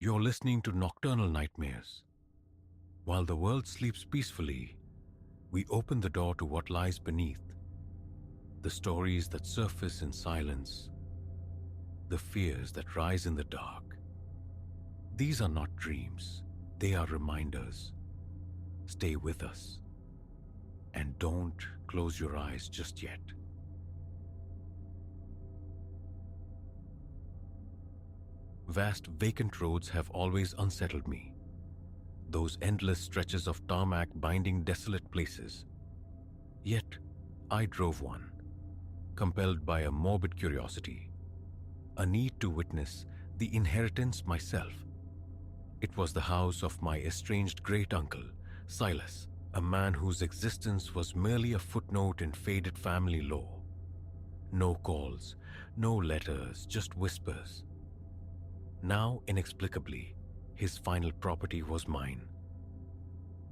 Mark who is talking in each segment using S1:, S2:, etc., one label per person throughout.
S1: You're listening to Nocturnal Nightmares. While the world sleeps peacefully, we open the door to what lies beneath. The stories that surface in silence, the fears that rise in the dark. These are not dreams, they are reminders. Stay with us. And don't close your eyes just yet. Vast vacant roads have always unsettled me. Those endless stretches of tarmac binding desolate places. Yet, I drove one, compelled by a morbid curiosity, a need to witness the inheritance myself. It was the house of my estranged great-uncle, Silas, a man whose existence was merely a footnote in faded family lore. No calls, no letters, just whispers. Now, inexplicably, his final property was mine.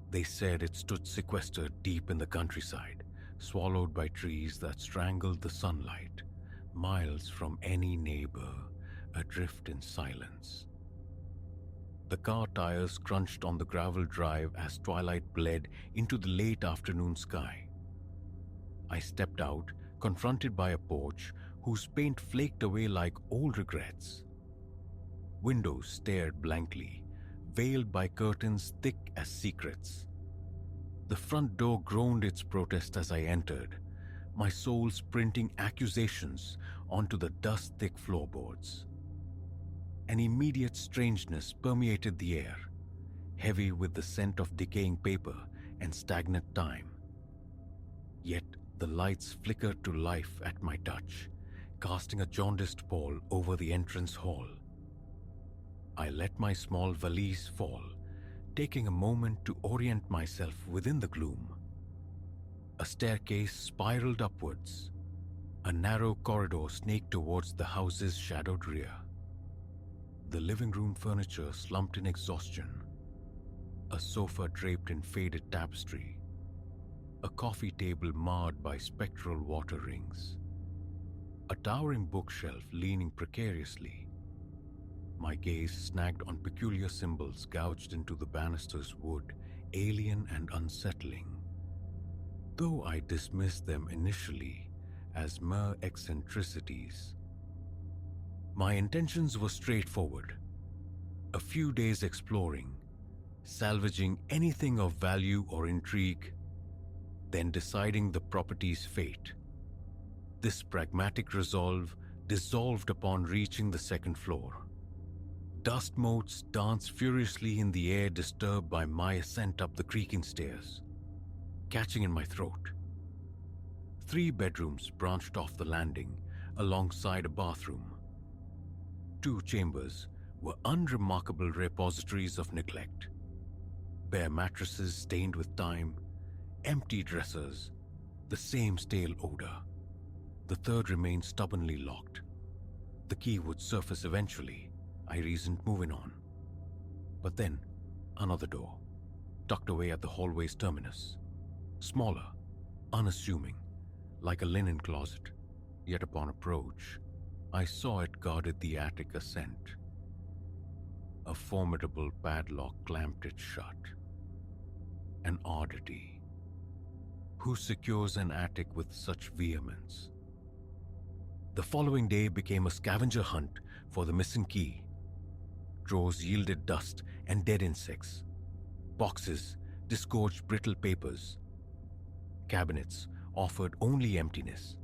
S1: They said it stood sequestered deep in the countryside, swallowed by trees that strangled the sunlight, miles from any neighbor, adrift in silence. The car tires crunched on the gravel drive as twilight bled into the late afternoon sky. I stepped out, confronted by a porch whose paint flaked away like old regrets. Windows stared blankly, veiled by curtains thick as secrets. The front door groaned its protest as I entered, my soul sprinting accusations onto the dust-thick floorboards. An immediate strangeness permeated the air, heavy with the scent of decaying paper and stagnant time. Yet the lights flickered to life at my touch, casting a jaundiced pall over the entrance hall. I let my small valise fall, taking a moment to orient myself within the gloom. A staircase spiraled upwards. A narrow corridor snaked towards the house's shadowed rear. The living room furniture slumped in exhaustion. A sofa draped in faded tapestry. A coffee table marred by spectral water rings. A towering bookshelf leaning precariously. My gaze snagged on peculiar symbols gouged into the banister's wood, alien and unsettling. Though I dismissed them initially as mere eccentricities, my intentions were straightforward. A few days exploring, salvaging anything of value or intrigue, then deciding the property's fate. This pragmatic resolve dissolved upon reaching the second floor. Dust motes danced furiously in the air disturbed by my ascent up the creaking stairs, catching in my throat. 3 bedrooms branched off the landing alongside a bathroom. 2 chambers were unremarkable repositories of neglect. Bare mattresses stained with time, empty dressers, the same stale odor. The third remained stubbornly locked. The key would surface eventually, I reasoned, moving on. But then, another door, tucked away at the hallway's terminus. Smaller, unassuming, like a linen closet, yet upon approach, I saw it guarded the attic ascent. A formidable padlock clamped it shut. An oddity. Who secures an attic with such vehemence? The following day became a scavenger hunt for the missing key. Drawers yielded dust and dead insects. Boxes disgorged brittle papers. Cabinets offered only emptiness.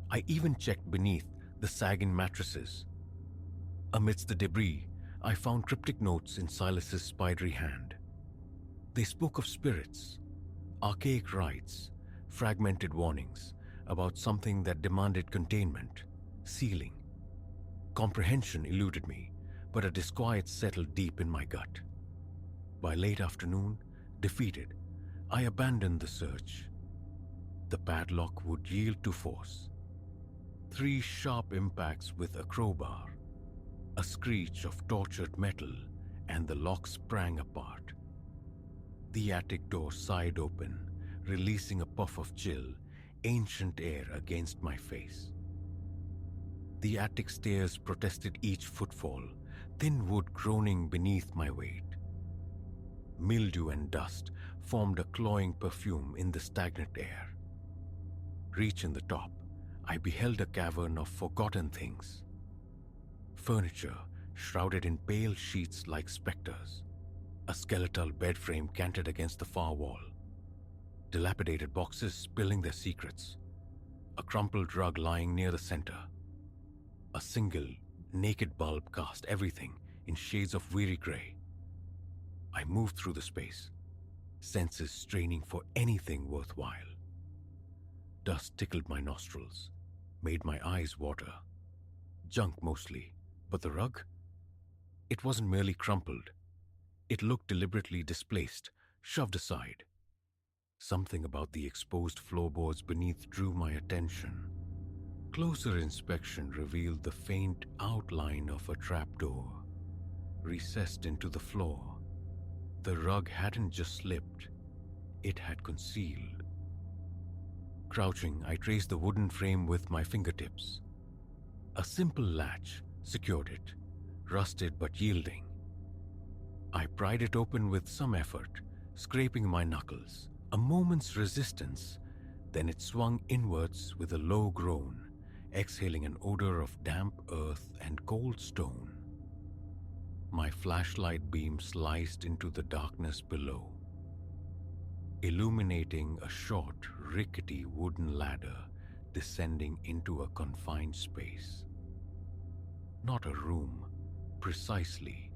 S1: I even checked beneath the sagging mattresses. Amidst the debris, I found cryptic notes in Silas's spidery hand. They spoke of spirits, archaic rites, fragmented warnings about something that demanded containment, sealing. Comprehension eluded me, but a disquiet settled deep in my gut. By late afternoon, defeated, I abandoned the search. The padlock would yield to force. 3 sharp impacts with a crowbar, a screech of tortured metal, and the lock sprang apart. The attic door sighed open, releasing a puff of chill, ancient air against my face. The attic stairs protested each footfall, thin wood groaning beneath my weight. Mildew and dust formed a cloying perfume in the stagnant air. Reaching the top, I beheld a cavern of forgotten things. Furniture shrouded in pale sheets like specters. A skeletal bed frame canted against the far wall. Dilapidated boxes spilling their secrets. A crumpled rug lying near the center. A single, naked bulb cast everything in shades of weary gray. I moved through the space, senses straining for anything worthwhile. Dust tickled my nostrils, made my eyes water. Junk mostly, but the rug? It wasn't merely crumpled. It looked deliberately displaced, shoved aside. Something about the exposed floorboards beneath drew my attention. Closer inspection revealed the faint outline of a trapdoor, recessed into the floor. The rug hadn't just slipped, it had concealed. Crouching, I traced the wooden frame with my fingertips. A simple latch secured it, rusted but yielding. I pried it open with some effort, scraping my knuckles. A moment's resistance, then it swung inwards with a low groan, exhaling an odor of damp earth and cold stone. My flashlight beam sliced into the darkness below, illuminating a short, rickety wooden ladder descending into a confined space. Not a room, precisely,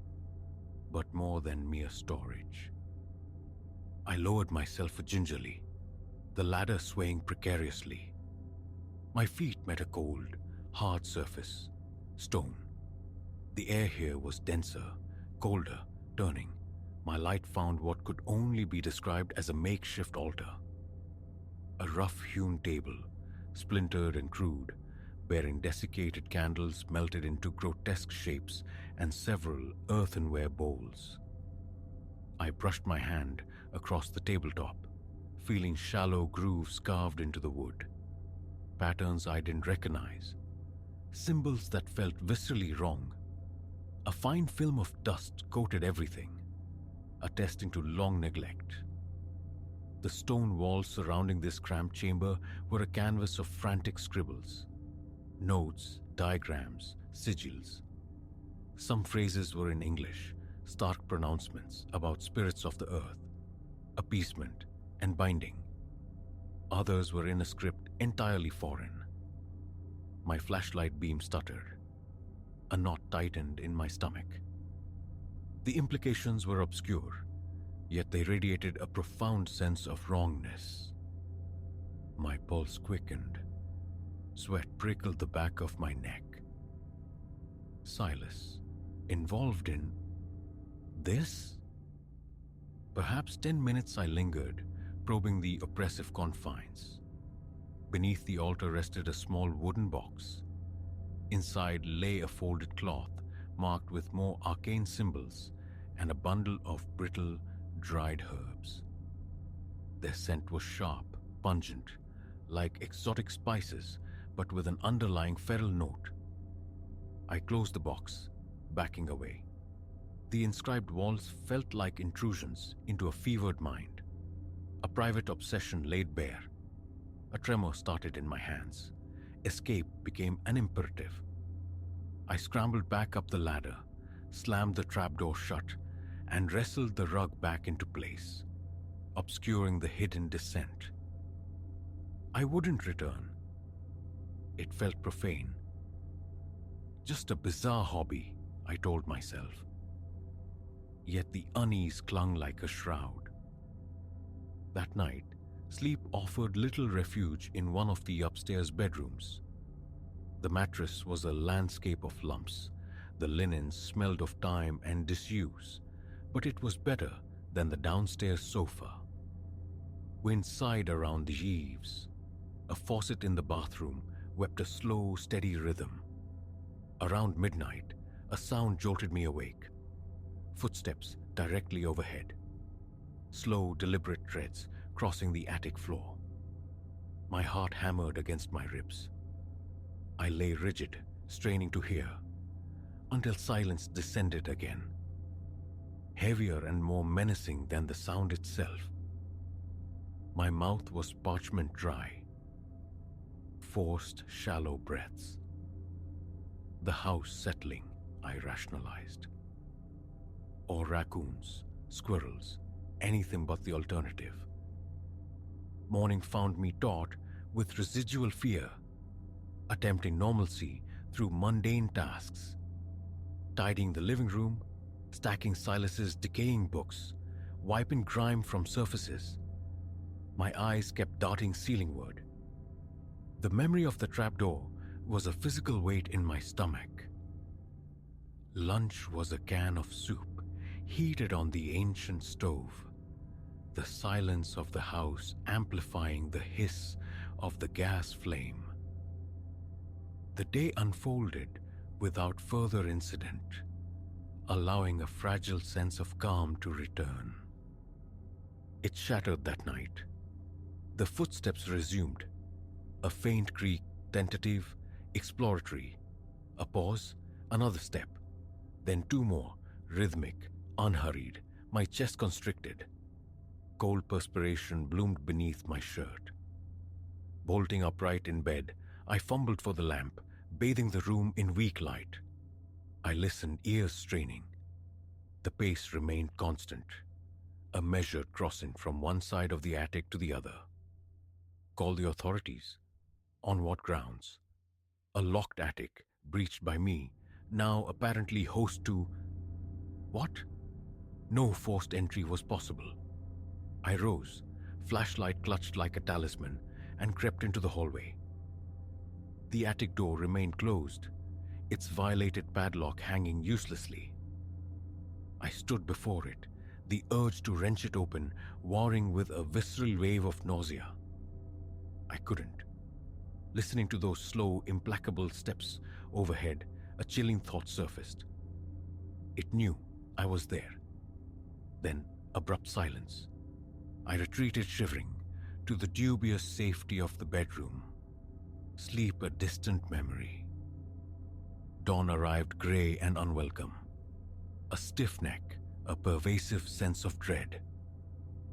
S1: but more than mere storage. I lowered myself gingerly, the ladder swaying precariously. My feet met a cold, hard surface, stone. The air here was denser, colder, turning. My light found what could only be described as a makeshift altar. A rough-hewn table, splintered and crude, bearing desiccated candles melted into grotesque shapes and several earthenware bowls. I brushed my hand across the tabletop, feeling shallow grooves carved into the wood. Patterns I didn't recognize. Symbols that felt viscerally wrong. A fine film of dust coated everything, attesting to long neglect. The stone walls surrounding this cramped chamber were a canvas of frantic scribbles. Notes, diagrams, sigils. Some phrases were in English, stark pronouncements about spirits of the earth, appeasement, and binding. Others were in a script entirely foreign. My flashlight beam stuttered. A knot tightened in my stomach. The implications were obscure, yet they radiated a profound sense of wrongness. My pulse quickened. Sweat prickled the back of my neck. Silas, involved in this? Perhaps 10 minutes I lingered, probing the oppressive confines. Beneath the altar rested a small wooden box. Inside lay a folded cloth marked with more arcane symbols and a bundle of brittle, dried herbs. Their scent was sharp, pungent, like exotic spices, but with an underlying feral note. I closed the box, backing away. The inscribed walls felt like intrusions into a fevered mind. A private obsession laid bare. A tremor started in my hands. Escape became an imperative. I scrambled back up the ladder, slammed the trapdoor shut, and wrestled the rug back into place, obscuring the hidden descent. I wouldn't return. It felt profane. Just a bizarre hobby, I told myself. Yet the unease clung like a shroud. That night, sleep offered little refuge in one of the upstairs bedrooms. The mattress was a landscape of lumps. The linen smelled of time and disuse, but it was better than the downstairs sofa. Wind sighed around the eaves. A faucet in the bathroom wept a slow, steady rhythm. Around midnight, a sound jolted me awake. Footsteps directly overhead. Slow, deliberate treads crossing the attic floor. My heart hammered against my ribs. I lay rigid, straining to hear. until silence descended again, heavier and more menacing than the sound itself. My mouth was parchment dry, forced shallow breaths. The house settling, I rationalized. Or raccoons, squirrels, anything but the alternative. Morning found me taut with residual fear, attempting normalcy through mundane tasks. Tidying the living room, stacking Silas's decaying books, wiping grime from surfaces. My eyes kept darting ceilingward. The memory of the trapdoor was a physical weight in my stomach. Lunch was a can of soup, heated on the ancient stove, the silence of the house amplifying the hiss of the gas flame. The day unfolded without further incident, allowing a fragile sense of calm to return. It shattered that night. The footsteps resumed, a faint creak, tentative, exploratory, a pause, another step, then two more, rhythmic, unhurried, my chest constricted. Cold perspiration bloomed beneath my shirt. Bolting upright in bed, I fumbled for the lamp, bathing the room in weak light. I listened, ears straining. The pace remained constant, a measured crossing from one side of the attic to the other. Call the authorities. On what grounds? A locked attic, breached by me, now apparently host to... What? No forced entry was possible. I rose, flashlight clutched like a talisman, and crept into the hallway. The attic door remained closed, its violated padlock hanging uselessly. I stood before it, the urge to wrench it open, warring with a visceral wave of nausea. I couldn't. Listening to those slow, implacable steps overhead, a chilling thought surfaced. It knew I was there. Then, abrupt silence. I retreated shivering to the dubious safety of the bedroom. Sleep a distant memory. Dawn arrived gray and unwelcome. A stiff neck, a pervasive sense of dread.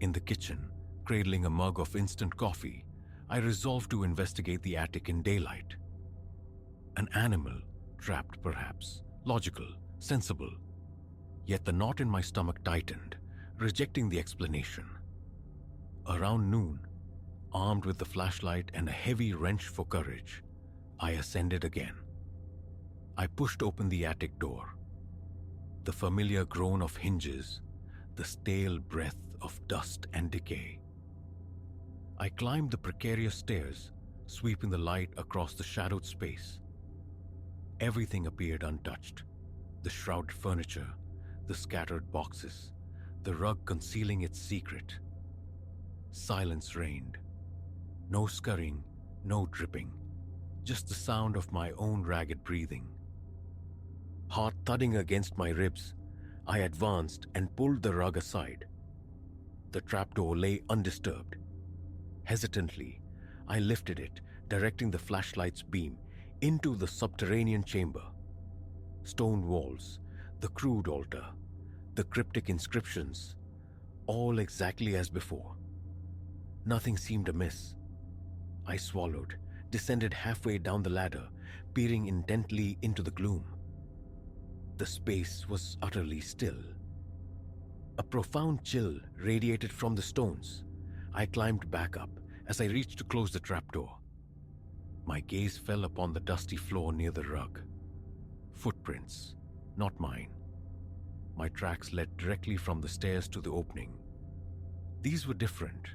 S1: In the kitchen, cradling a mug of instant coffee, I resolved to investigate the attic in daylight. An animal, trapped perhaps, logical, sensible. Yet the knot in my stomach tightened, rejecting the explanation. Around noon, armed with the flashlight and a heavy wrench for courage, I ascended again. I pushed open the attic door. The familiar groan of hinges, the stale breath of dust and decay. I climbed the precarious stairs, sweeping the light across the shadowed space. Everything appeared untouched. The shrouded furniture, the scattered boxes, the rug concealing its secret. Silence reigned. No scurrying, no dripping, just the sound of my own ragged breathing. Heart thudding against my ribs, I advanced and pulled the rug aside. The trapdoor lay undisturbed. Hesitantly, I lifted it, directing the flashlight's beam into the subterranean chamber. Stone walls, the crude altar, the cryptic inscriptions, all exactly as before. Nothing seemed amiss. I swallowed, descended halfway down the ladder, peering intently into the gloom. The space was utterly still. A profound chill radiated from the stones. I climbed back up as I reached to close the trapdoor. My gaze fell upon the dusty floor near the rug. Footprints, not mine. My tracks led directly from the stairs to the opening. These were different.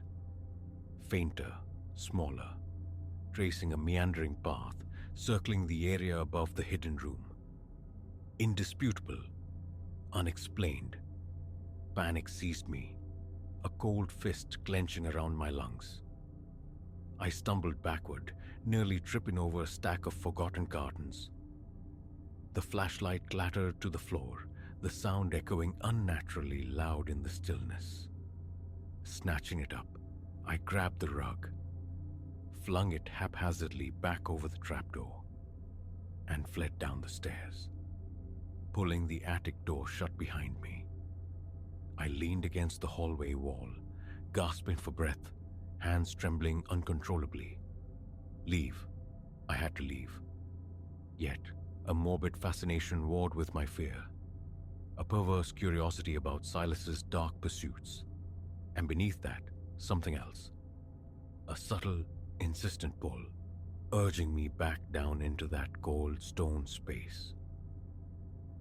S1: Fainter, smaller, tracing a meandering path, circling the area above the hidden room. Indisputable, unexplained. Panic seized me, a cold fist clenching around my lungs. I stumbled backward, nearly tripping over a stack of forgotten cartons. The flashlight clattered to the floor, the sound echoing unnaturally loud in the stillness. Snatching it up, I grabbed the rug, flung it haphazardly back over the trapdoor, and fled down the stairs. pulling the attic door shut behind me. I leaned against the hallway wall, gasping for breath, hands trembling uncontrollably. Leave. I had to leave. Yet, a morbid fascination warred with my fear, a perverse curiosity about Silas's dark pursuits, and beneath that, something else. A subtle, insistent pull, urging me back down into that cold stone space.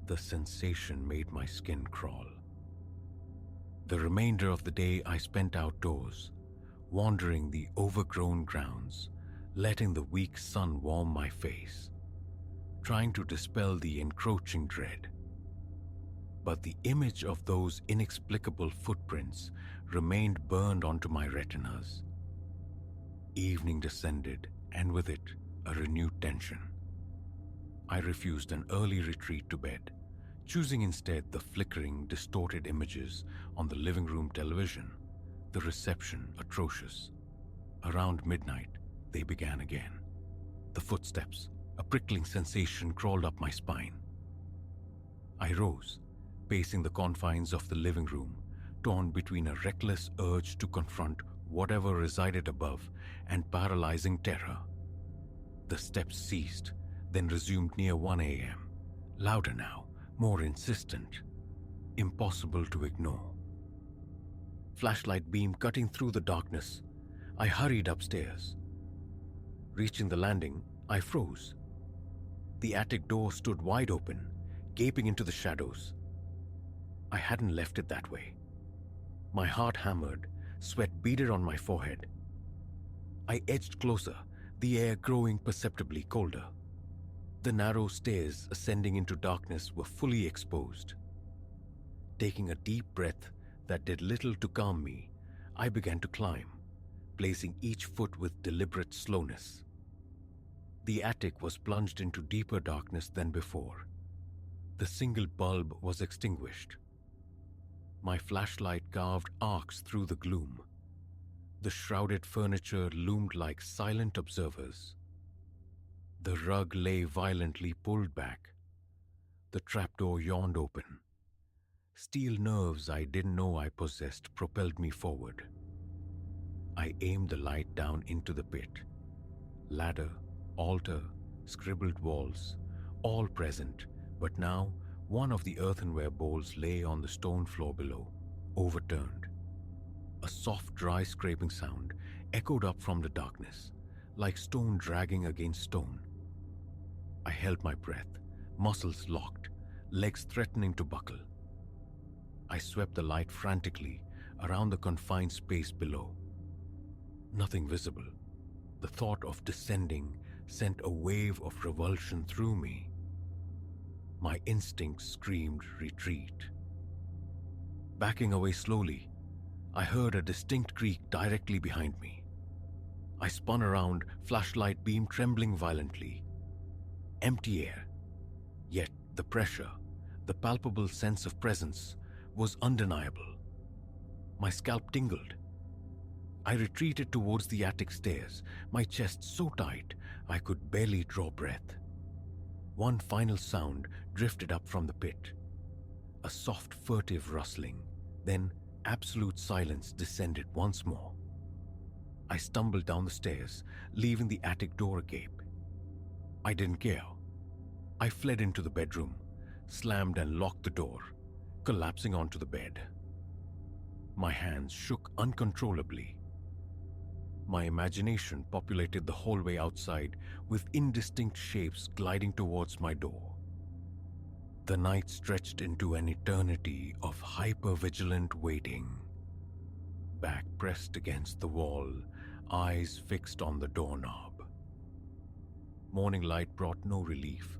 S1: The sensation made my skin crawl. The remainder of the day I spent outdoors, wandering the overgrown grounds, letting the weak sun warm my face, trying to dispel the encroaching dread. But the image of those inexplicable footprints remained burned onto my retinas. Evening descended, and with it, a renewed tension. I refused an early retreat to bed, choosing instead the flickering, distorted images on the living room television, the reception atrocious. Around midnight, they began again. The footsteps, a prickling sensation crawled up my spine. I rose, pacing the confines of the living room, torn between a reckless urge to confront whatever resided above and paralyzing terror. The steps ceased, then resumed near 1 a.m., louder now, more insistent, impossible to ignore. Flashlight beam cutting through the darkness, I hurried upstairs. Reaching the landing, I froze. The attic door stood wide open, gaping into the shadows. I hadn't left it that way. My heart hammered, sweat beaded on my forehead. I edged closer, the air growing perceptibly colder. The narrow stairs ascending into darkness were fully exposed. Taking a deep breath that did little to calm me, I began to climb, placing each foot with deliberate slowness. The attic was plunged into deeper darkness than before. The single bulb was extinguished. My flashlight carved arcs through the gloom. The shrouded furniture loomed like silent observers. The rug lay violently pulled back. The trapdoor yawned open. Steel nerves I didn't know I possessed propelled me forward. I aimed the light down into the pit. Ladder, altar, scribbled walls, all present, but now one of the earthenware bowls lay on the stone floor below, overturned. A soft, dry scraping sound echoed up from the darkness, like stone dragging against stone. I held my breath, muscles locked, legs threatening to buckle. I swept the light frantically around the confined space below. Nothing visible. The thought of descending sent a wave of revulsion through me. My instincts screamed retreat. Backing away slowly, I heard a distinct creak directly behind me. I spun around, flashlight beam trembling violently. Empty air. Yet the pressure, the palpable sense of presence, was undeniable. My scalp tingled. I retreated towards the attic stairs, my chest so tight I could barely draw breath. One final sound drifted up from the pit. A soft, furtive rustling, then absolute silence descended once more. I stumbled down the stairs, leaving the attic door agape. I didn't care. I fled into the bedroom, slammed and locked the door, collapsing onto the bed. My hands shook uncontrollably. My imagination populated the hallway outside with indistinct shapes gliding towards my door. The night stretched into an eternity of hyper-vigilant waiting. Back pressed against the wall, eyes fixed on the doorknob. Morning light brought no relief,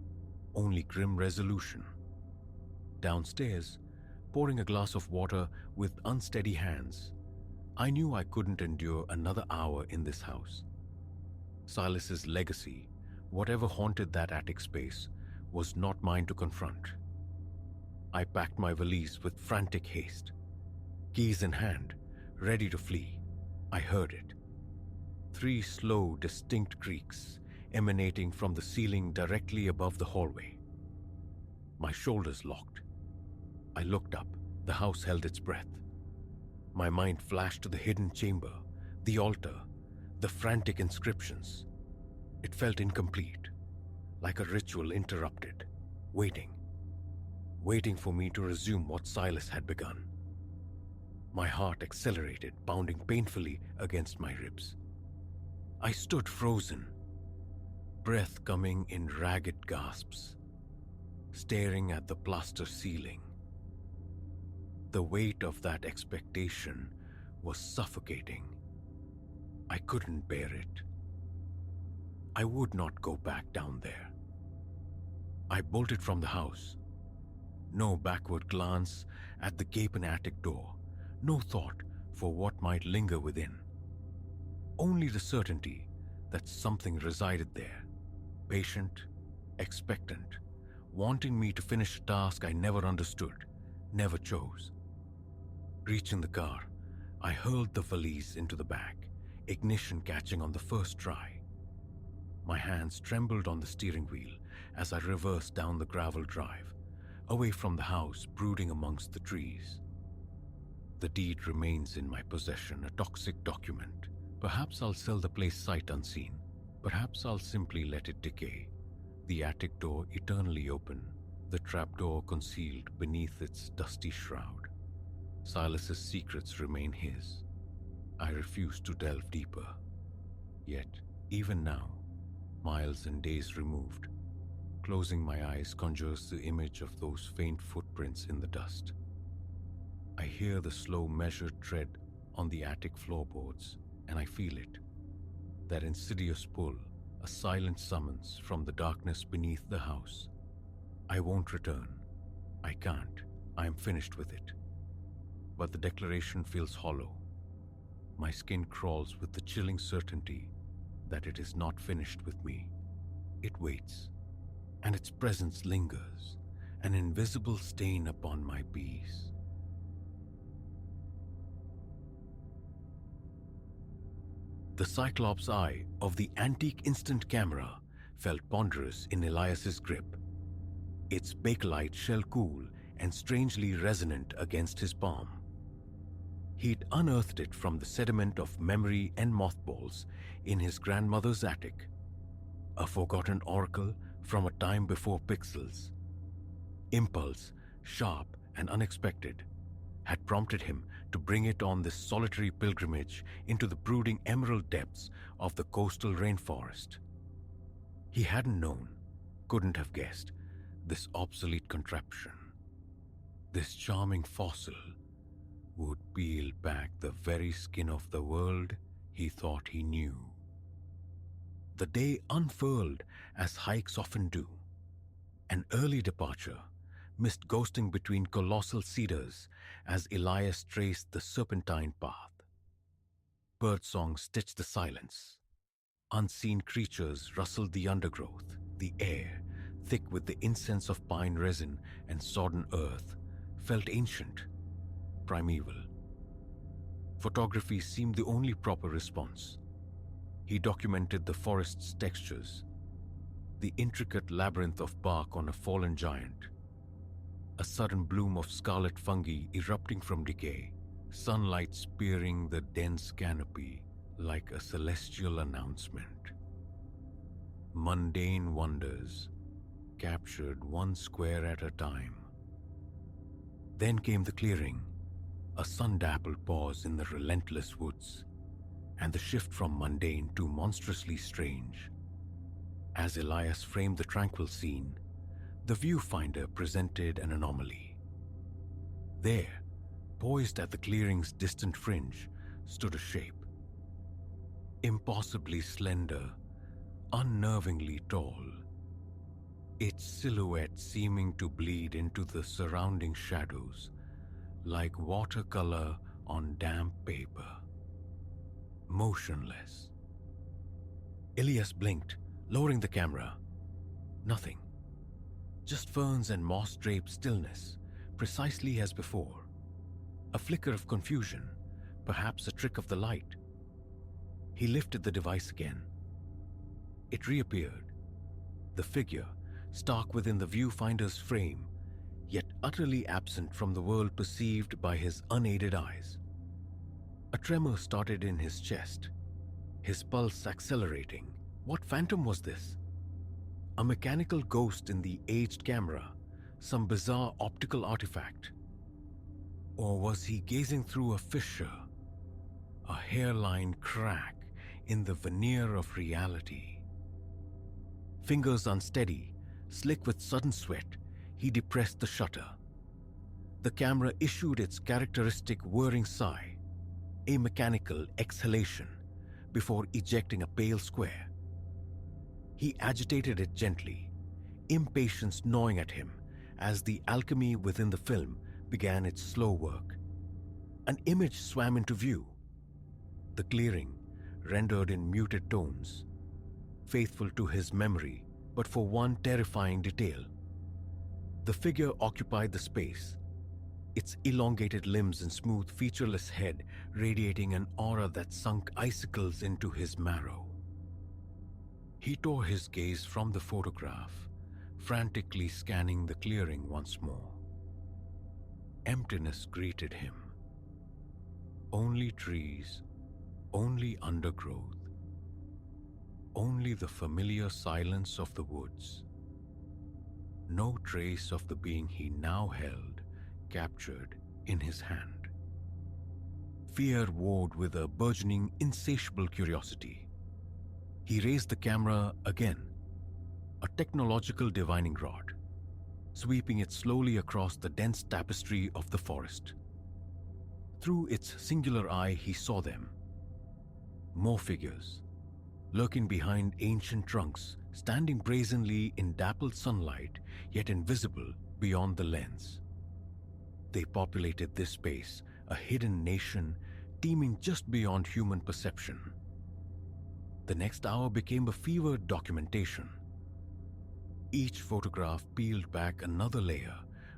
S1: only grim resolution. Downstairs, pouring a glass of water with unsteady hands, I knew I couldn't endure another hour in this house. Silas's legacy, whatever haunted that attic space, was not mine to confront. I packed my valise with frantic haste. Keys in hand, ready to flee, I heard it. 3 slow, distinct creaks emanating from the ceiling directly above the hallway. My shoulders locked. I looked up. The house held its breath. My mind flashed to the hidden chamber, the altar, the frantic inscriptions. It felt incomplete, like a ritual interrupted, waiting for me to resume what Silas had begun. My heart accelerated, pounding painfully against my ribs. I stood frozen, breath coming in ragged gasps, staring at the plaster ceiling. The weight of that expectation was suffocating. I couldn't bear it. I would not go back down there. I bolted from the house. No backward glance at the gaping attic door, no thought for what might linger within. Only the certainty that something resided there, patient, expectant, wanting me to finish a task I never understood, never chose. Reaching the car, I hurled the valise into the back, ignition catching on the first try. My hands trembled on the steering wheel as I reversed down the gravel drive, away from the house brooding amongst the trees. The deed remains in my possession, a toxic document. Perhaps I'll sell the place sight unseen. Perhaps I'll simply let it decay. The attic door eternally open, the trapdoor concealed beneath its dusty shroud. Silas's secrets remain his. I refuse to delve deeper. Yet, even now, miles and days removed, closing my eyes conjures the image of those faint footprints in the dust. I hear the slow measured tread on the attic floorboards, and I feel it. That insidious pull, a silent summons from the darkness beneath the house. I won't return. I can't. I am finished with it. But the declaration feels hollow. My skin crawls with the chilling certainty that it is not finished with me. It waits, and its presence lingers, an invisible stain upon my peace. The cyclops eye of the antique instant camera felt ponderous in Elias's grip, its bakelite shell cool and strangely resonant against his palm. He'd unearthed it from the sediment of memory and mothballs in his grandmother's attic, a forgotten oracle from a time before pixels. Impulse, sharp and unexpected, had prompted him to bring it on this solitary pilgrimage into the brooding emerald depths of the coastal rainforest. He hadn't known, couldn't have guessed, this obsolete contraption, this charming fossil, would peel back the very skin of the world he thought he knew. The day unfurled as hikes often do. An early departure, mist ghosting between colossal cedars as Elias traced the serpentine path. Birdsong stitched the silence. Unseen creatures rustled the undergrowth, the air, thick with the incense of pine resin and sodden earth, felt ancient, primeval. Photography seemed the only proper response. He documented the forest's textures, the intricate labyrinth of bark on a fallen giant, a sudden bloom of scarlet fungi erupting from decay, sunlight spearing the dense canopy like a celestial announcement. Mundane wonders, captured one square at a time. Then came the clearing, a sun-dappled pause in the relentless woods, and the shift from mundane to monstrously strange. As Elias framed the tranquil scene, the viewfinder presented an anomaly. There, poised at the clearing's distant fringe, stood a shape. Impossibly slender, unnervingly tall, its silhouette seeming to bleed into the surrounding shadows like watercolor on damp paper. Motionless. Elias blinked, lowering the camera. Nothing. Just ferns and moss-draped stillness, precisely as before. A flicker of confusion, perhaps a trick of the light. He lifted the device again. It reappeared. The figure, stark within the viewfinder's frame, yet utterly absent from the world perceived by his unaided eyes. A tremor started in his chest, his pulse accelerating. What phantom was this? A mechanical ghost in the aged camera, some bizarre optical artifact? Or was he gazing through a fissure, a hairline crack in the veneer of reality? Fingers unsteady, slick with sudden sweat, he depressed the shutter. The camera issued its characteristic whirring sigh, a mechanical exhalation, before ejecting a pale square. He agitated it gently, impatience gnawing at him as the alchemy within the film began its slow work. An image swam into view. The clearing, rendered in muted tones, faithful to his memory, but for one terrifying detail. The figure occupied the space, its elongated limbs and smooth, featureless head radiating an aura that sunk icicles into his marrow. He tore his gaze from the photograph, frantically scanning the clearing once more. Emptiness greeted him. Only trees, only undergrowth, only the familiar silence of the woods. No trace of the being he now held, captured in his hand. Fear warred with a burgeoning, insatiable curiosity. He raised the camera again, a technological divining rod, sweeping it slowly across the dense tapestry of the forest. Through its singular eye, he saw them. More figures, lurking behind ancient trunks, standing brazenly in dappled sunlight, yet invisible beyond the lens. They populated this space, a hidden nation teeming just beyond human perception. The next hour became a fevered documentation. Each photograph peeled back another layer,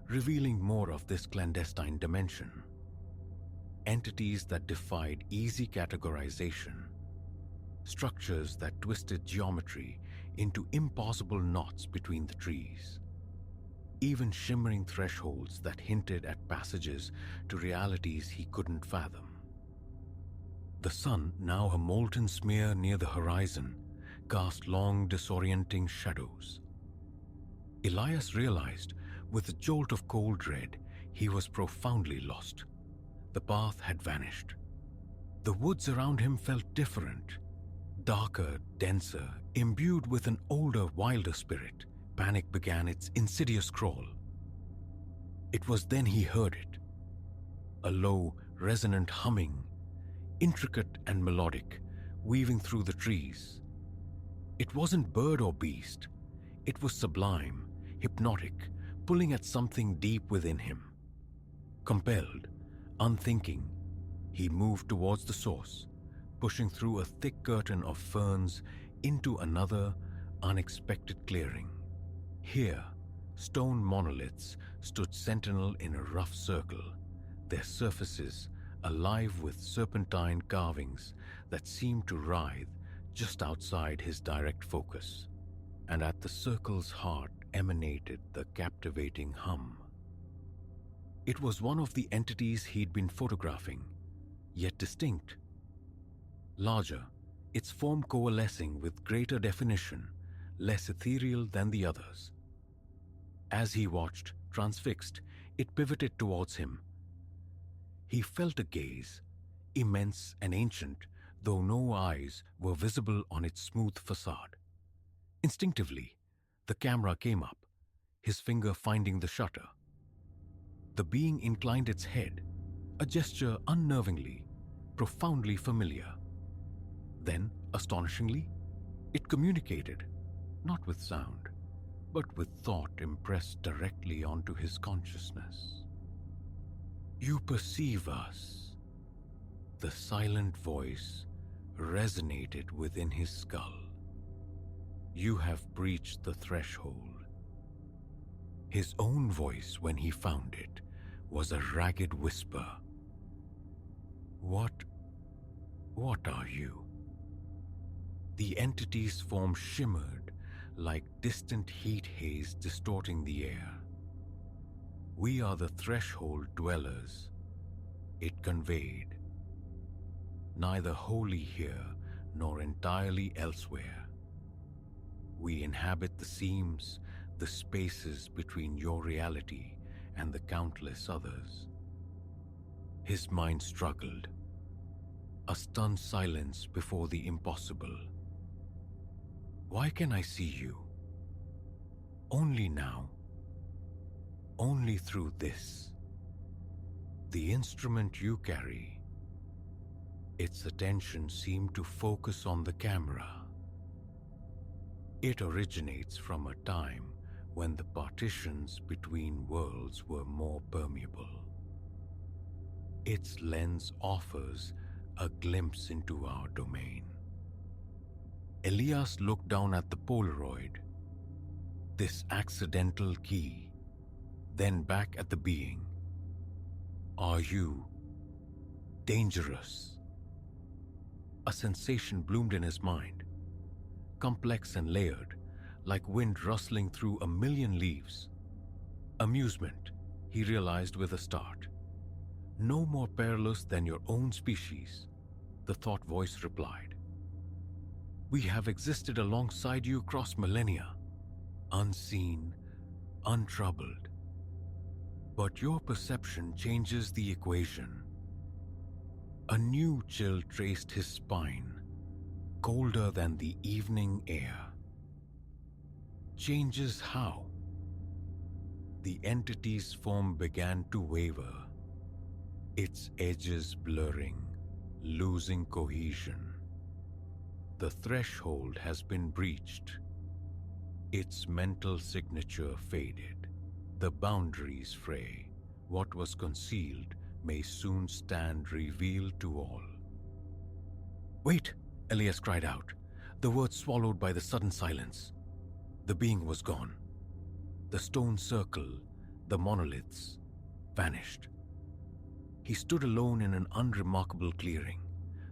S1: revealing more of this clandestine dimension. Entities that defied easy categorization. Structures that twisted geometry into impossible knots between the trees. Even shimmering thresholds that hinted at passages to realities he couldn't fathom. The sun, now a molten smear near the horizon, cast long, disorienting shadows. Elias realized, with a jolt of cold dread, he was profoundly lost. The path had vanished. The woods around him felt different. Darker, denser, imbued with an older, wilder spirit. Panic began its insidious crawl. It was then he heard it. A low, resonant humming, intricate and melodic, weaving through the trees. It wasn't bird or beast. It was sublime, hypnotic, pulling at something deep within him. Compelled, unthinking, he moved towards the source, pushing through a thick curtain of ferns into another, unexpected clearing. Here, stone monoliths stood sentinel in a rough circle, their surfaces alive with serpentine carvings that seemed to writhe just outside his direct focus. And at the circle's heart emanated the captivating hum. It was one of the entities he'd been photographing, yet distinct. Larger, its form coalescing with greater definition, less ethereal than the others. As he watched, transfixed, it pivoted towards him. He felt a gaze, immense and ancient, though no eyes were visible on its smooth facade. Instinctively, the camera came up, his finger finding the shutter. The being inclined its head, a gesture unnervingly, profoundly familiar. Then, astonishingly, it communicated, not with sound, but with thought impressed directly onto his consciousness. "You perceive us." The silent voice resonated within his skull. "You have breached the threshold." His own voice, when he found it, was a ragged whisper. What are you?" The entity's form shimmered like distant heat haze distorting the air. We are the threshold dwellers, it conveyed, neither wholly here nor entirely elsewhere. We inhabit the seams, the spaces between your reality and the countless others. His mind struggled, a stunned silence before the impossible. Why can I see you? Only now. Only through this. The instrument you carry. Its attention seemed to focus on the camera. It originates from a time when the partitions between worlds were more permeable. Its lens offers a glimpse into our domain. Elias looked down at the Polaroid, this accidental key, then back at the being. Are you dangerous? A sensation bloomed in his mind, complex and layered, like wind rustling through a million leaves. Amusement, he realized with a start. No more perilous than your own species, the thought voice replied. We have existed alongside you across millennia, unseen, untroubled. But your perception changes the equation. A new chill traced his spine, colder than the evening air. Changes how? The entity's form began to waver, its edges blurring, losing cohesion. The threshold has been breached. Its mental signature faded. The boundaries fray. What was concealed may soon stand revealed to all. Wait, Elias cried out, the words swallowed by the sudden silence. The being was gone. The stone circle, the monoliths, vanished. He stood alone in an unremarkable clearing,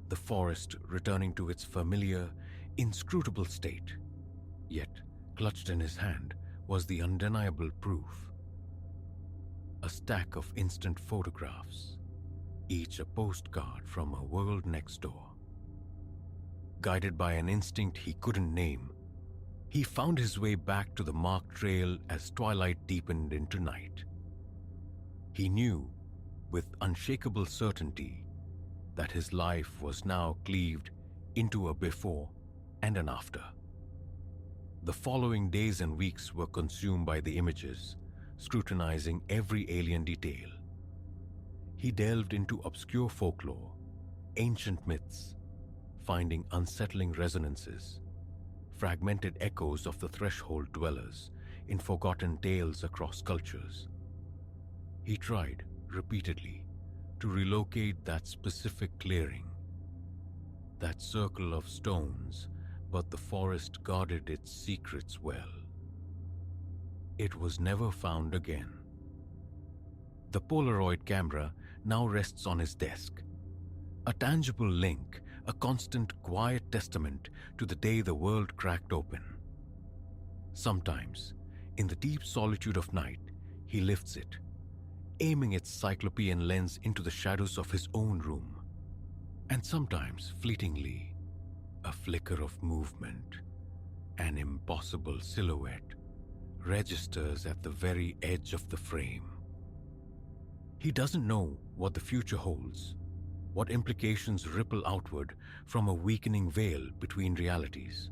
S1: the forest returning to its familiar, inscrutable state. Yet, clutched in his hand was the undeniable proof. A stack of instant photographs, each a postcard from a world next door. Guided by an instinct he couldn't name, he found his way back to the marked trail as twilight deepened into night. He knew, with unshakable certainty, that his life was now cleaved into a before and an after. The following days and weeks were consumed by the images, scrutinizing every alien detail. He delved into obscure folklore, ancient myths, finding unsettling resonances, fragmented echoes of the threshold dwellers in forgotten tales across cultures. He tried, repeatedly, to relocate that specific clearing, that circle of stones, but the forest guarded its secrets well. It was never found again. The Polaroid camera now rests on his desk, a tangible link, a constant, quiet testament to the day the world cracked open. Sometimes, in the deep solitude of night, he lifts it, aiming its cyclopean lens into the shadows of his own room. And sometimes, fleetingly, a flicker of movement, an impossible silhouette, registers at the very edge of the frame. He doesn't know what the future holds, what implications ripple outward from a weakening veil between realities.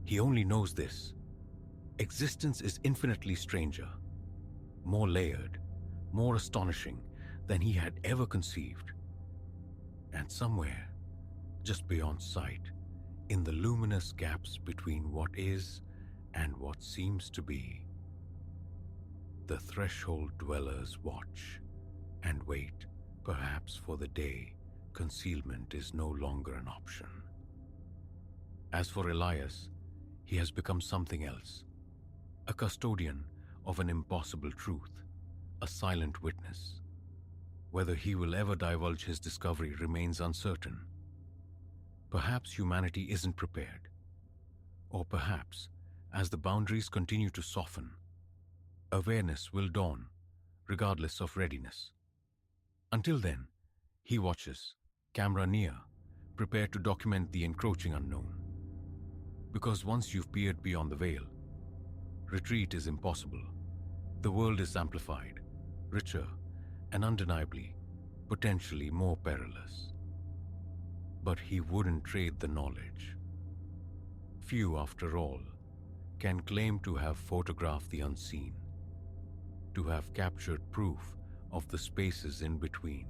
S1: He only knows this. Existence is infinitely stranger, more layered, more astonishing than he had ever conceived. And somewhere, just beyond sight, in the luminous gaps between what is and what seems to be, the threshold dwellers watch and wait, perhaps for the day concealment is no longer an option. As for Elias, he has become something else, a custodian of an impossible truth, a silent witness. Whether he will ever divulge his discovery remains uncertain. Perhaps humanity isn't prepared. Or perhaps, as the boundaries continue to soften, awareness will dawn, regardless of readiness. Until then, he watches, camera near, prepared to document the encroaching unknown. Because once you've peered beyond the veil, retreat is impossible. The world is amplified, richer, and undeniably, potentially more perilous. But he wouldn't trade the knowledge. Few, after all, can claim to have photographed the unseen, to have captured proof of the spaces in between.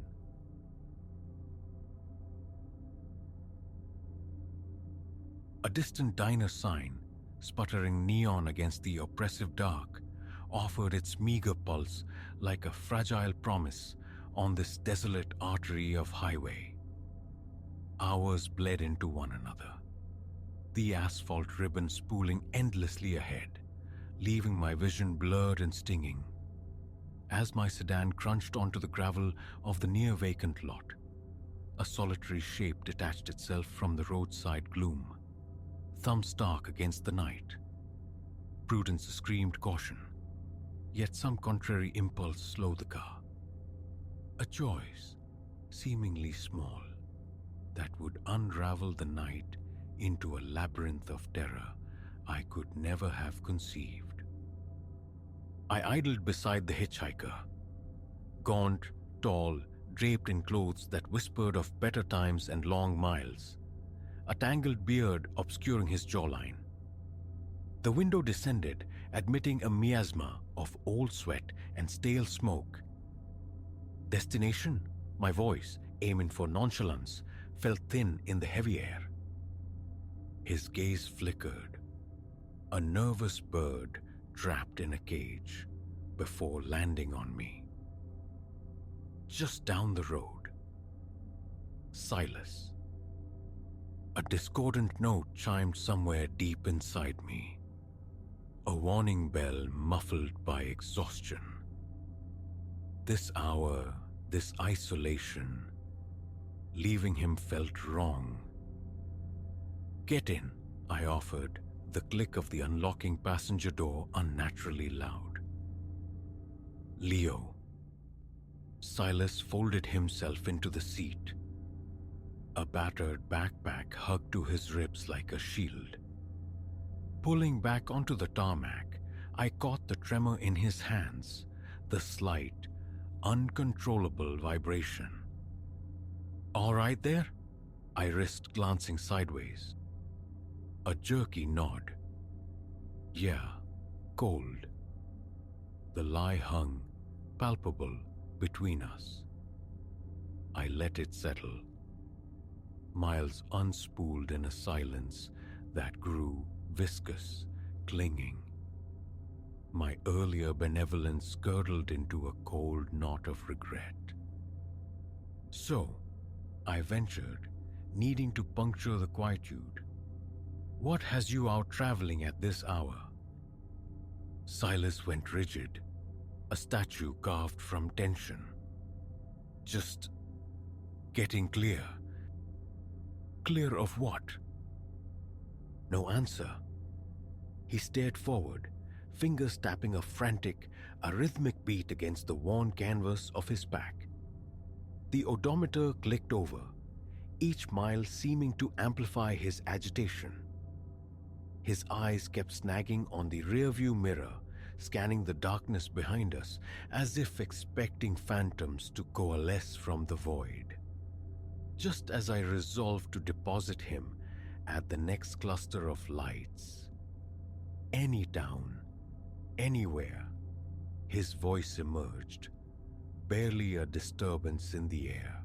S1: A distant diner sign, sputtering neon against the oppressive dark, offered its meager pulse like a fragile promise on this desolate artery of highway. Hours bled into one another, the asphalt ribbon spooling endlessly ahead, leaving my vision blurred and stinging. As my sedan crunched onto the gravel of the near-vacant lot, a solitary shape detached itself from the roadside gloom, thumb stark against the night. Prudence screamed caution, yet some contrary impulse slowed the car. A choice, seemingly small, that would unravel the night into a labyrinth of terror I could never have conceived. I idled beside the hitchhiker, gaunt, tall, draped in clothes that whispered of better times and long miles, a tangled beard obscuring his jawline. The window descended, admitting a miasma of old sweat and stale smoke. Destination? My voice, aiming for nonchalance, fell thin in the heavy air. His gaze flickered, a nervous bird trapped in a cage, before landing on me. Just down the road. Silas. A discordant note chimed somewhere deep inside me, a warning bell muffled by exhaustion. This hour, this isolation, leaving him felt wrong. Get in, I offered, the click of the unlocking passenger door unnaturally loud. Leo. Silas folded himself into the seat, a battered backpack hugged to his ribs like a shield. Pulling back onto the tarmac, I caught the tremor in his hands, the slight, uncontrollable vibration. All right there? I risked glancing sideways. A jerky nod. Yeah, cold. The lie hung, palpable, between us. I let it settle. Miles unspooled in a silence that grew viscous, clinging. My earlier benevolence girdled into a cold knot of regret. So, I ventured, needing to puncture the quietude. What has you out traveling at this hour? Silas went rigid, a statue carved from tension. Just getting clear. Clear of what? No answer. He stared forward, fingers tapping a frantic, a rhythmic beat against the worn canvas of his pack. The odometer clicked over, each mile seeming to amplify his agitation. His eyes kept snagging on the rearview mirror, scanning the darkness behind us as if expecting phantoms to coalesce from the void. Just as I resolved to deposit him at the next cluster of lights. Any town, anywhere, his voice emerged, barely a disturbance in the air.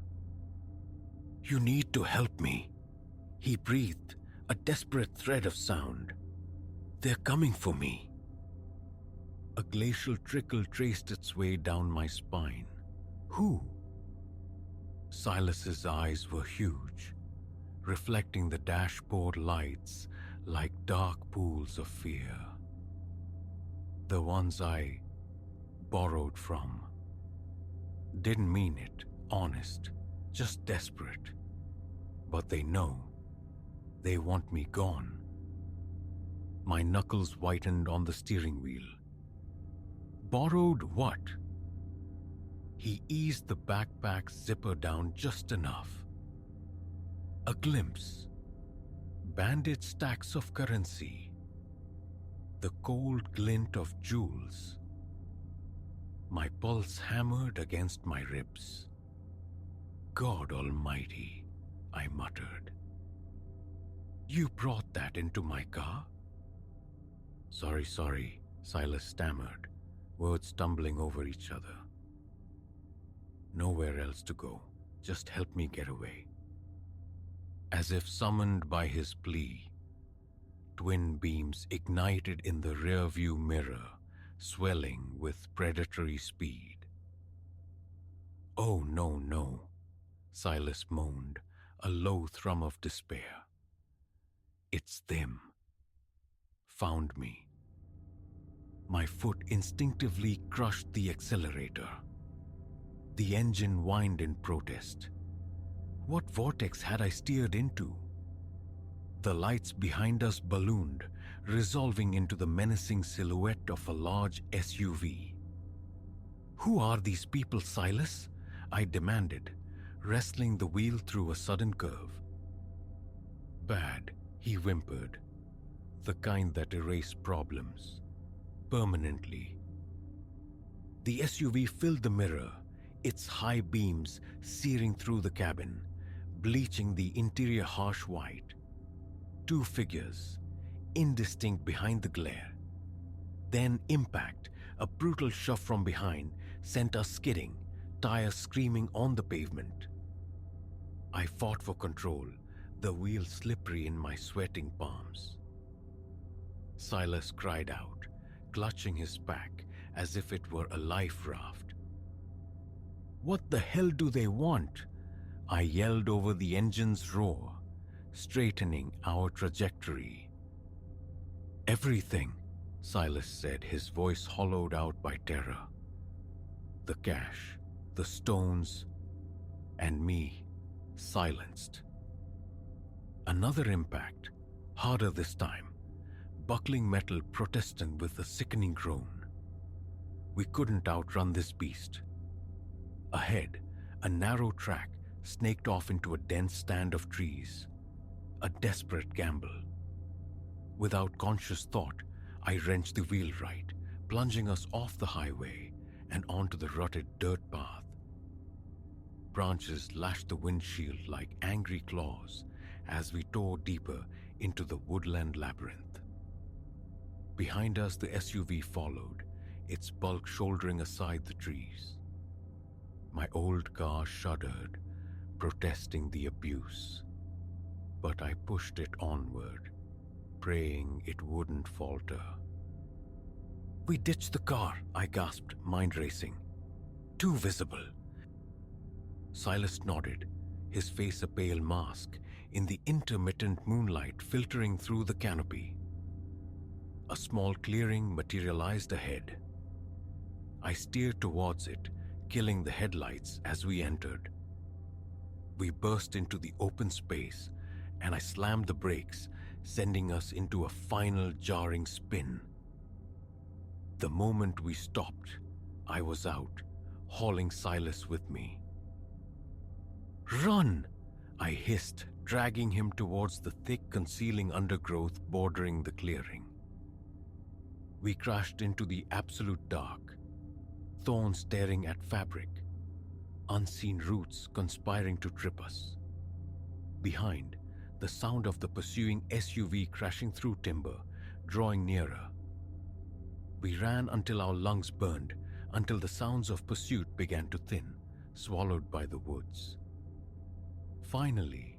S1: You need to help me, he breathed, a desperate thread of sound. They're coming for me. A glacial trickle traced its way down my spine. Who? Silas's eyes were huge, reflecting the dashboard lights like dark pools of fear. The ones I borrowed from. Didn't mean it, honest, just desperate. But they know. They want me gone. My knuckles whitened on the steering wheel. Borrowed what? He eased the backpack's zipper down just enough. A glimpse. Banded stacks of currency. The cold glint of jewels. My pulse hammered against my ribs. God Almighty, I muttered. You brought that into my car? Sorry, Silas stammered, words stumbling over each other. Nowhere else to go, just help me get away. As if summoned by his plea, twin beams ignited in the rearview mirror, swelling with predatory speed. Oh no, Silas moaned, a low thrum of despair. It's them. Found me. My foot instinctively crushed the accelerator. The engine whined in protest. What vortex had I steered into? The lights behind us ballooned, resolving into the menacing silhouette of a large SUV. Who are these people, Silas? I demanded, wrestling the wheel through a sudden curve. Bad, he whimpered. The kind that erase problems. Permanently. The SUV filled the mirror, its high beams searing through the cabin, bleaching the interior harsh white. Two figures, indistinct behind the glare. Then impact, a brutal shove from behind, sent us skidding, tires screaming on the pavement. I fought for control, the wheel slippery in my sweating palms. Silas cried out, clutching his pack as if it were a life raft. What the hell do they want? I yelled over the engine's roar, straightening our trajectory. Everything, Silas said, his voice hollowed out by terror. The cash, the stones, and me, silenced. Another impact, harder this time, buckling metal protesting with a sickening groan. We couldn't outrun this beast. Ahead, a narrow track snaked off into a dense stand of trees. A desperate gamble. Without conscious thought, I wrenched the wheel right, plunging us off the highway and onto the rutted dirt path. Branches lashed the windshield like angry claws as we tore deeper into the woodland labyrinth. Behind us, the SUV followed, its bulk shouldering aside the trees. My old car shuddered, protesting the abuse. But I pushed it onward, praying it wouldn't falter. We ditched the car, I gasped, mind racing. Too visible. Silas nodded, his face a pale mask in the intermittent moonlight filtering through the canopy. A small clearing materialized ahead. I steered towards it, killing the headlights as we entered. We burst into the open space, and I slammed the brakes, sending us into a final jarring spin. The moment we stopped, I was out, hauling Silas with me. Run! I hissed, dragging him towards the thick concealing undergrowth bordering the clearing. We crashed into the absolute dark, thorns tearing at fabric, unseen roots conspiring to trip us. Behind, the sound of the pursuing SUV crashing through timber, drawing nearer. We ran until our lungs burned, until the sounds of pursuit began to thin, swallowed by the woods. Finally,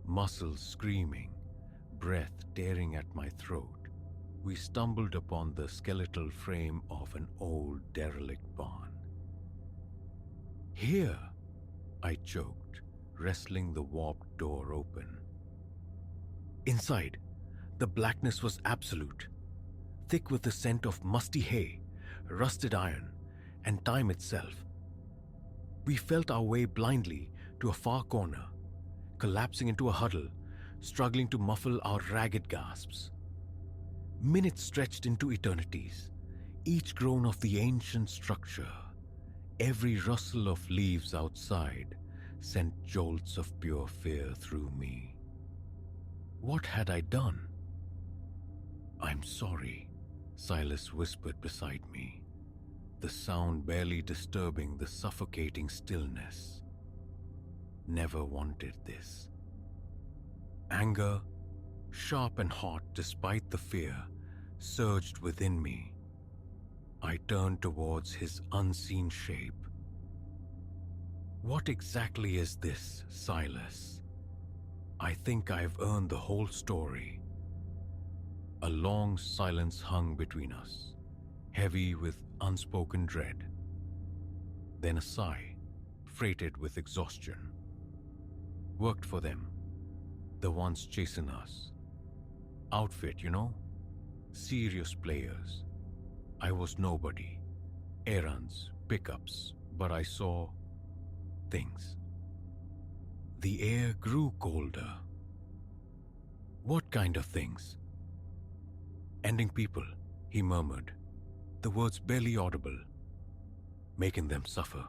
S1: muscles screaming, breath tearing at my throat, we stumbled upon the skeletal frame of an old derelict barn. Here, I choked, wrestling the warped door open. Inside, the blackness was absolute, thick with the scent of musty hay, rusted iron, and time itself. We felt our way blindly to a far corner, collapsing into a huddle, struggling to muffle our ragged gasps. Minutes stretched into eternities, each groan of the ancient structure, Every rustle of leaves outside sent jolts of pure fear through me. What had I done? "I'm sorry," Silas whispered beside me, the sound barely disturbing the suffocating stillness. Never wanted this. Anger, sharp and hot despite the fear, surged within me. I turned towards his unseen shape. "What exactly is this, Silas? I think I've earned the whole story." A long silence hung between us, heavy with unspoken dread. Then a sigh, freighted with exhaustion. "Worked for them, the ones chasing us. Outfit, you know? Serious players. I was nobody. Errands, pickups, but I saw things." The air grew colder. "What kind of things?" "Ending people," he murmured, the words barely audible. "Making them suffer.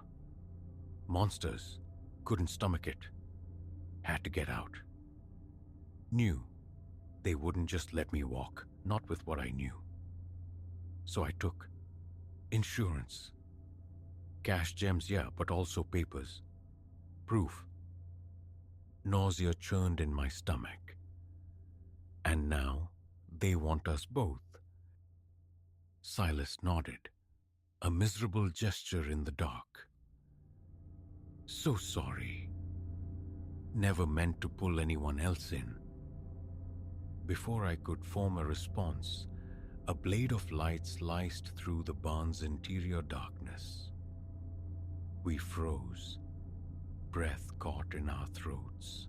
S1: Monsters. Couldn't stomach it. Had to get out. Knew they wouldn't just let me walk, not with what I knew. So I took insurance. Cash gems, yeah, but also papers. Proof." Nausea churned in my stomach. "And now they want us both." Silas nodded, a miserable gesture in the dark. "So sorry. Never meant to pull anyone else in." Before I could form a response, a blade of light sliced through the barn's interior darkness. We froze, breath caught in our throats.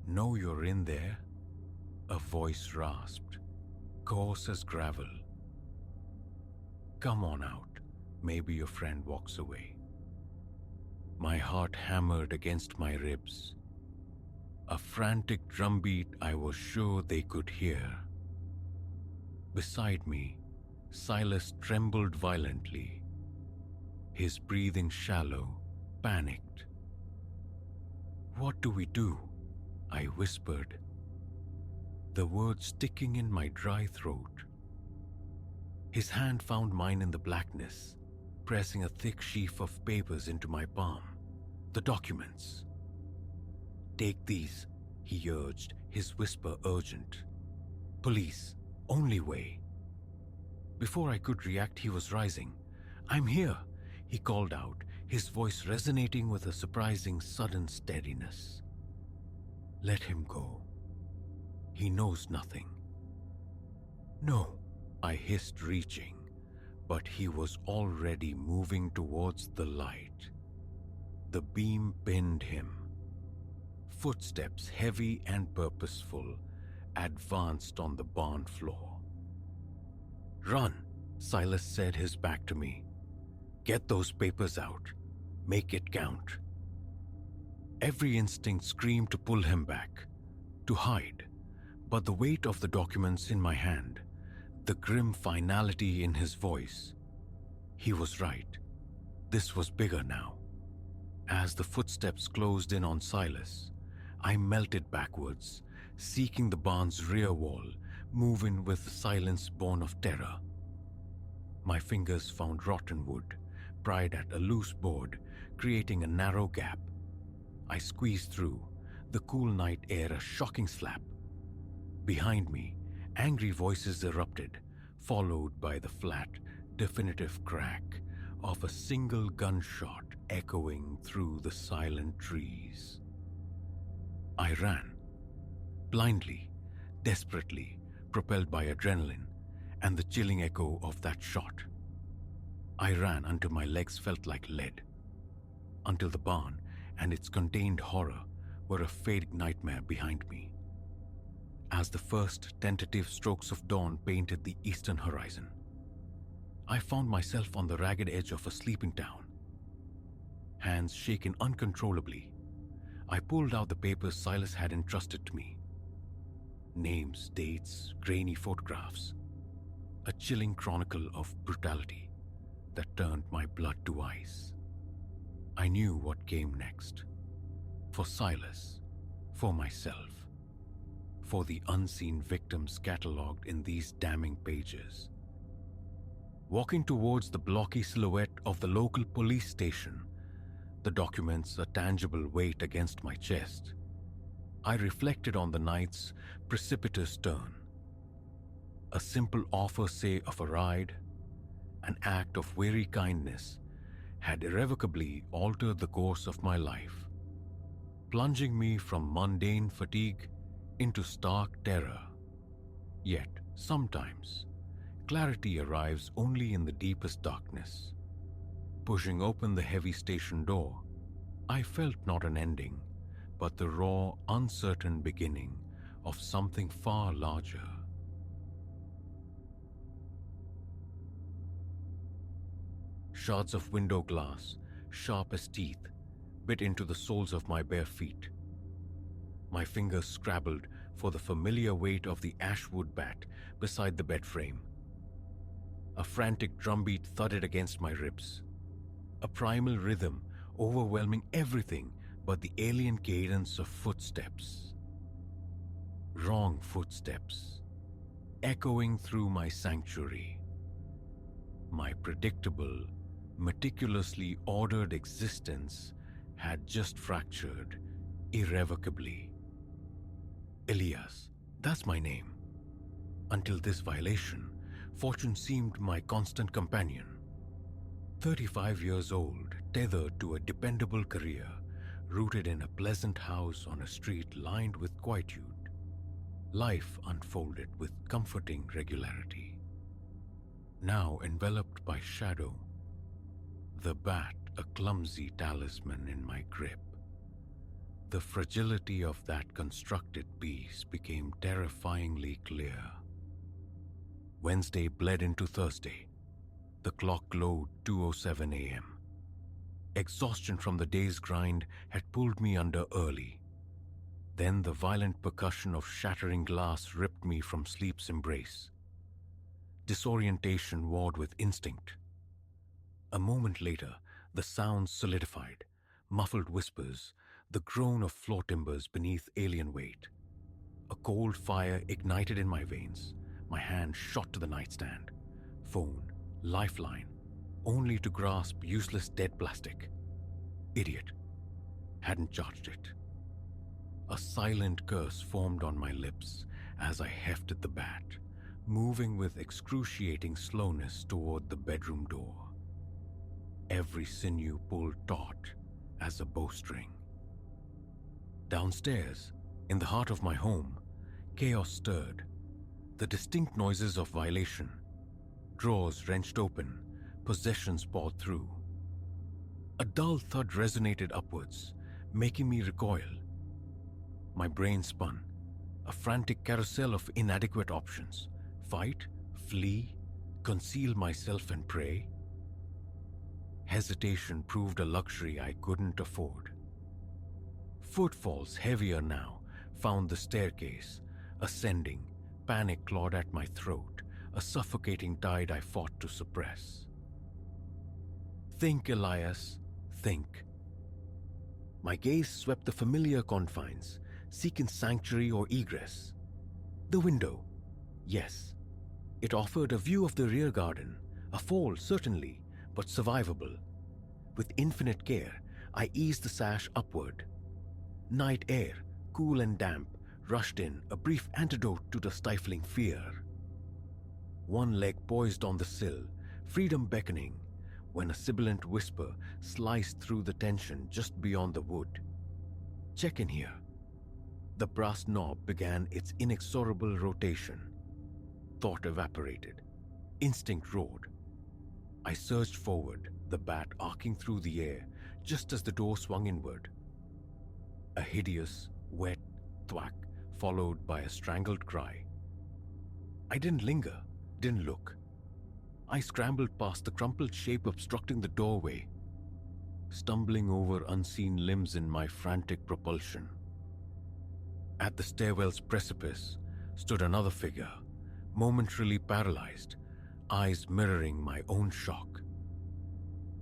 S1: "Know you're in there?" a voice rasped, coarse as gravel. "Come on out, maybe your friend walks away." My heart hammered against my ribs. A frantic drumbeat I was sure they could hear. Beside me, Silas trembled violently, his breathing shallow, panicked. "What do we do?" I whispered, the words sticking in my dry throat. His hand found mine in the blackness, pressing a thick sheaf of papers into my palm. The documents. "Take these," he urged, his whisper urgent. "Police, only way." Before I could react, he was rising. "I'm here," he called out, his voice resonating with a surprising sudden steadiness. "Let him go. He knows nothing." "No," I hissed, reaching, but he was already moving towards the light. The beam pinned him. Footsteps, heavy and purposeful, advanced on the barn floor. "Run," Silas said, his back to me. "Get those papers out. Make it count." Every instinct screamed to pull him back, to hide, but the weight of the documents in my hand, the grim finality in his voice. He was right. This was bigger now. As the footsteps closed in on Silas, I melted backwards, seeking the barn's rear wall, moving with the silence born of terror. My fingers found rotten wood, pried at a loose board, creating a narrow gap. I squeezed through, the cool night air a shocking slap. Behind me, angry voices erupted, followed by the flat, definitive crack of a single gunshot echoing through the silent trees. I ran, blindly, desperately, propelled by adrenaline and the chilling echo of that shot. I ran until my legs felt like lead, until the barn and its contained horror were a fading nightmare behind me. As the first tentative strokes of dawn painted the eastern horizon, I found myself on the ragged edge of a sleeping town. Hands shaken uncontrollably, I pulled out the papers Silas had entrusted to me. Names, dates, grainy photographs. A chilling chronicle of brutality. that turned my blood to ice. I knew what came next. For Silas, for myself, for the unseen victims catalogued in these damning pages. Walking towards the blocky silhouette of the local police station, the documents a tangible weight against my chest, I reflected on the night's precipitous turn. A simple offer, say, of a ride, an act of weary kindness, had irrevocably altered the course of my life, plunging me from mundane fatigue into stark terror. Yet, sometimes, clarity arrives only in the deepest darkness. Pushing open the heavy station door, I felt not an ending, but the raw, uncertain beginning of something far larger. Shards of window glass, sharp as teeth, bit into the soles of my bare feet. My fingers scrabbled for the familiar weight of the ashwood bat beside the bed frame. A frantic drumbeat thudded against my ribs, a primal rhythm overwhelming everything but the alien cadence of footsteps. Wrong footsteps, echoing through my sanctuary. My predictable, meticulously ordered existence had just fractured irrevocably. Elias, that's my name. Until this violation, fortune seemed my constant companion. 35 years old, tethered to a dependable career, rooted in a pleasant house on a street lined with quietude. Life unfolded with comforting regularity. Now enveloped by shadow, the bat a clumsy talisman in my grip. The fragility of that constructed piece became terrifyingly clear. Wednesday bled into Thursday. The clock glowed 2:07 a.m. Exhaustion from the day's grind had pulled me under early. Then the violent percussion of shattering glass ripped me from sleep's embrace. Disorientation warred with instinct. A moment later, the sounds solidified, muffled whispers, the groan of floor timbers beneath alien weight. A cold fire ignited in my veins. My hand shot to the nightstand. Phone, lifeline, only to grasp useless dead plastic. Idiot. Hadn't charged it. A silent curse formed on my lips as I hefted the bat, moving with excruciating slowness toward the bedroom door. Every sinew pulled taut as a bowstring. Downstairs, in the heart of my home, chaos stirred. The distinct noises of violation. Drawers wrenched open, possessions poured through. A dull thud resonated upwards, making me recoil. My brain spun, a frantic carousel of inadequate options. Fight, flee, conceal myself and pray. Hesitation proved a luxury I couldn't afford. Footfalls, heavier now, found the staircase, ascending. Panic clawed at my throat, a suffocating tide I fought to suppress. Think, Elias, think. My gaze swept the familiar confines, seeking sanctuary or egress. The window. Yes. It offered a view of the rear garden, a fall certainly, but survivable. With infinite care, I eased the sash upward. Night air, cool and damp, rushed in, a brief antidote to the stifling fear. One leg poised on the sill, freedom beckoning, when a sibilant whisper sliced through the tension just beyond the wood. Check in here. The brass knob began its inexorable rotation. Thought evaporated. Instinct roared. I surged forward, the bat arcing through the air just as the door swung inward. A hideous, wet thwack followed by a strangled cry. I didn't linger, didn't look. I scrambled past the crumpled shape obstructing the doorway, stumbling over unseen limbs in my frantic propulsion. At the stairwell's precipice stood another figure, momentarily paralyzed, eyes mirroring my own shock.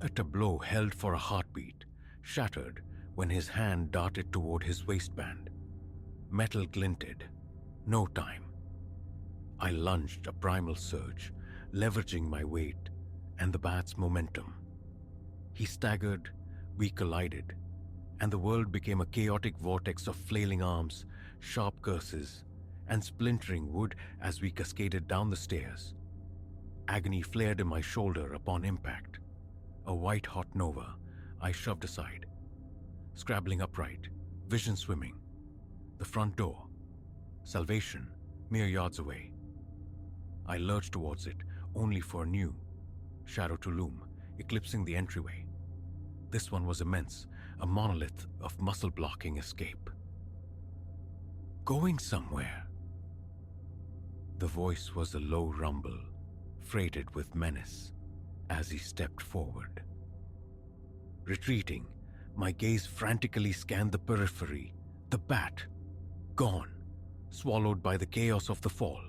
S1: A tableau held for a heartbeat shattered when his hand darted toward his waistband. Metal glinted. No time. I lunged a primal surge, leveraging my weight and the bat's momentum. He staggered, we collided, and the world became a chaotic vortex of flailing arms, sharp curses, and splintering wood as we cascaded down the stairs. Agony flared in my shoulder upon impact. A white-hot nova I shoved aside. Scrabbling upright, vision swimming. The front door. Salvation, mere yards away. I lurched towards it, only for a new shadow to loom, eclipsing the entryway. This one was immense, a monolith of muscle-blocking escape. Going somewhere. The voice was a low rumble, freighted with menace, as he stepped forward. Retreating, my gaze frantically scanned the periphery. The bat, gone, swallowed by the chaos of the fall,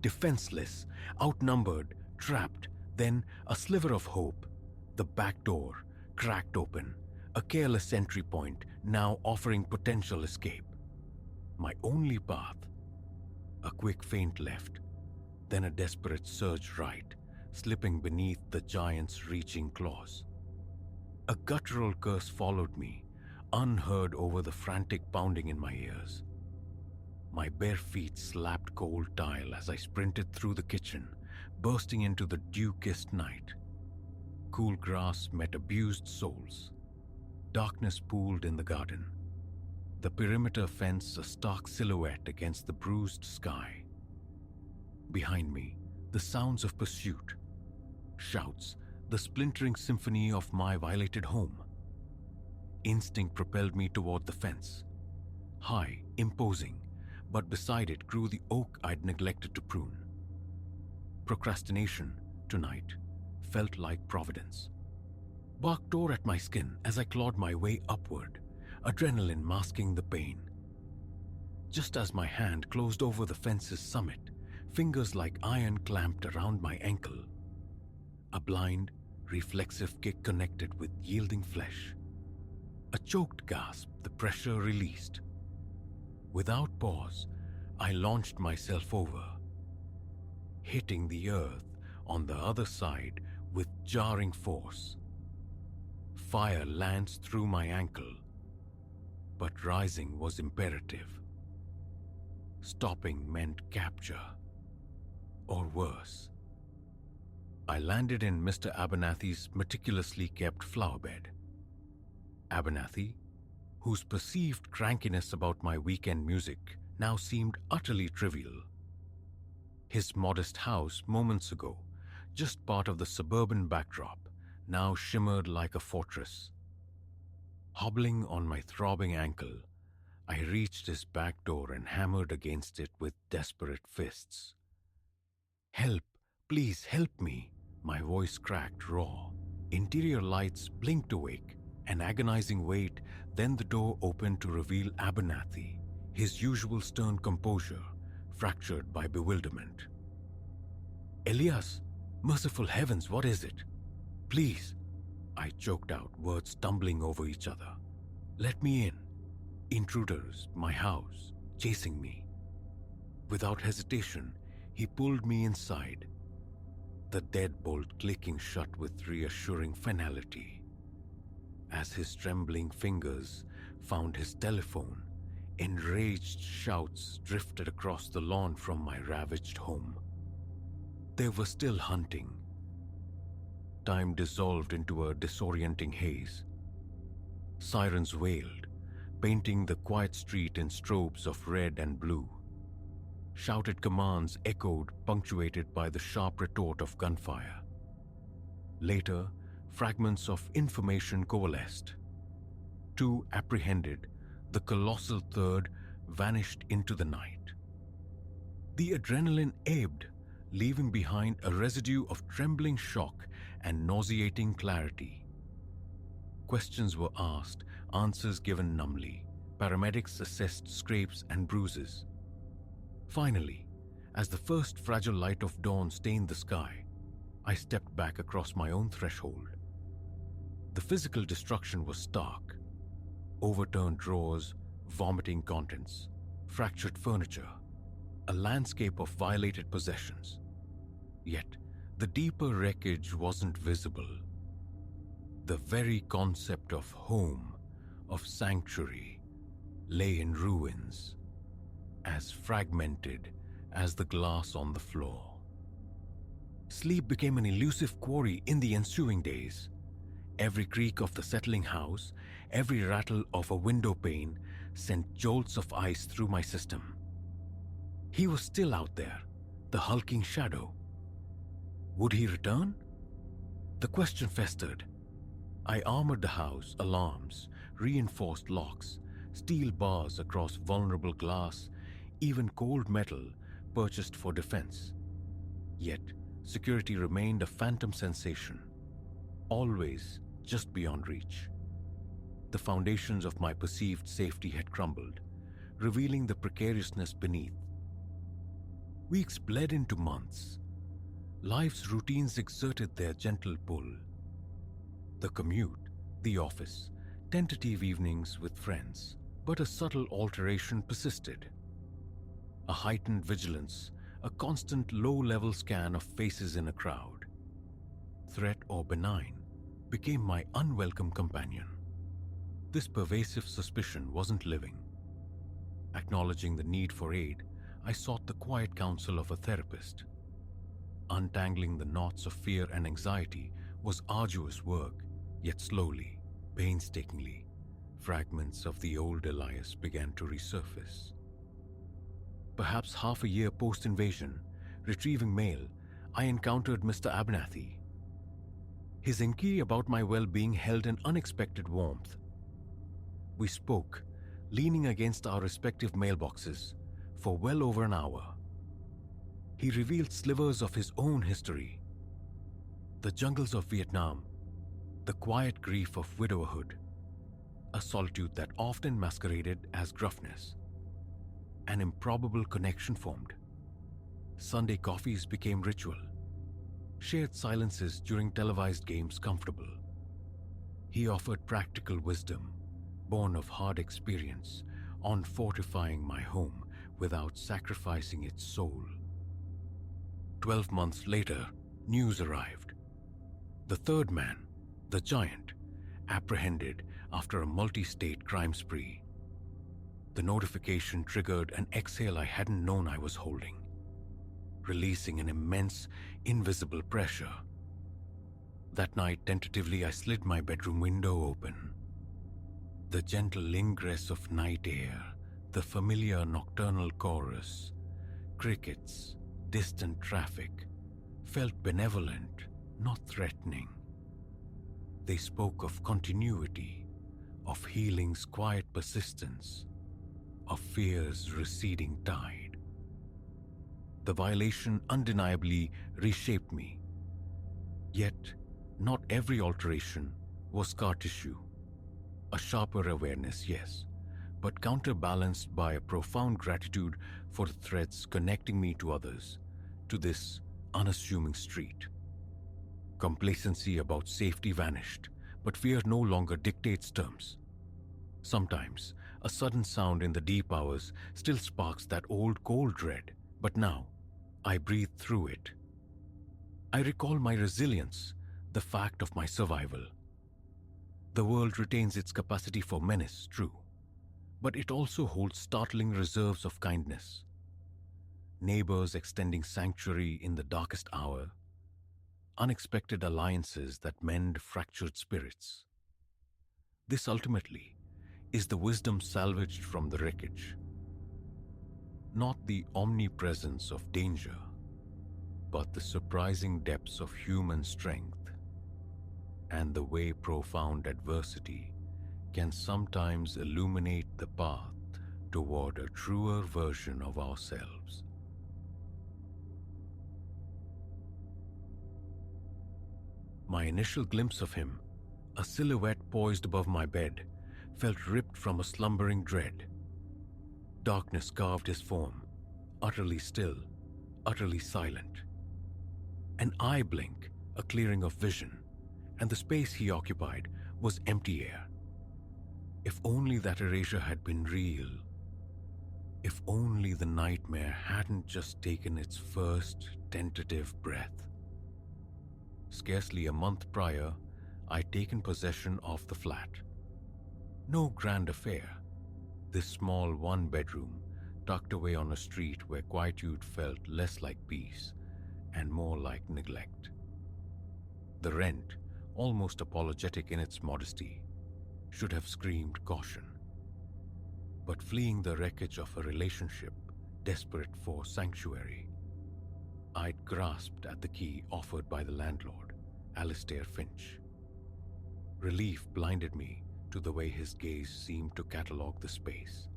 S1: defenseless, outnumbered, trapped, then a sliver of hope. The back door, cracked open, a careless entry point now offering potential escape. My only path. A quick feint left, then a desperate surge right, slipping beneath the giant's reaching claws. A guttural curse followed me, unheard over the frantic pounding in my ears. My bare feet slapped cold tile as I sprinted through the kitchen, bursting into the dew-kissed night. Cool grass met abused souls. Darkness pooled in the garden. The perimeter fence a stark silhouette against the bruised sky. Behind me, the sounds of pursuit. Shouts, the splintering symphony of my violated home. Instinct propelled me toward the fence. High, imposing, but beside it grew the oak I'd neglected to prune. Procrastination, tonight, felt like providence. Bark tore at my skin as I clawed my way upward, adrenaline masking the pain. Just as my hand closed over the fence's summit, fingers like iron clamped around my ankle. A blind, reflexive kick connected with yielding flesh. A choked gasp, the pressure released. Without pause, I launched myself over, hitting the earth on the other side with jarring force. Fire lanced through my ankle, but rising was imperative. Stopping meant capture, or worse. I landed in Mr. Abernathy's meticulously kept flower bed. Abernathy, whose perceived crankiness about my weekend music now seemed utterly trivial. His modest house moments ago, just part of the suburban backdrop, now shimmered like a fortress. Hobbling on my throbbing ankle, I reached his back door and hammered against it with desperate fists. "Help! Please help me!" My voice cracked raw. Interior lights blinked awake, an agonizing wait, then the door opened to reveal Abernathy, his usual stern composure, fractured by bewilderment. "Elias, merciful heavens, what is it? Please," I choked out, words stumbling over each other. "Let me in. Intruders, my house, chasing me." Without hesitation, he pulled me inside, the deadbolt clicking shut with reassuring finality. As his trembling fingers found his telephone, enraged shouts drifted across the lawn from my ravaged home. They were still hunting. Time dissolved into a disorienting haze. Sirens wailed, painting the quiet street in strobes of red and blue. Shouted commands echoed, punctuated by the sharp retort of gunfire. Later, fragments of information coalesced. Two apprehended, the colossal third vanished into the night. The adrenaline ebbed, leaving behind a residue of trembling shock and nauseating clarity. Questions were asked, answers given numbly. Paramedics assessed scrapes and bruises. Finally, as the first fragile light of dawn stained the sky, I stepped back across my own threshold. The physical destruction was stark: overturned drawers, vomiting contents, fractured furniture, a landscape of violated possessions. Yet, the deeper wreckage wasn't visible. The very concept of home, of sanctuary, lay in ruins, as fragmented as the glass on the floor. Sleep became an elusive quarry in the ensuing days. Every creak of the settling house, every rattle of a window pane sent jolts of ice through my system. He was still out there, the hulking shadow. Would he return? The question festered. I armored the house, alarms, reinforced locks, steel bars across vulnerable glass, even cold metal purchased for defense. Yet, security remained a phantom sensation, always just beyond reach. The foundations of my perceived safety had crumbled, revealing the precariousness beneath. Weeks bled into months. Life's routines exerted their gentle pull. The commute, the office, tentative evenings with friends, but a subtle alteration persisted. A heightened vigilance, a constant low-level scan of faces in a crowd. Threat or benign became my unwelcome companion. This pervasive suspicion wasn't living. Acknowledging the need for aid, I sought the quiet counsel of a therapist. Untangling the knots of fear and anxiety was arduous work, yet slowly, painstakingly, fragments of the old Elias began to resurface. Perhaps half a year post-invasion, retrieving mail, I encountered Mr. Abernathy. His inquiry about my well-being held an unexpected warmth. We spoke, leaning against our respective mailboxes, for well over an hour. He revealed slivers of his own history. The jungles of Vietnam, the quiet grief of widowerhood, a solitude that often masqueraded as gruffness. An improbable connection formed. Sunday coffees became ritual. Shared silences during televised games comfortable. He offered practical wisdom, born of hard experience, on fortifying my home without sacrificing its soul. 12 months later, news arrived. The third man, the giant, apprehended after a multi-state crime spree. The notification triggered an exhale I hadn't known I was holding, releasing an immense, invisible pressure. That night, tentatively, I slid my bedroom window open. The gentle ingress of night air, the familiar nocturnal chorus, crickets, distant traffic, felt benevolent, not threatening. They spoke of continuity, of healing's quiet persistence, of fear's receding tide. The violation undeniably reshaped me. Yet, not every alteration was scar tissue. A sharper awareness, yes, but counterbalanced by a profound gratitude for the threads connecting me to others, to this unassuming street. Complacency about safety vanished, but fear no longer dictates terms. Sometimes, a sudden sound in the deep hours still sparks that old cold dread, but now, I breathe through it. I recall my resilience, the fact of my survival. The world retains its capacity for menace, true, but it also holds startling reserves of kindness. Neighbors extending sanctuary in the darkest hour, unexpected alliances that mend fractured spirits. This ultimately is the wisdom salvaged from the wreckage. Not the omnipresence of danger, but the surprising depths of human strength, and the way profound adversity can sometimes illuminate the path toward a truer version of ourselves. My initial glimpse of him, a silhouette poised above my bed, felt ripped from a slumbering dread. Darkness carved his form, utterly still, utterly silent. An eye blink, a clearing of vision, and the space he occupied was empty air. If only that erasure had been real. If only the nightmare hadn't just taken its first tentative breath. Scarcely a month prior, I'd taken possession of the flat. No grand affair. This small one-bedroom, tucked away on a street where quietude felt less like peace and more like neglect. The rent, almost apologetic in its modesty, should have screamed caution. But fleeing the wreckage of a relationship, desperate for sanctuary, I'd grasped at the key offered by the landlord, Alistair Finch. Relief blinded me to the way his gaze seemed to catalogue the space,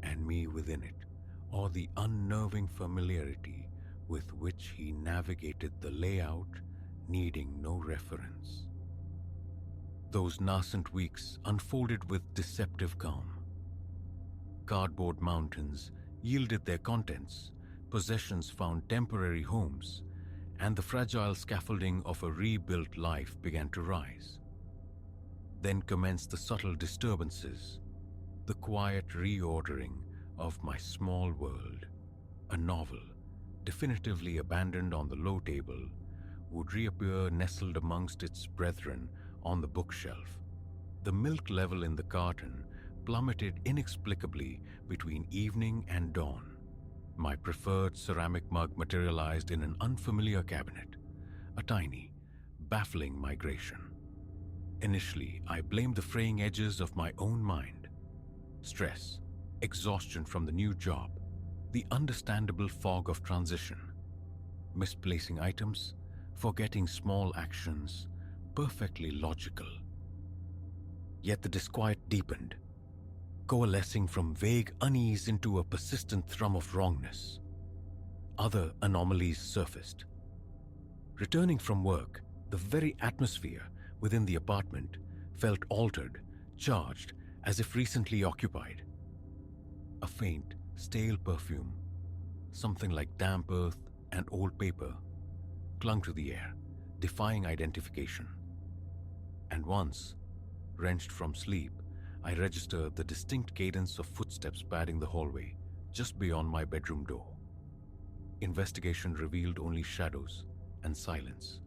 S1: and me within it, or the unnerving familiarity with which he navigated the layout, needing no reference. Those nascent weeks unfolded with deceptive calm. Cardboard mountains yielded their contents, possessions found temporary homes, and the fragile scaffolding of a rebuilt life began to rise. Then commenced the subtle disturbances, the quiet reordering of my small world. A novel, definitively abandoned on the low table, would reappear nestled amongst its brethren on the bookshelf. The milk level in the carton plummeted inexplicably between evening and dawn. My preferred ceramic mug materialized in an unfamiliar cabinet, a tiny, baffling migration. Initially, I blamed the fraying edges of my own mind. Stress, exhaustion from the new job, the understandable fog of transition. Misplacing items, forgetting small actions, perfectly logical. Yet the disquiet deepened, coalescing from vague unease into a persistent thrum of wrongness. Other anomalies surfaced. Returning from work, the very atmosphere within the apartment felt altered, charged, as if recently occupied. A faint, stale perfume, something like damp earth and old paper, clung to the air, defying identification. And once, wrenched from sleep, I registered the distinct cadence of footsteps padding the hallway just beyond my bedroom door. Investigation revealed only shadows and silence.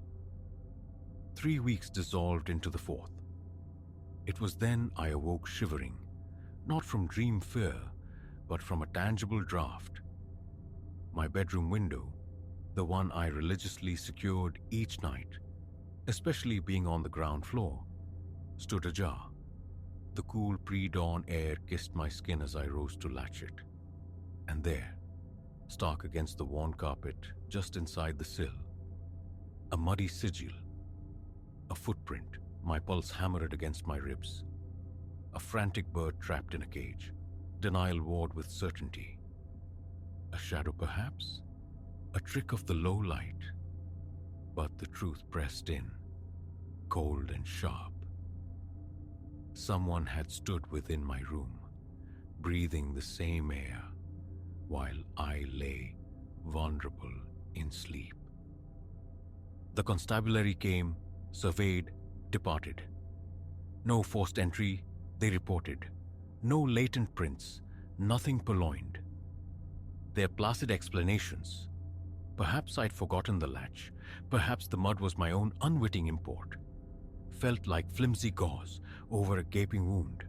S1: 3 weeks dissolved into the 4th. It was then I awoke shivering, not from dream fear, but from a tangible draft. My bedroom window, the one I religiously secured each night, especially being on the ground floor, stood ajar. The cool pre-dawn air kissed my skin as I rose to latch it. And there, stark against the worn carpet just inside the sill, a muddy sigil, a footprint, my pulse hammered against my ribs. A frantic bird trapped in a cage, denial ward with certainty. A shadow perhaps? A trick of the low light. But the truth pressed in, cold and sharp. Someone had stood within my room, breathing the same air, while I lay, vulnerable, in sleep. The constabulary came, surveyed, departed. No forced entry, they reported. No latent prints, nothing purloined. Their placid explanations. Perhaps I'd forgotten the latch. Perhaps the mud was my own unwitting import. Felt like flimsy gauze over a gaping wound.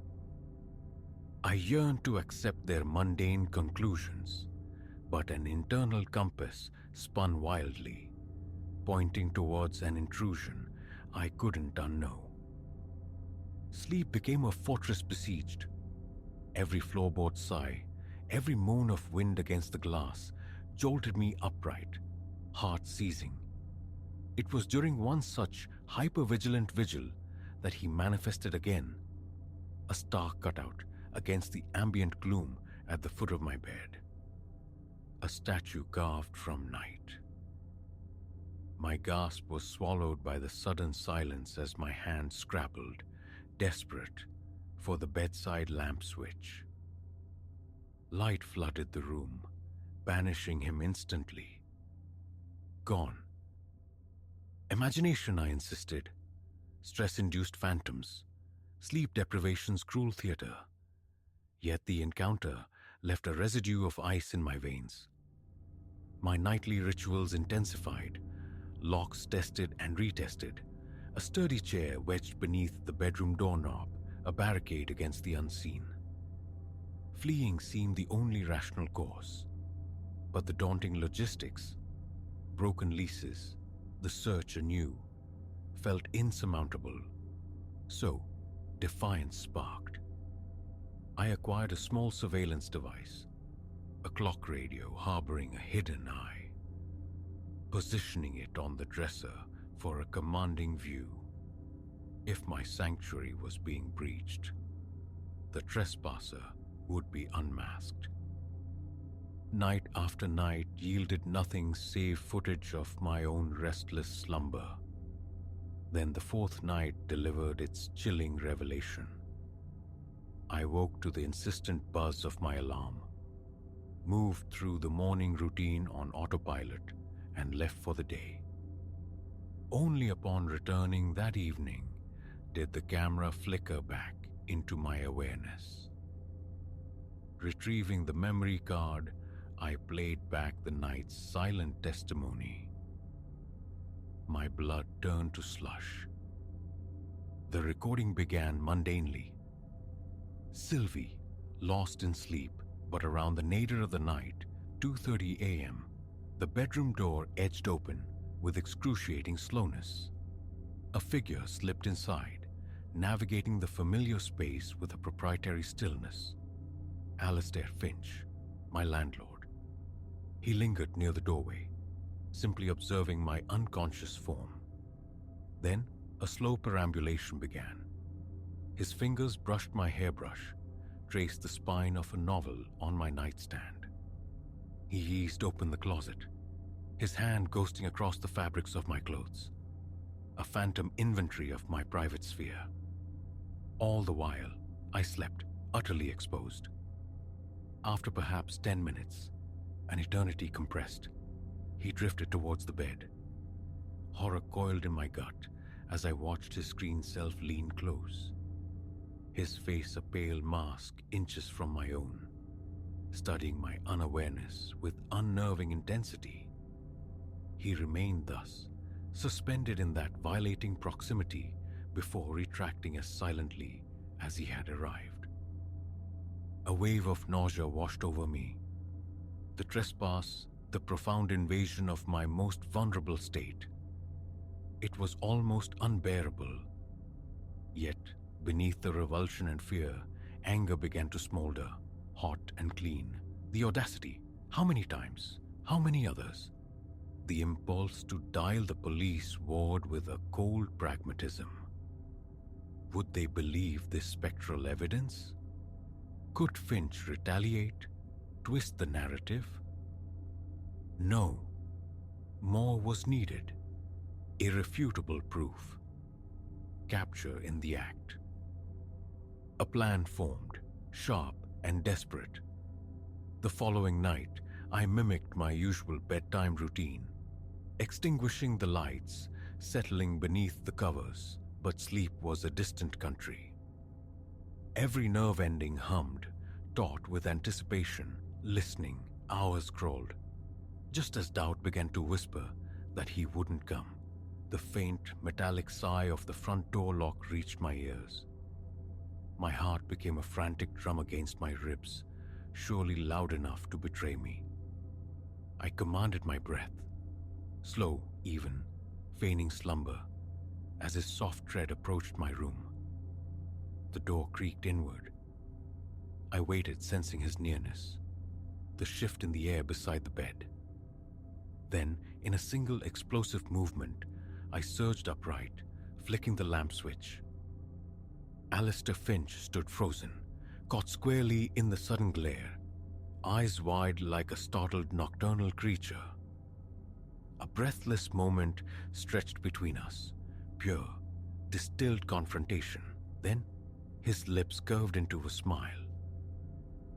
S1: I yearned to accept their mundane conclusions, but an internal compass spun wildly, pointing towards an intrusion I couldn't unknow. Sleep became a fortress besieged. Every floorboard sigh, every moan of wind against the glass jolted me upright, heart seizing. It was during one such hyper-vigilant vigil that he manifested again, a stark cutout against the ambient gloom at the foot of my bed. A statue carved from night. My gasp was swallowed by the sudden silence as my hand scrabbled, desperate, for the bedside lamp switch. Light flooded the room, banishing him instantly. Gone. Imagination, I insisted. stress-induced phantoms, sleep deprivation's cruel theater. Yet the encounter left a residue of ice in my veins. My nightly rituals intensified, locks tested and retested, a sturdy chair wedged beneath the bedroom doorknob, a barricade against the unseen. Fleeing seemed the only rational course, but the daunting logistics, broken leases, the search anew, felt insurmountable. So, defiance sparked. I acquired a small surveillance device, a clock radio harboring a hidden eye, positioning it on the dresser for a commanding view. If my sanctuary was being breached, the trespasser would be unmasked. Night after night yielded nothing save footage of my own restless slumber. Then the fourth night delivered its chilling revelation. I woke to the insistent buzz of my alarm, moved through the morning routine on autopilot, and left for the day. Only upon returning that evening did the camera flicker back into my awareness. Retrieving the memory card, I played back the night's silent testimony. My blood turned to slush. The recording began mundanely. Sylvie, lost in sleep, but around the nadir of the night, 2:30 a.m., the bedroom door edged open with excruciating slowness. A figure slipped inside, navigating the familiar space with a proprietary stillness. Alistair Finch, my landlord. He lingered near the doorway, simply observing my unconscious form. Then a slow perambulation began. His fingers brushed my hairbrush, traced the spine of a novel on my nightstand. He eased open the closet, his hand ghosting across the fabrics of my clothes, a phantom inventory of my private sphere. All the while, I slept, utterly exposed. After perhaps 10 minutes, an eternity compressed, he drifted towards the bed. Horror coiled in my gut as I watched his screen self lean close, his face a pale mask inches from my own, studying my unawareness with unnerving intensity. He remained thus, suspended in that violating proximity before retracting as silently as he had arrived. A wave of nausea washed over me. The trespass, the profound invasion of my most vulnerable state. It was almost unbearable. Yet, beneath the revulsion and fear, anger began to smolder, hot and clean. The audacity, how many times? How many others? The impulse to dial the police warred with a cold pragmatism. Would they believe this spectral evidence? Could Finch retaliate, twist the narrative? No. More was needed. Irrefutable proof. Capture in the act. A plan formed, sharp and desperate. The following night, I mimicked my usual bedtime routine, extinguishing the lights, settling beneath the covers, but sleep was a distant country. Every nerve ending hummed, taut with anticipation, listening, hours crawled. Just as doubt began to whisper that he wouldn't come, the faint, metallic sigh of the front door lock reached my ears. My heart became a frantic drum against my ribs, surely loud enough to betray me. I commanded my breath, slow, even, feigning slumber, as his soft tread approached my room. The door creaked inward. I waited, sensing his nearness, the shift in the air beside the bed. Then, in a single explosive movement, I surged upright, flicking the lamp switch. Alistair Finch stood frozen, caught squarely in the sudden glare, eyes wide like a startled nocturnal creature. A breathless moment stretched between us, pure, distilled confrontation. Then, his lips curved into a smile.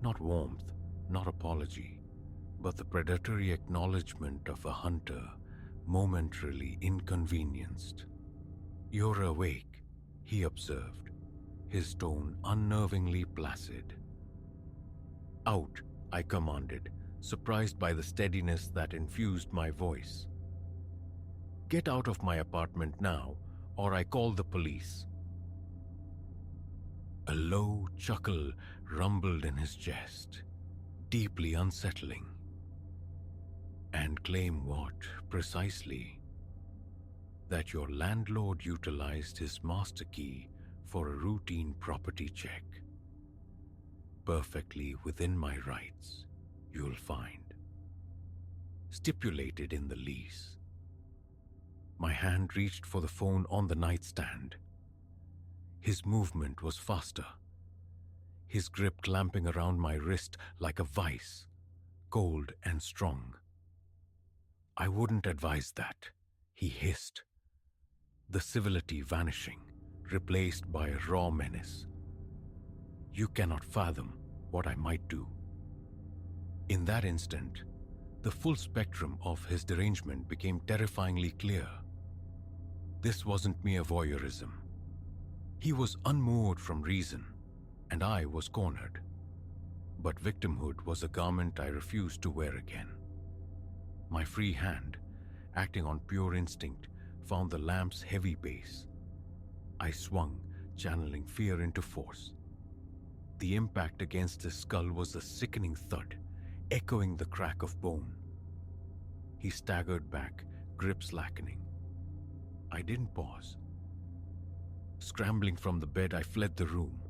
S1: Not warmth, not apology, but the predatory acknowledgement of a hunter momentarily inconvenienced. "You're awake," he observed, his tone unnervingly placid. "Out," I commanded, surprised by the steadiness that infused my voice. "Get out of my apartment now, or I call the police." A low chuckle rumbled in his chest, deeply unsettling. "And claim what, precisely?" "That your landlord utilized his master key for a routine property check. Perfectly within my rights, you'll find. Stipulated in the lease." My hand reached for the phone on the nightstand. His movement was faster, his grip clamping around my wrist like a vice, cold and strong. "I wouldn't advise that," he hissed, the civility vanishing, replaced by a raw menace. "You cannot fathom what I might do." In that instant, the full spectrum of his derangement became terrifyingly clear. This wasn't mere voyeurism. He was unmoored from reason, and I was cornered. But victimhood was a garment I refused to wear again. My free hand, acting on pure instinct, found the lamp's heavy base. I swung, channeling fear into force. The impact against his skull was a sickening thud, echoing the crack of bone. He staggered back, grip slackening. I didn't pause. Scrambling from the bed, I fled the room.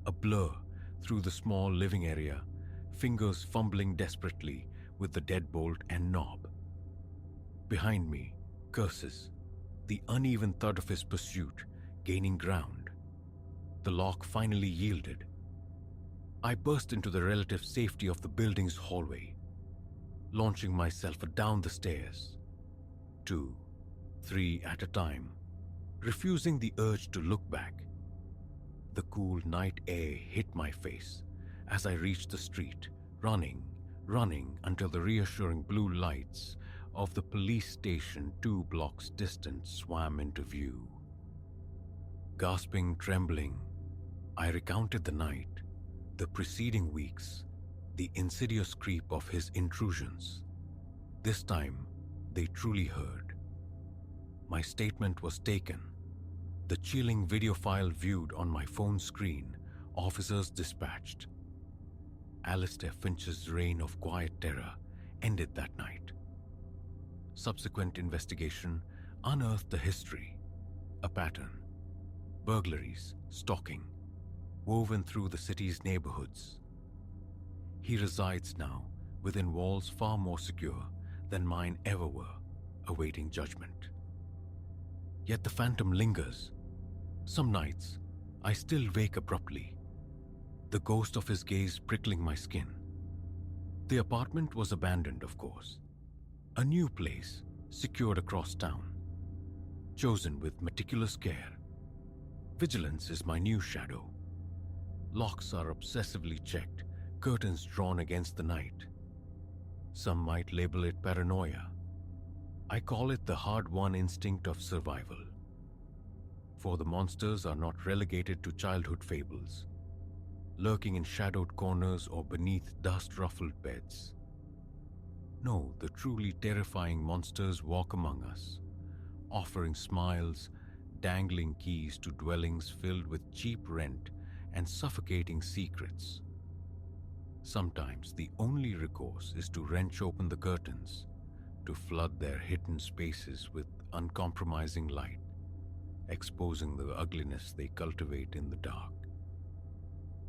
S1: A blur through the small living area, fingers fumbling desperately with the deadbolt and knob. Behind me, curses, the uneven thud of his pursuit gaining ground. The lock finally yielded. I burst into the relative safety of the building's hallway, launching myself down the stairs, 2, 3 at a time, refusing the urge to look back. The cool night air hit my face as I reached the street, running until the reassuring blue lights of the police station 2 blocks distant swam into view. Gasping, trembling, I recounted the night, the preceding weeks, the insidious creep of his intrusions. This time, they truly heard. My statement was taken. The chilling video file viewed on my phone screen, officers dispatched. Alistair Finch's reign of quiet terror ended that night. Subsequent investigation unearthed the history, a pattern. Burglaries, stalking, woven through the city's neighborhoods. He resides now within walls far more secure than mine ever were, awaiting judgment. Yet the phantom lingers. Some nights, I still wake abruptly, the ghost of his gaze prickling my skin. The apartment was abandoned, of course. A new place, secured across town, chosen with meticulous care. Vigilance is my new shadow. Locks are obsessively checked, curtains drawn against the night. Some might label it paranoia. I call it the hard-won instinct of survival. For the monsters are not relegated to childhood fables, lurking in shadowed corners or beneath dust-ruffled beds. No, the truly terrifying monsters walk among us, offering smiles, dangling keys to dwellings filled with cheap rent and suffocating secrets. Sometimes the only recourse is to wrench open the curtains, to flood their hidden spaces with uncompromising light, exposing the ugliness they cultivate in the dark.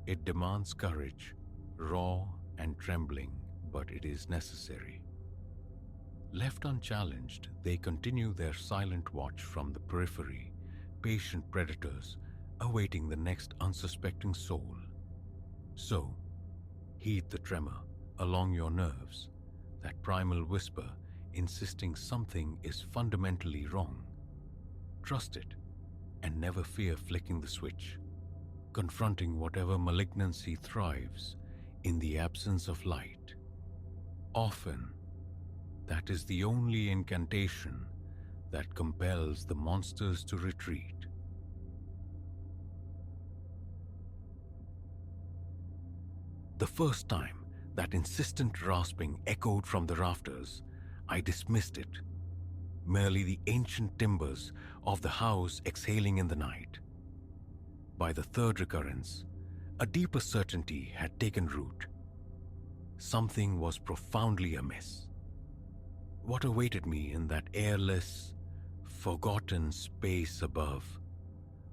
S1: It demands courage, raw and trembling, but it is necessary. Left unchallenged, they continue their silent watch from the periphery, patient predators awaiting the next unsuspecting soul. So, heed the tremor along your nerves, that primal whisper insisting something is fundamentally wrong. Trust it, and never fear flicking the switch, confronting whatever malignancy thrives in the absence of light. Often, that is the only incantation that compels the monsters to retreat. The first time that insistent rasping echoed from the rafters, I dismissed it, merely the ancient timbers of the house exhaling in the night. By the third recurrence, a deeper certainty had taken root. Something was profoundly amiss. What awaited me in that airless, forgotten space above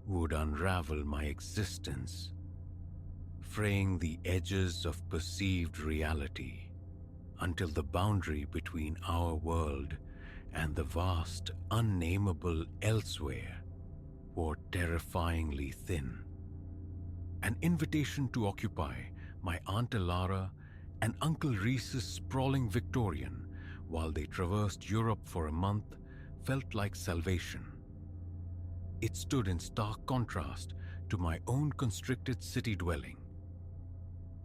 S1: would unravel my existence, fraying the edges of perceived reality until the boundary between our world and the vast, unnameable elsewhere wore terrifyingly thin. An invitation to occupy my Aunt Elara and Uncle Reese's sprawling Victorian while they traversed Europe for a month felt like salvation. It stood in stark contrast to my own constricted city dwelling,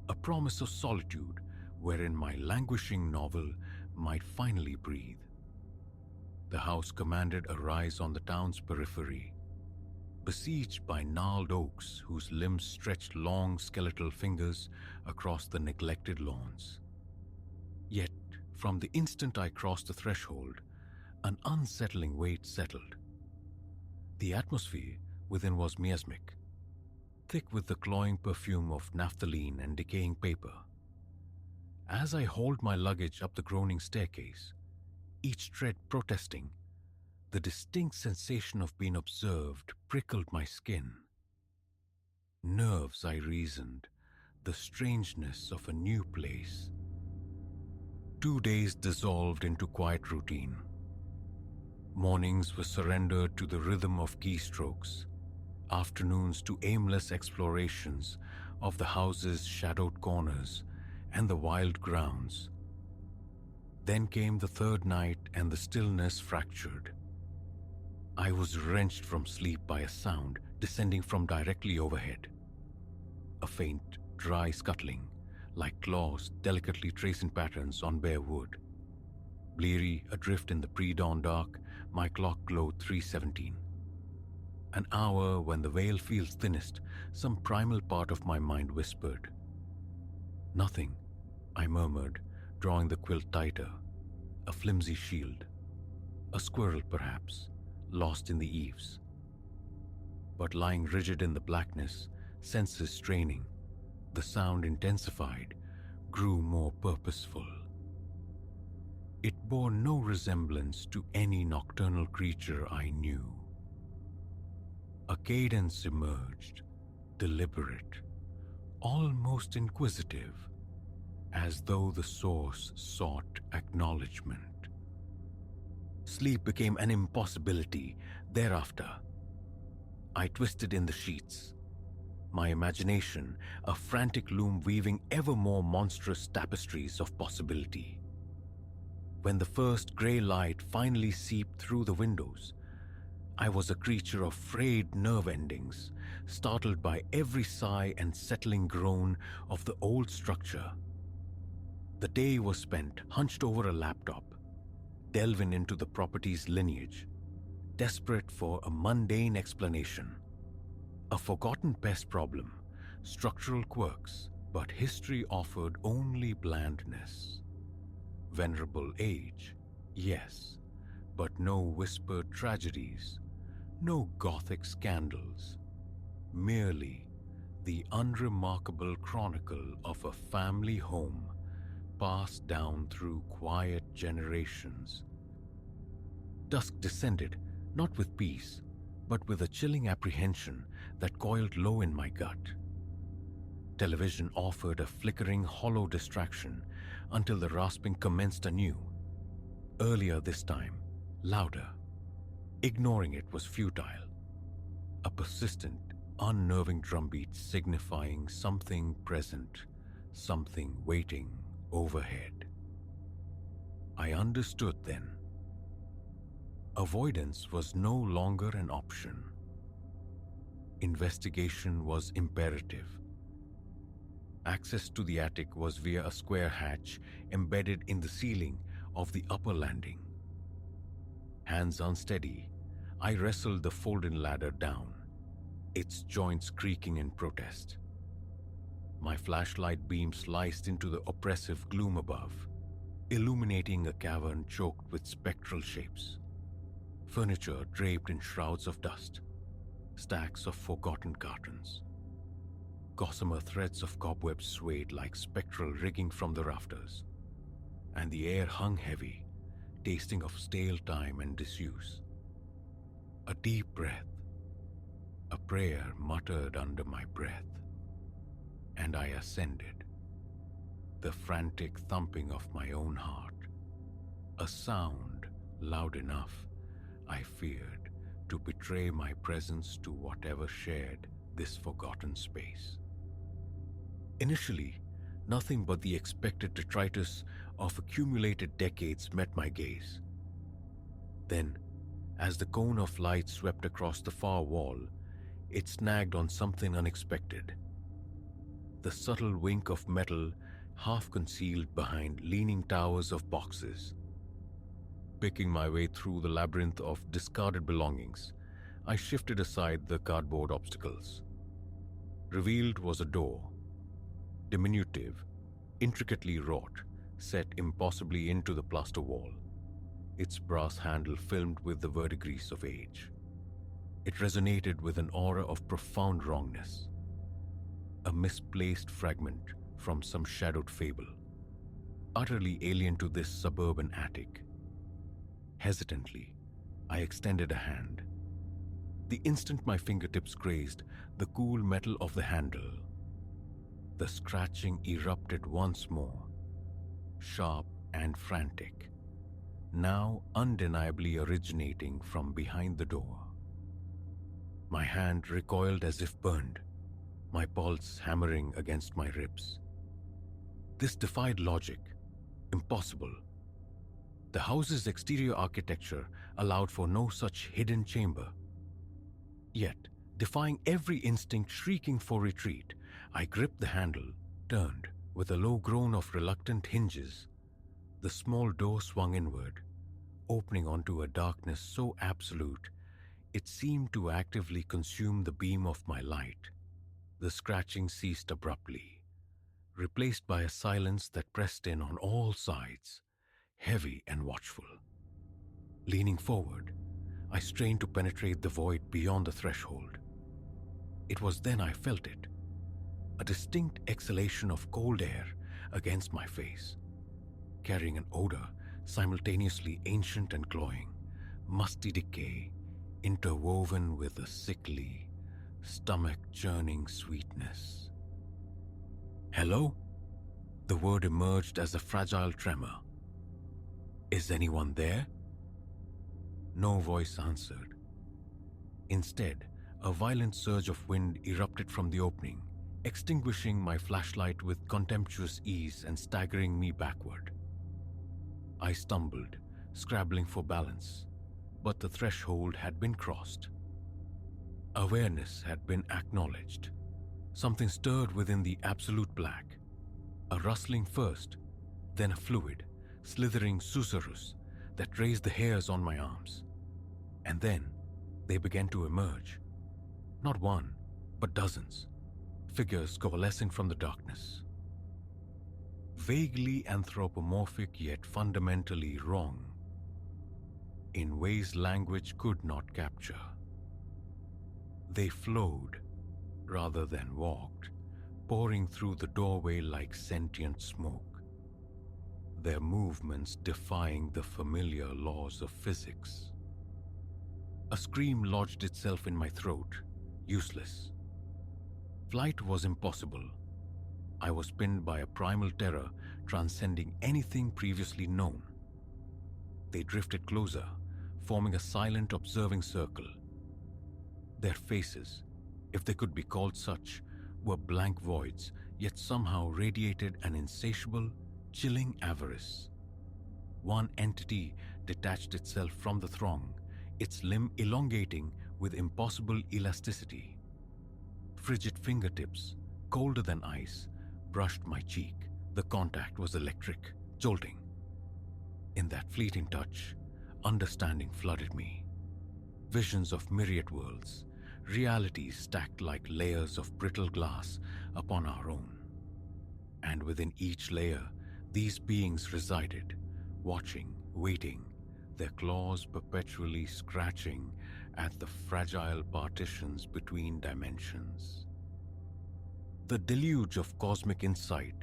S1: a promise of solitude wherein my languishing novel might finally breathe. The house commanded a rise on the town's periphery, besieged by gnarled oaks whose limbs stretched long skeletal fingers across the neglected lawns. Yet, from the instant I crossed the threshold, an unsettling weight settled. The atmosphere within was miasmic, thick with the cloying perfume of naphthalene and decaying paper. As I hauled my luggage up the groaning staircase, each tread protesting, the distinct sensation of being observed prickled my skin. Nerves, I reasoned, the strangeness of a new place. 2 days dissolved into quiet routine. Mornings were surrendered to the rhythm of keystrokes, afternoons to aimless explorations of the house's shadowed corners and the wild grounds. Then came the third night and the stillness fractured. I was wrenched from sleep by a sound descending from directly overhead. A faint, dry scuttling, like claws delicately tracing patterns on bare wood. Bleary adrift in the pre-dawn dark, my clock glowed 3:17. An hour when the veil feels thinnest, some primal part of my mind whispered. "Nothing," I murmured, drawing the quilt tighter. A flimsy shield. A squirrel, perhaps, lost in the eaves. But lying rigid in the blackness, senses straining, the sound intensified, grew more purposeful. It bore no resemblance to any nocturnal creature I knew. A cadence emerged, deliberate, almost inquisitive, as though the source sought acknowledgement. Sleep became an impossibility thereafter. I twisted in the sheets, my imagination a frantic loom weaving ever more monstrous tapestries of possibility. When the first grey light finally seeped through the windows, I was a creature of frayed nerve endings, startled by every sigh and settling groan of the old structure. The day was spent hunched over a laptop, delving into the property's lineage, desperate for a mundane explanation. A forgotten pest problem, structural quirks, but history offered only blandness. Venerable age, yes, but no whispered tragedies, no gothic scandals, merely the unremarkable chronicle of a family home passed down through quiet generations. Dusk descended, not with peace, but with a chilling apprehension that coiled low in my gut. Television offered a flickering, hollow distraction until the rasping commenced anew. Earlier this time, louder. Ignoring it was futile. A persistent, unnerving drumbeat signifying something present, something waiting overhead. I understood then. Avoidance was no longer an option. Investigation was imperative. Access to the attic was via a square hatch embedded in the ceiling of the upper landing. Hands unsteady, I wrestled the folding ladder down, its joints creaking in protest. My flashlight beam sliced into the oppressive gloom above, illuminating a cavern choked with spectral shapes. Furniture draped in shrouds of dust, stacks of forgotten cartons. Gossamer threads of cobwebs swayed like spectral rigging from the rafters, and the air hung heavy, tasting of stale time and disuse. A deep breath, a prayer muttered under my breath, and I ascended. The frantic thumping of my own heart, a sound loud enough, I feared, to betray my presence to whatever shared this forgotten space. Initially, nothing but the expected detritus of accumulated decades met my gaze. Then, as the cone of light swept across the far wall, it snagged on something unexpected. The subtle wink of metal half concealed behind leaning towers of boxes. Picking my way through the labyrinth of discarded belongings, I shifted aside the cardboard obstacles. Revealed was a door, diminutive, intricately wrought, set impossibly into the plaster wall, its brass handle filmed with the verdigris of age. It resonated with an aura of profound wrongness, a misplaced fragment from some shadowed fable, utterly alien to this suburban attic. Hesitantly, I extended a hand. The instant my fingertips grazed the cool metal of the handle, the scratching erupted once more, sharp and frantic, now undeniably originating from behind the door. My hand recoiled as if burned, my pulse hammering against my ribs. This defied logic. Impossible. The house's exterior architecture allowed for no such hidden chamber. Yet, defying every instinct shrieking for retreat, I gripped the handle, turned. With a low groan of reluctant hinges, the small door swung inward, opening onto a darkness so absolute it seemed to actively consume the beam of my light. The scratching ceased abruptly, replaced by a silence that pressed in on all sides, heavy and watchful. Leaning forward, I strained to penetrate the void beyond the threshold. It was then I felt it, a distinct exhalation of cold air against my face, carrying an odor simultaneously ancient and cloying, musty decay interwoven with a sickly, stomach-churning sweetness. "Hello?" The word emerged as a fragile tremor. "Is anyone there?" No voice answered. Instead, a violent surge of wind erupted from the opening, extinguishing my flashlight with contemptuous ease and staggering me backward. I stumbled, scrabbling for balance, but the threshold had been crossed. Awareness had been acknowledged. Something stirred within the absolute black. A rustling first, then a fluid, slithering susurrus that raised the hairs on my arms. And then they began to emerge. Not one, but dozens. Figures coalescing from the darkness. Vaguely anthropomorphic yet fundamentally wrong, in ways language could not capture. They flowed rather than walked, pouring through the doorway like sentient smoke, their movements defying the familiar laws of physics. A scream lodged itself in my throat, useless. Flight was impossible. I was pinned by a primal terror transcending anything previously known. They drifted closer, forming a silent observing circle. Their faces, if they could be called such, were blank voids, yet somehow radiated an insatiable, chilling avarice. One entity detached itself from the throng, its limb elongating with impossible elasticity. Frigid fingertips, colder than ice, brushed my cheek. The contact was electric, jolting. In that fleeting touch, understanding flooded me. Visions of myriad worlds, realities stacked like layers of brittle glass upon our own. and within each layer, these beings resided, watching, waiting, their claws perpetually scratching at the fragile partitions between dimensions. The deluge of cosmic insight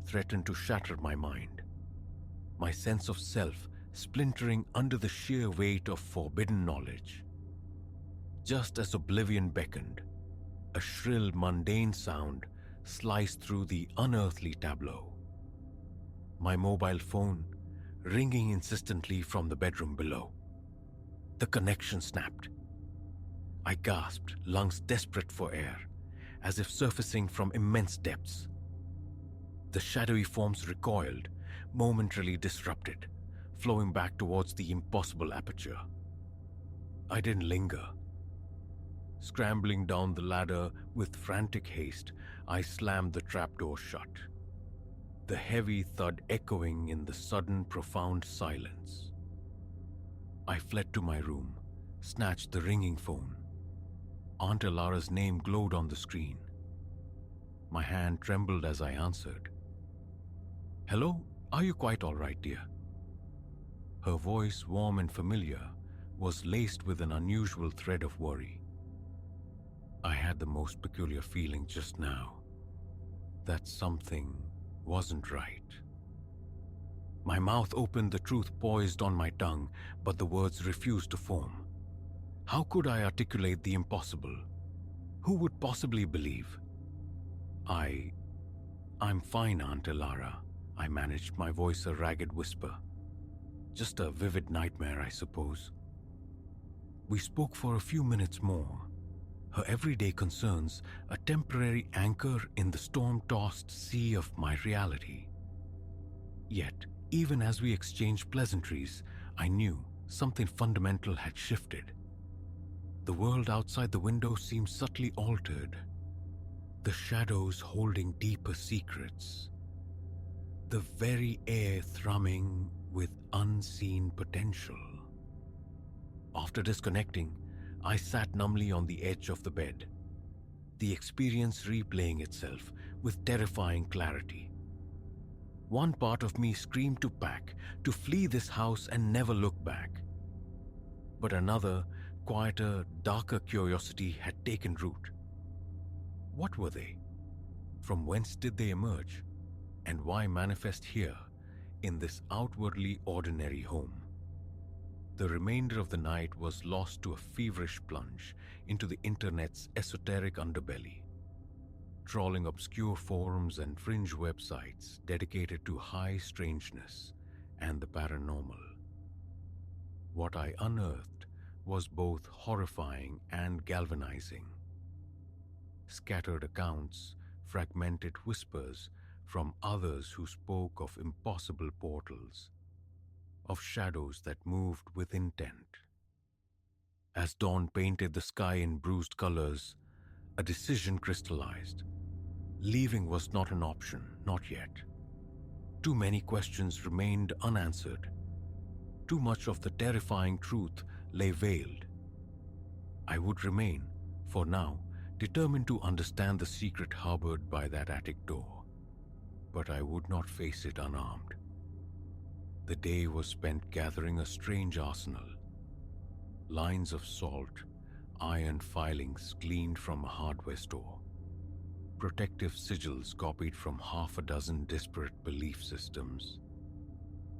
S1: threatened to shatter my mind, my sense of self splintering under the sheer weight of forbidden knowledge. Just as oblivion beckoned, a shrill, mundane sound sliced through the unearthly tableau. My mobile phone ringing insistently from the bedroom below. The connection snapped. I gasped, lungs desperate for air, as if surfacing from immense depths. The shadowy forms recoiled, momentarily disrupted, flowing back towards the impossible aperture. I didn't linger. Scrambling down the ladder with frantic haste, I slammed the trapdoor shut, the heavy thud echoing in the sudden profound silence. I fled to my room, snatched the ringing phone. Aunt Elara's name glowed on the screen. My hand trembled as I answered. "Hello, are you quite all right, dear?" Her voice, warm and familiar, was laced with an unusual thread of worry. I had the most peculiar feeling just now that something wasn't right. My mouth opened, the truth poised on my tongue, but the words refused to form. How could I articulate the impossible? Who would possibly believe? I'm fine, Aunt Elara, I managed, my voice a ragged whisper. Just a vivid nightmare, I suppose. We spoke for a few minutes more, her everyday concerns a temporary anchor in the storm-tossed sea of my reality. Yet, even as we exchanged pleasantries, I knew something fundamental had shifted. The world outside the window seemed subtly altered, the shadows holding deeper secrets, the very air thrumming with unseen potential. After disconnecting, I sat numbly on the edge of the bed, the experience replaying itself with terrifying clarity. One part of me screamed to pack, to flee this house and never look back. But another, quieter, darker curiosity had taken root. What were they? From whence did they emerge? And why manifest here, in this outwardly ordinary home? The remainder of the night was lost to a feverish plunge into the internet's esoteric underbelly, trawling obscure forums and fringe websites dedicated to high strangeness and the paranormal. What I unearthed was both horrifying and galvanizing. Scattered accounts, fragmented whispers from others who spoke of impossible portals, of shadows that moved with intent. As dawn painted the sky in bruised colors, a decision crystallized. Leaving was not an option, not yet. Too many questions remained unanswered. Too much of the terrifying truth lay veiled. I would remain, for now, determined to understand the secret harbored by that attic door. But I would not face it unarmed. The day was spent gathering a strange arsenal. Lines of salt, iron filings gleaned from a hardware store, protective sigils copied from half a dozen disparate belief systems.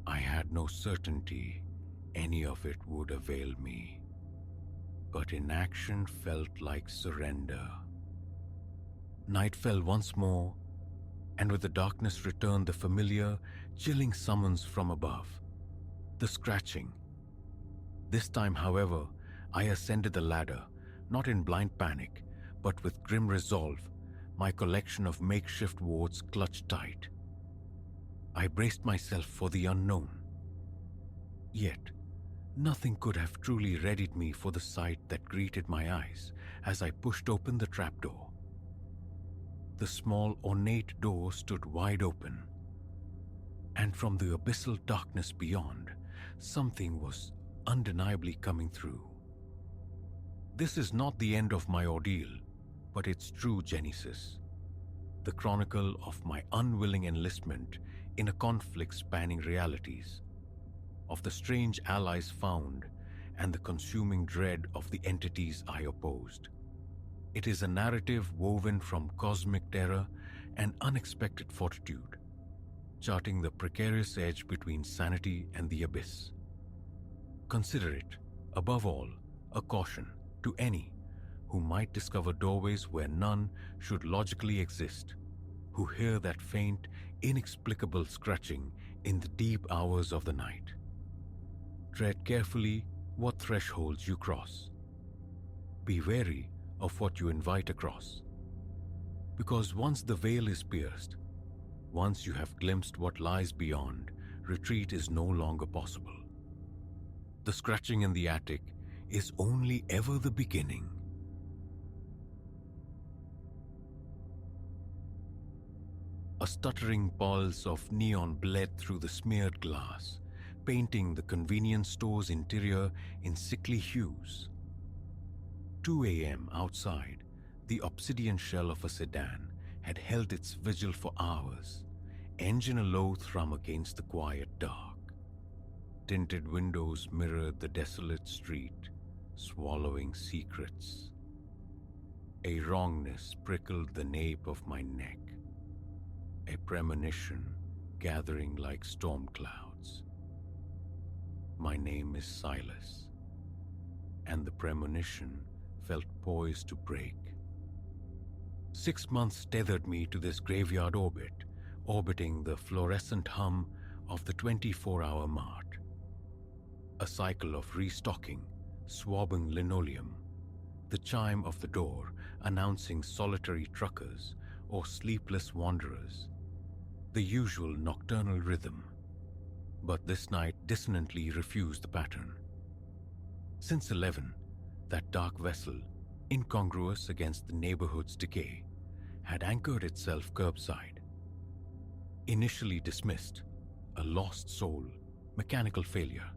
S1: I had no certainty any of it would avail me, but inaction felt like surrender. Night fell once more, and with the darkness returned the familiar, chilling summons from above, the scratching. This time, however, I ascended the ladder, not in blind panic, but with grim resolve, my collection of makeshift wards clutched tight. I braced myself for the unknown. Yet, nothing could have truly readied me for the sight that greeted my eyes as I pushed open the trapdoor. The small, ornate door stood wide open, and from the abyssal darkness beyond, something was undeniably coming through. This is not the end of my ordeal, but its true genesis. the chronicle of my unwilling enlistment in a conflict spanning realities, of the strange allies found and the consuming dread of the entities I opposed. It is a narrative woven from cosmic terror and unexpected fortitude, charting the precarious edge between sanity and the abyss. Consider it, above all, a caution to any who might discover doorways where none should logically exist, who hear that faint, inexplicable scratching in the deep hours of the night. Tread carefully what thresholds you cross. Be wary of what you invite across. Because once the veil is pierced, once you have glimpsed what lies beyond, retreat is no longer possible. The scratching in the attic is only ever the beginning. A stuttering pulse of neon bled through the smeared glass, painting the convenience store's interior in sickly hues. 2 a.m. outside, the obsidian shell of a sedan had held its vigil for hours, engine a low thrum against the quiet dark. Tinted windows mirrored the desolate street, swallowing secrets. A wrongness prickled the nape of my neck, a premonition gathering like storm clouds. My name is Silas, and the premonition felt poised to break. 6 months tethered me to this graveyard orbit, orbiting the fluorescent hum of the 24-hour mart. A cycle of restocking, swabbing linoleum, the chime of the door announcing solitary truckers or sleepless wanderers, the usual nocturnal rhythm. But this night dissonantly refused the pattern. Since 11, that dark vessel, incongruous against the neighborhood's decay, had anchored itself curbside. Initially dismissed, a lost soul, mechanical failure,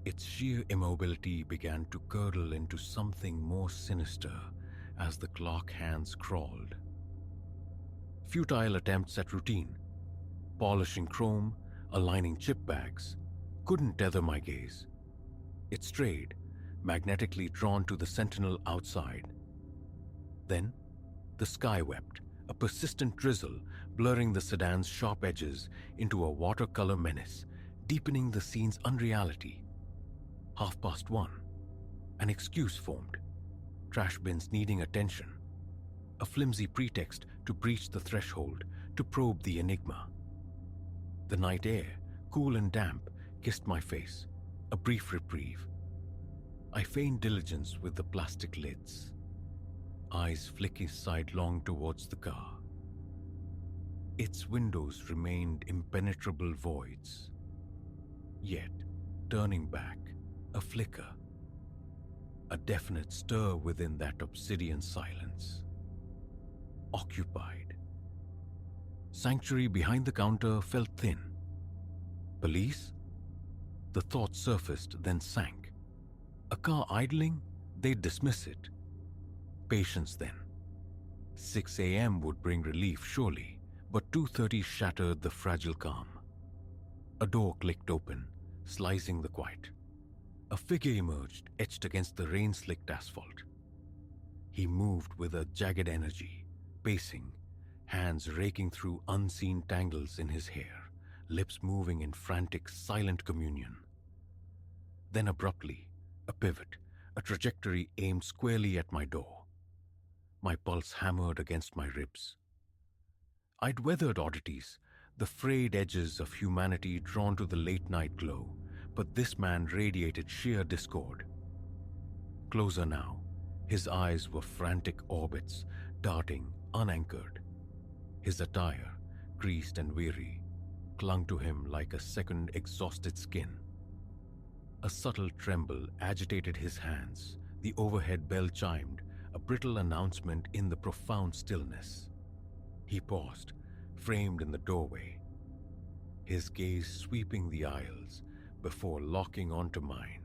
S1: its sheer immobility began to curdle into something more sinister as the clock hands crawled. Futile attempts at routine, polishing chrome, aligning chip bags, couldn't tether my gaze. It strayed, magnetically drawn to the sentinel outside. Then, the sky wept, a persistent drizzle blurring the sedan's sharp edges into a watercolor menace, deepening the scene's unreality. 1:30, an excuse formed, trash bins needing attention, a flimsy pretext to breach the threshold, to probe the enigma. The night air, cool and damp, kissed my face, a brief reprieve. I feigned diligence with the plastic lids, eyes flicking sidelong towards the car. Its windows remained impenetrable voids. Yet, turning back, a flicker, a definite stir within that obsidian silence. Occupied. Sanctuary behind the counter felt thin. Police? The thought surfaced, then sank. A car idling? They'd dismiss it. Patience then. 6 a.m. would bring relief, surely, but 2:30 shattered the fragile calm. A door clicked open, slicing the quiet. A figure emerged, etched against the rain-slicked asphalt. He moved with a jagged energy, pacing, hands raking through unseen tangles in his hair, lips moving in frantic, silent communion. Then abruptly, a pivot, a trajectory aimed squarely at my door. My pulse hammered against my ribs. I'd weathered oddities, the frayed edges of humanity drawn to the late-night glow, but this man radiated sheer discord. Closer now, his eyes were frantic orbits, darting, unanchored. His attire, creased and weary, clung to him like a second exhausted skin. A subtle tremble agitated his hands. The overhead bell chimed, a brittle announcement in the profound stillness. He paused, framed in the doorway, his gaze sweeping the aisles before locking onto mine.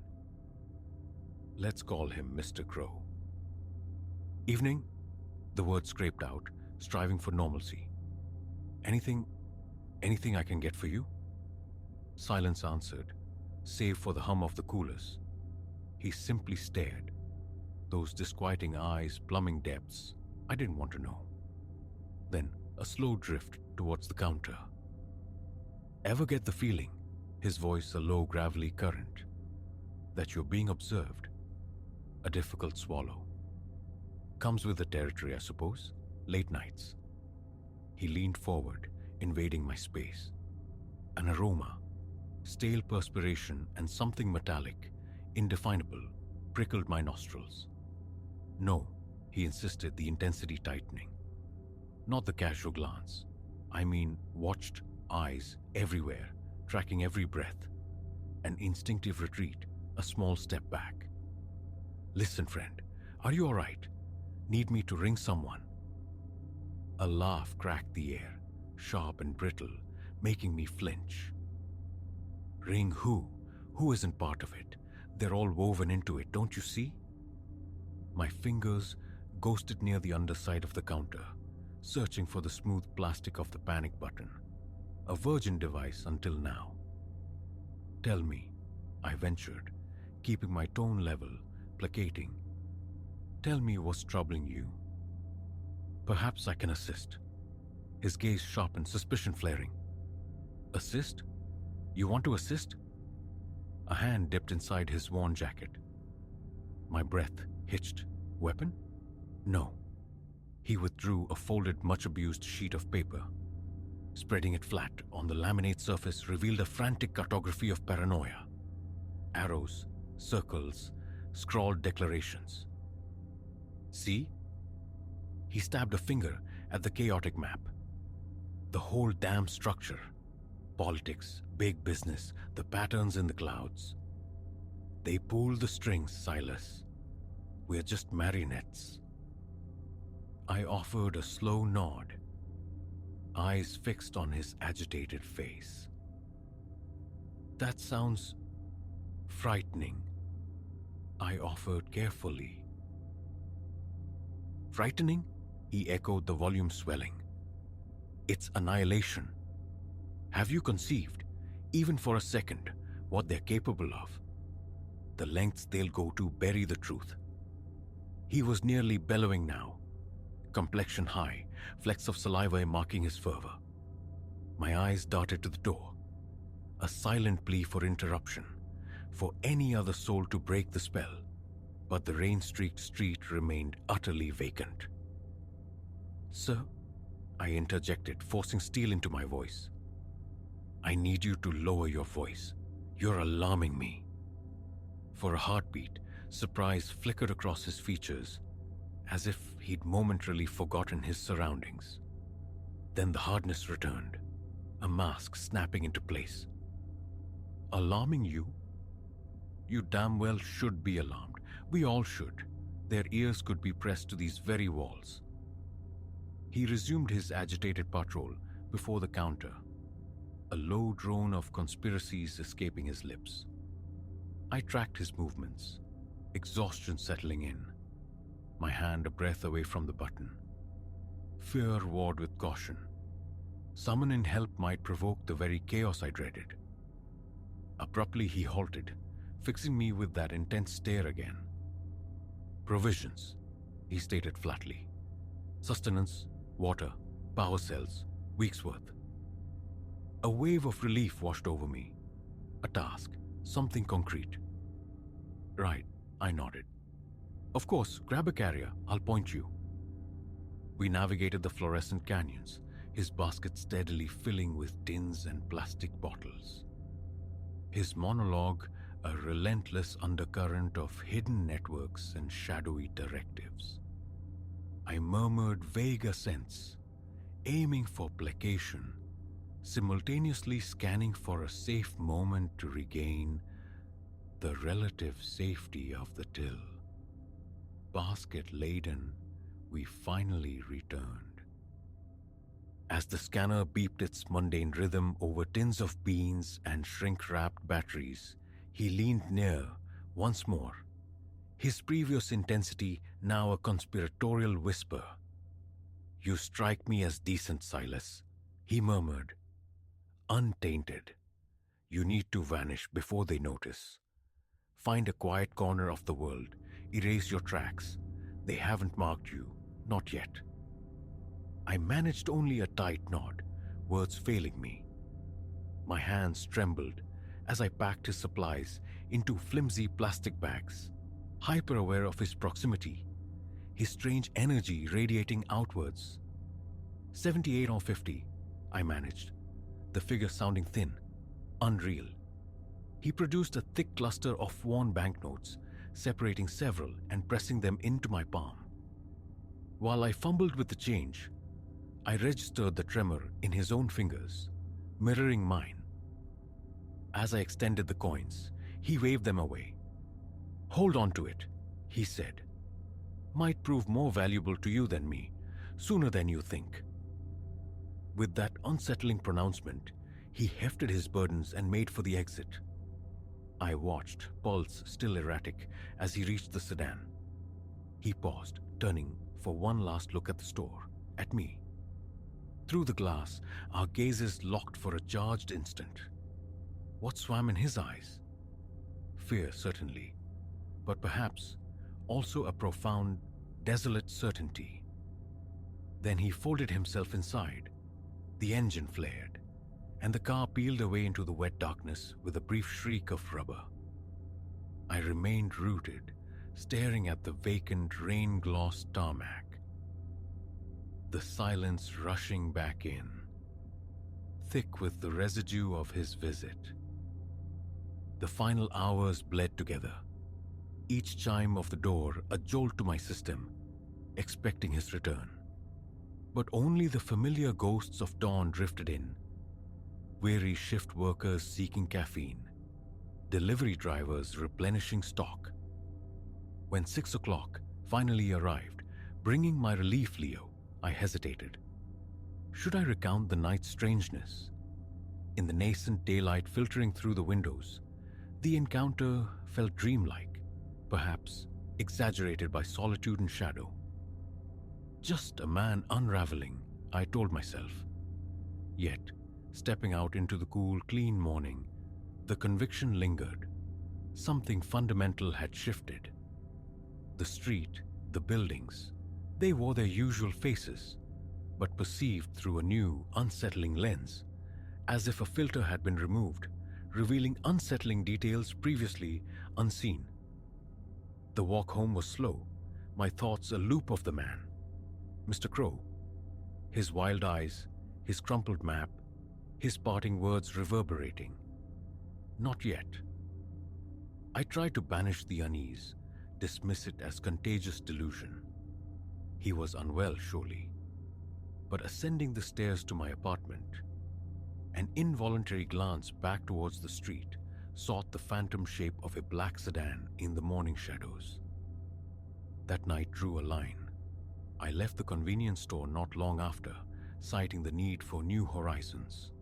S1: Let's call him Mr. Crow. Evening, the word scraped out, striving for normalcy. Anything, anything I can get for you? Silence answered, save for the hum of the coolers. He simply stared, those disquieting eyes plumbing depths I didn't want to know. Then a slow drift towards the counter. Ever get the feeling, his voice a low gravelly current, that you're being observed? A difficult swallow. Comes with the territory, I suppose. Late nights. He leaned forward, invading my space. An aroma, stale perspiration and something metallic, indefinable, prickled my nostrils. No, he insisted, the intensity tightening. Not the casual glance. I mean, watched eyes everywhere, tracking every breath. An instinctive retreat, a small step back. Listen, friend, are you all right? Need me to ring someone? A laugh cracked the air, sharp and brittle, making me flinch. Ring who? Who isn't part of it? They're all woven into it, don't you see? My fingers ghosted near the underside of the counter, searching for the smooth plastic of the panic button, a virgin device until now. Tell me, I ventured, keeping my tone level, placating. Tell me what's troubling you. Perhaps I can assist. His gaze sharpened, suspicion flaring. Assist? You want to assist? A hand dipped inside his worn jacket. My breath hitched. Weapon? No. He withdrew a folded, much-abused sheet of paper. Spreading it flat on the laminate surface revealed a frantic cartography of paranoia. Arrows, circles, scrawled declarations. See? He stabbed a finger at the chaotic map. The whole damn structure. Politics, big business, the patterns in the clouds. They pull the strings, Silas. We're just marionettes. I offered a slow nod, eyes fixed on his agitated face. That sounds frightening, I offered carefully. Frightening? He echoed, the volume swelling. It's annihilation. Have you conceived, even for a second, what they're capable of? The lengths they'll go to bury the truth. He was nearly bellowing now, complexion high, flecks of saliva marking his fervor. My eyes darted to the door, a silent plea for interruption, for any other soul to break the spell, but the rain-streaked street remained utterly vacant. Sir, I interjected, forcing steel into my voice. I need you to lower your voice. You're alarming me. For a heartbeat, surprise flickered across his features, as if he'd momentarily forgotten his surroundings. Then the hardness returned, a mask snapping into place. Alarming you? You damn well should be alarmed. We all should. Their ears could be pressed to these very walls. He resumed his agitated patrol before the counter, a low drone of conspiracies escaping his lips. I tracked his movements, exhaustion settling in, my hand a breath away from the button. Fear warred with caution. Summoning help might provoke the very chaos I dreaded. Abruptly he halted, fixing me with that intense stare again. Provisions, he stated flatly. Sustenance, water, power cells, weeks' worth. A wave of relief washed over me. A task, something concrete. Right, I nodded. Of course, grab a carrier, I'll point you. We navigated the fluorescent canyons, his basket steadily filling with tins and plastic bottles. His monologue, a relentless undercurrent of hidden networks and shadowy directives. I murmured vague assents, aiming for placation, simultaneously scanning for a safe moment to regain the relative safety of the till. Basket laden, we finally returned. As the scanner beeped its mundane rhythm over tins of beans and shrink-wrapped batteries, he leaned near once more, his previous intensity now a conspiratorial whisper. You strike me as decent, Silas, he murmured. Untainted. You need to vanish before they notice. Find a quiet corner of the world. Erase your tracks. They haven't marked you. Not yet. I managed only a tight nod, words failing me. My hands trembled as I packed his supplies into flimsy plastic bags, hyper-aware of his proximity, his strange energy radiating outwards. 78 or 50, I managed, the figure sounding thin, unreal. He produced a thick cluster of worn banknotes, separating several and pressing them into my palm. While I fumbled with the change, I registered the tremor in his own fingers, mirroring mine. As I extended the coins, he waved them away. Hold on to it, he said. Might prove more valuable to you than me, sooner than you think. With that unsettling pronouncement, he hefted his burdens and made for the exit. I watched, pulse still erratic, as he reached the sedan. He paused, turning for one last look at the store, at me. Through the glass, our gazes locked for a charged instant. What swam in his eyes? Fear, certainly, but perhaps also a profound, desolate certainty. Then he folded himself inside. The engine flared, and the car peeled away into the wet darkness with a brief shriek of rubber. I remained rooted, staring at the vacant, rain-glossed tarmac. The silence rushing back in, thick with the residue of his visit. The final hours bled together, each chime of the door a jolt to my system, expecting his return. But only the familiar ghosts of dawn drifted in, weary shift workers seeking caffeine, delivery drivers replenishing stock. When 6 o'clock finally arrived, bringing my relief Leo, I hesitated. Should I recount the night's strangeness? In the nascent daylight filtering through the windows, the encounter felt dreamlike, perhaps exaggerated by solitude and shadow. Just a man unraveling, I told myself. Yet, stepping out into the cool, clean morning, the conviction lingered. Something fundamental had shifted. The street, the buildings, they wore their usual faces, but perceived through a new, unsettling lens, as if a filter had been removed, revealing unsettling details previously unseen. The walk home was slow, my thoughts a loop of the man, Mr. Crow. His wild eyes, his crumpled map, his parting words reverberating. Not yet. I tried to banish the unease, dismiss it as contagious delusion. He was unwell, surely. But ascending the stairs to my apartment, an involuntary glance back towards the street sought the phantom shape of a black sedan in the morning shadows. That night drew a line. I left the convenience store not long after, citing the need for new horizons.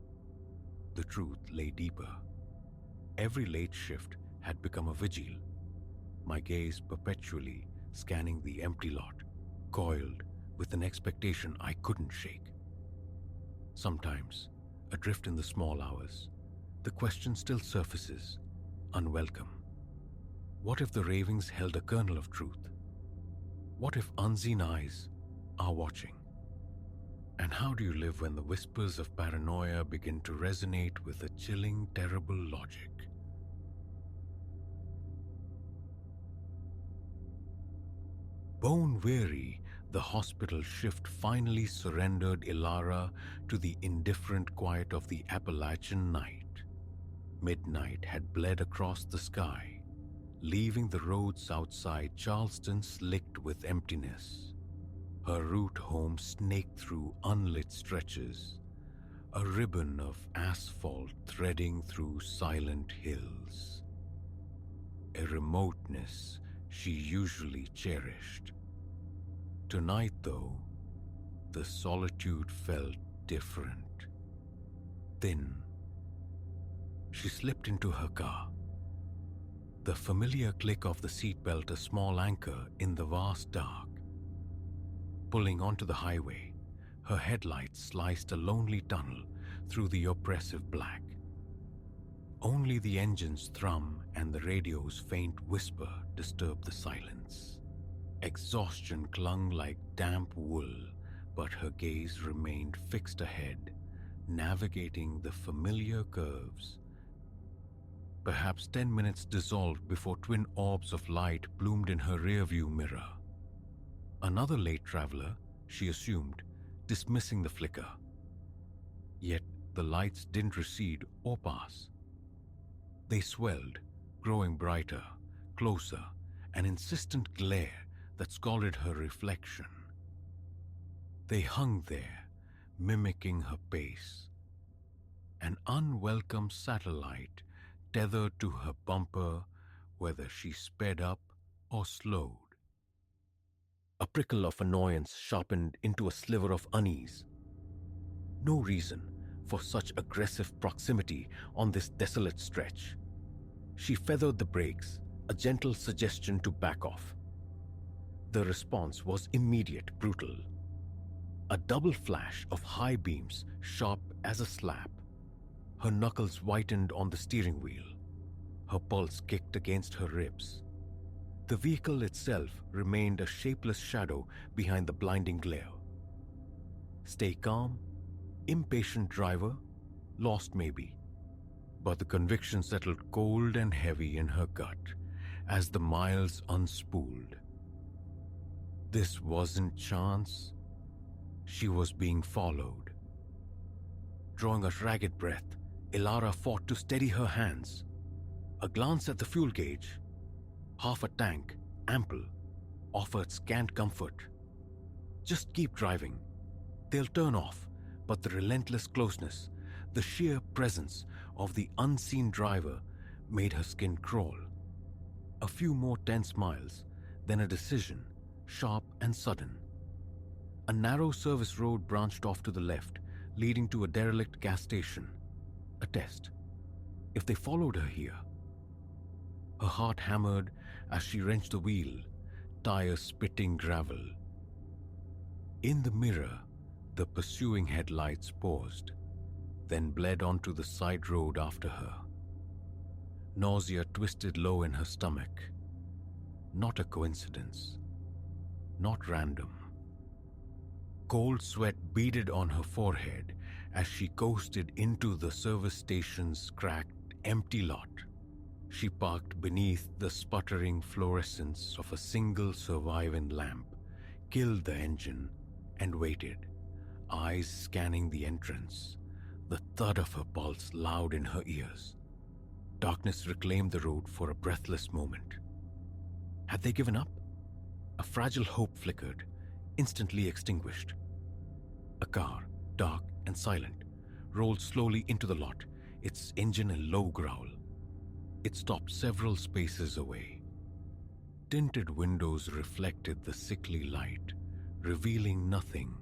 S1: The truth lay deeper. Every late shift had become a vigil, my gaze perpetually scanning the empty lot, coiled with an expectation I couldn't shake. Sometimes, adrift in the small hours, the question still surfaces, unwelcome. What if the ravings held a kernel of truth? What if unseen eyes are watching? And how do you live when the whispers of paranoia begin to resonate with a chilling, terrible logic? Bone weary, the hospital shift finally surrendered Ilara to the indifferent quiet of the Appalachian night. Midnight had bled across the sky, leaving the roads outside Charleston slicked with emptiness. Her route home snaked through unlit stretches, a ribbon of asphalt threading through silent hills. A remoteness she usually cherished. Tonight, though, the solitude felt different. Thin. She slipped into her car. The familiar click of the seatbelt a small anchor in the vast dark. Pulling onto the highway, Her headlights sliced a lonely tunnel through the oppressive black. Only the engine's thrum and the radio's faint whisper disturbed the silence. Exhaustion clung like damp wool, but her gaze remained fixed ahead, navigating the familiar curves. Perhaps 10 minutes dissolved before twin orbs of light bloomed in her rearview mirror. Another late traveler, she assumed, dismissing the flicker. Yet the lights didn't recede or pass. They swelled, growing brighter, closer, an insistent glare that scalded her reflection. They hung there, mimicking her pace. An unwelcome satellite tethered to her bumper, whether she sped up or slowed. A prickle of annoyance sharpened into a sliver of unease. No reason for such aggressive proximity on this desolate stretch. She feathered the brakes, a gentle suggestion to back off. The response was immediate, brutal. A double flash of high beams, sharp as a slap. Her knuckles whitened on the steering wheel. Her pulse kicked against her ribs. The vehicle itself remained a shapeless shadow behind the blinding glare. Stay calm, impatient driver, lost maybe. But the conviction settled cold and heavy in her gut as the miles unspooled. This wasn't chance. She was being followed. Drawing a ragged breath, Ilara fought to steady her hands. A glance at the fuel gauge. Half a tank, ample, offered scant comfort. Just keep driving. They'll turn off, but the relentless closeness, the sheer presence of the unseen driver made her skin crawl. A few more tense miles, then a decision, sharp and sudden. A narrow service road branched off to the left, leading to a derelict gas station. A test. If they followed her here. Her heart hammered as she wrenched the wheel, tires spitting gravel. In the mirror, the pursuing headlights paused, then bled onto the side road after her. Nausea twisted low in her stomach. Not a coincidence. Not random. Cold sweat beaded on her forehead as she coasted into the service station's cracked, empty lot. She parked beneath the sputtering fluorescence of a single surviving lamp, killed the engine, and waited, eyes scanning the entrance, the thud of her pulse loud in her ears. Darkness reclaimed the road for a breathless moment. Had they given up? A fragile hope flickered, instantly extinguished. A car, dark and silent, rolled slowly into the lot, its engine a low growl. It stopped several spaces away. Tinted windows reflected the sickly light, revealing nothing.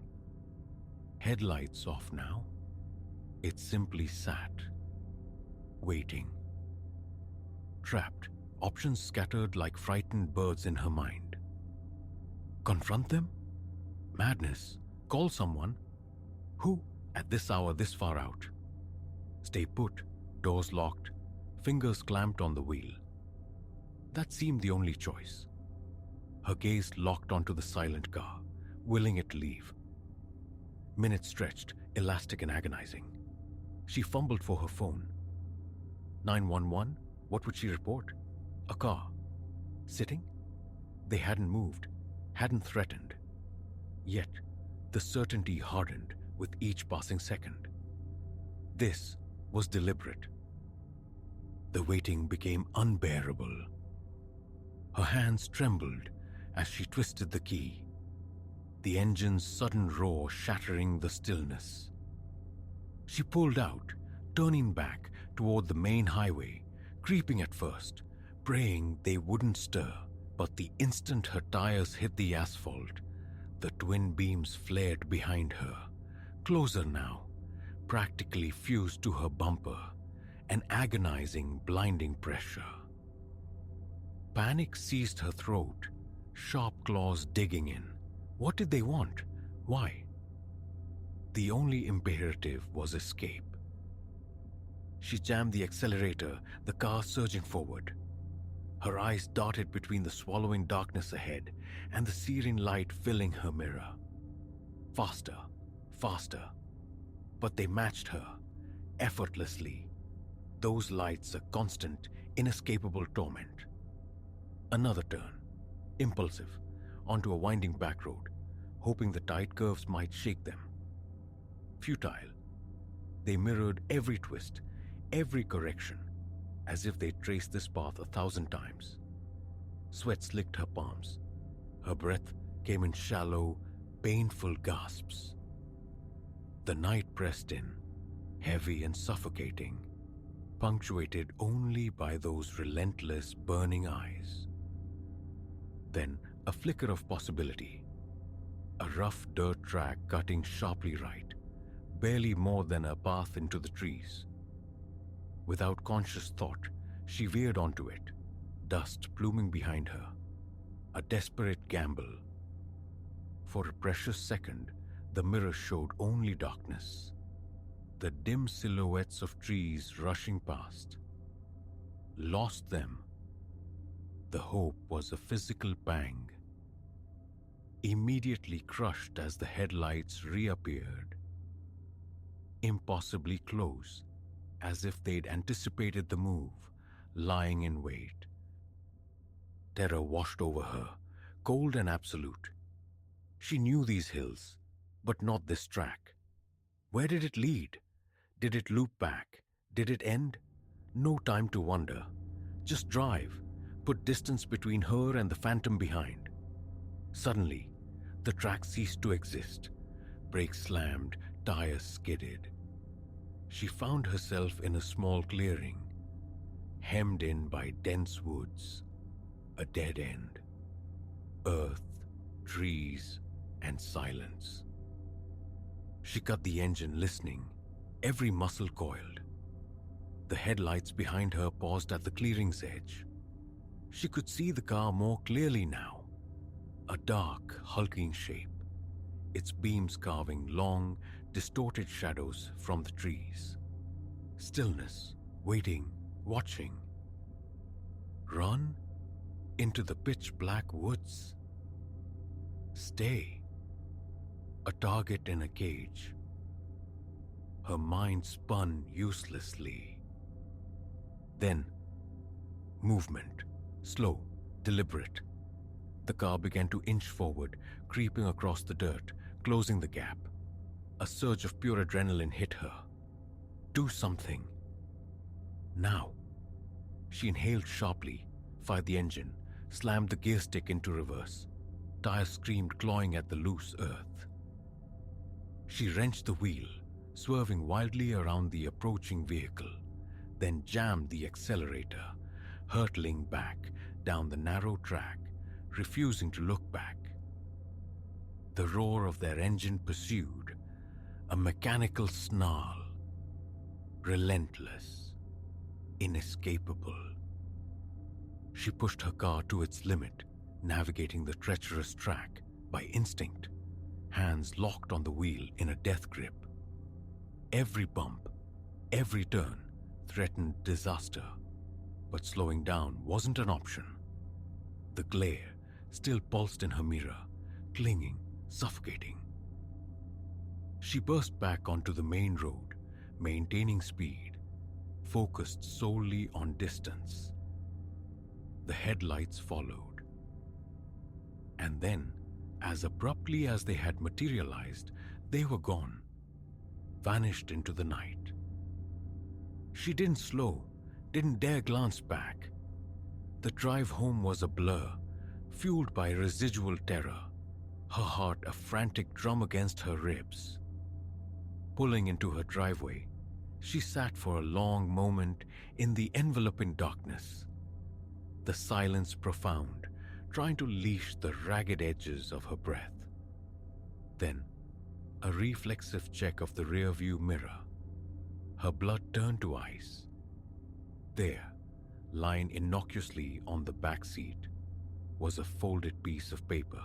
S1: Headlights off now. It simply sat, waiting. Trapped, options scattered like frightened birds in her mind. Confront them? Madness. Call someone. Who, at this hour this far out? Stay put, doors locked, fingers clamped on the wheel. That seemed the only choice. Her gaze locked onto the silent car, willing it to leave. Minutes stretched, elastic and agonizing. She fumbled for her phone. 911? What would she report? A car. Sitting? They hadn't moved, hadn't threatened. Yet, the certainty hardened with each passing second. This was deliberate. The waiting became unbearable. Her hands trembled as she twisted the key, the engine's sudden roar shattering the stillness. She pulled out, turning back toward the main highway, creeping at first, praying they wouldn't stir. But the instant her tires hit the asphalt, the twin beams flared behind her, closer now, practically fused to her bumper, an agonizing, blinding pressure. Panic seized her throat, sharp claws digging in. What did they want? Why? The only imperative was escape. She jammed the accelerator, the car surging forward. Her eyes darted between the swallowing darkness ahead and the searing light filling her mirror. Faster, faster. But they matched her, effortlessly. Those lights a constant, inescapable torment. Another turn, impulsive, onto a winding back road, hoping the tight curves might shake them. Futile. They mirrored every twist, every correction, as if they'd traced this path 1,000 times. Sweat slicked her palms. Her breath came in shallow, painful gasps. The night pressed in, heavy and suffocating, punctuated only by those relentless, burning eyes. Then a flicker of possibility. A rough dirt track cutting sharply right, barely more than a path into the trees. Without conscious thought, she veered onto it, dust pluming behind her. A desperate gamble. For a precious second, the mirror showed only darkness. The dim silhouettes of trees rushing past. Lost them. The hope was a physical pang. Immediately crushed as the headlights reappeared. Impossibly close, as if they'd anticipated the move, lying in wait. Terror washed over her, cold and absolute. She knew these hills, but not this track. Where did it lead? Did it loop back? Did it end? No time to wonder. Just drive, put distance between her and the phantom behind. Suddenly, the track ceased to exist. Brakes slammed, tires skidded. She found herself in a small clearing, hemmed in by dense woods, a dead end. Earth, trees, and silence. She cut the engine, listening, every muscle coiled. The headlights behind her paused at the clearing's edge. She could see the car more clearly now, a dark, hulking shape, its beams carving long, distorted shadows from the trees. Stillness, waiting, watching. Run into the pitch-black woods. Stay. A target in a cage. Her mind spun uselessly. Then, movement, slow, deliberate. The car began to inch forward, creeping across the dirt, closing the gap. A surge of pure adrenaline hit her. Do something. Now. She inhaled sharply, fired the engine, slammed the gear stick into reverse. Tires screamed, clawing at the loose earth. She wrenched the wheel, swerving wildly around the approaching vehicle, then jammed the accelerator, hurtling back down the narrow track, refusing to look back. The roar of their engine pursued, a mechanical snarl, relentless, inescapable. She pushed her car to its limit, navigating the treacherous track by instinct, hands locked on the wheel in a death grip. Every bump, every turn threatened disaster, but slowing down wasn't an option. The glare still pulsed in her mirror, clinging, suffocating. She burst back onto the main road, maintaining speed, focused solely on distance. The headlights followed. And then, as abruptly as they had materialized, they were gone, vanished into the night. She didn't slow, didn't dare glance back. The drive home was a blur, fueled by residual terror, her heart a frantic drum against her ribs. Pulling into her driveway, she sat for a long moment in the enveloping darkness, the silence profound, trying to leash the ragged edges of her breath. Then, a reflexive check of the rearview mirror. Her blood turned to ice. There, lying innocuously on the back seat, was a folded piece of paper,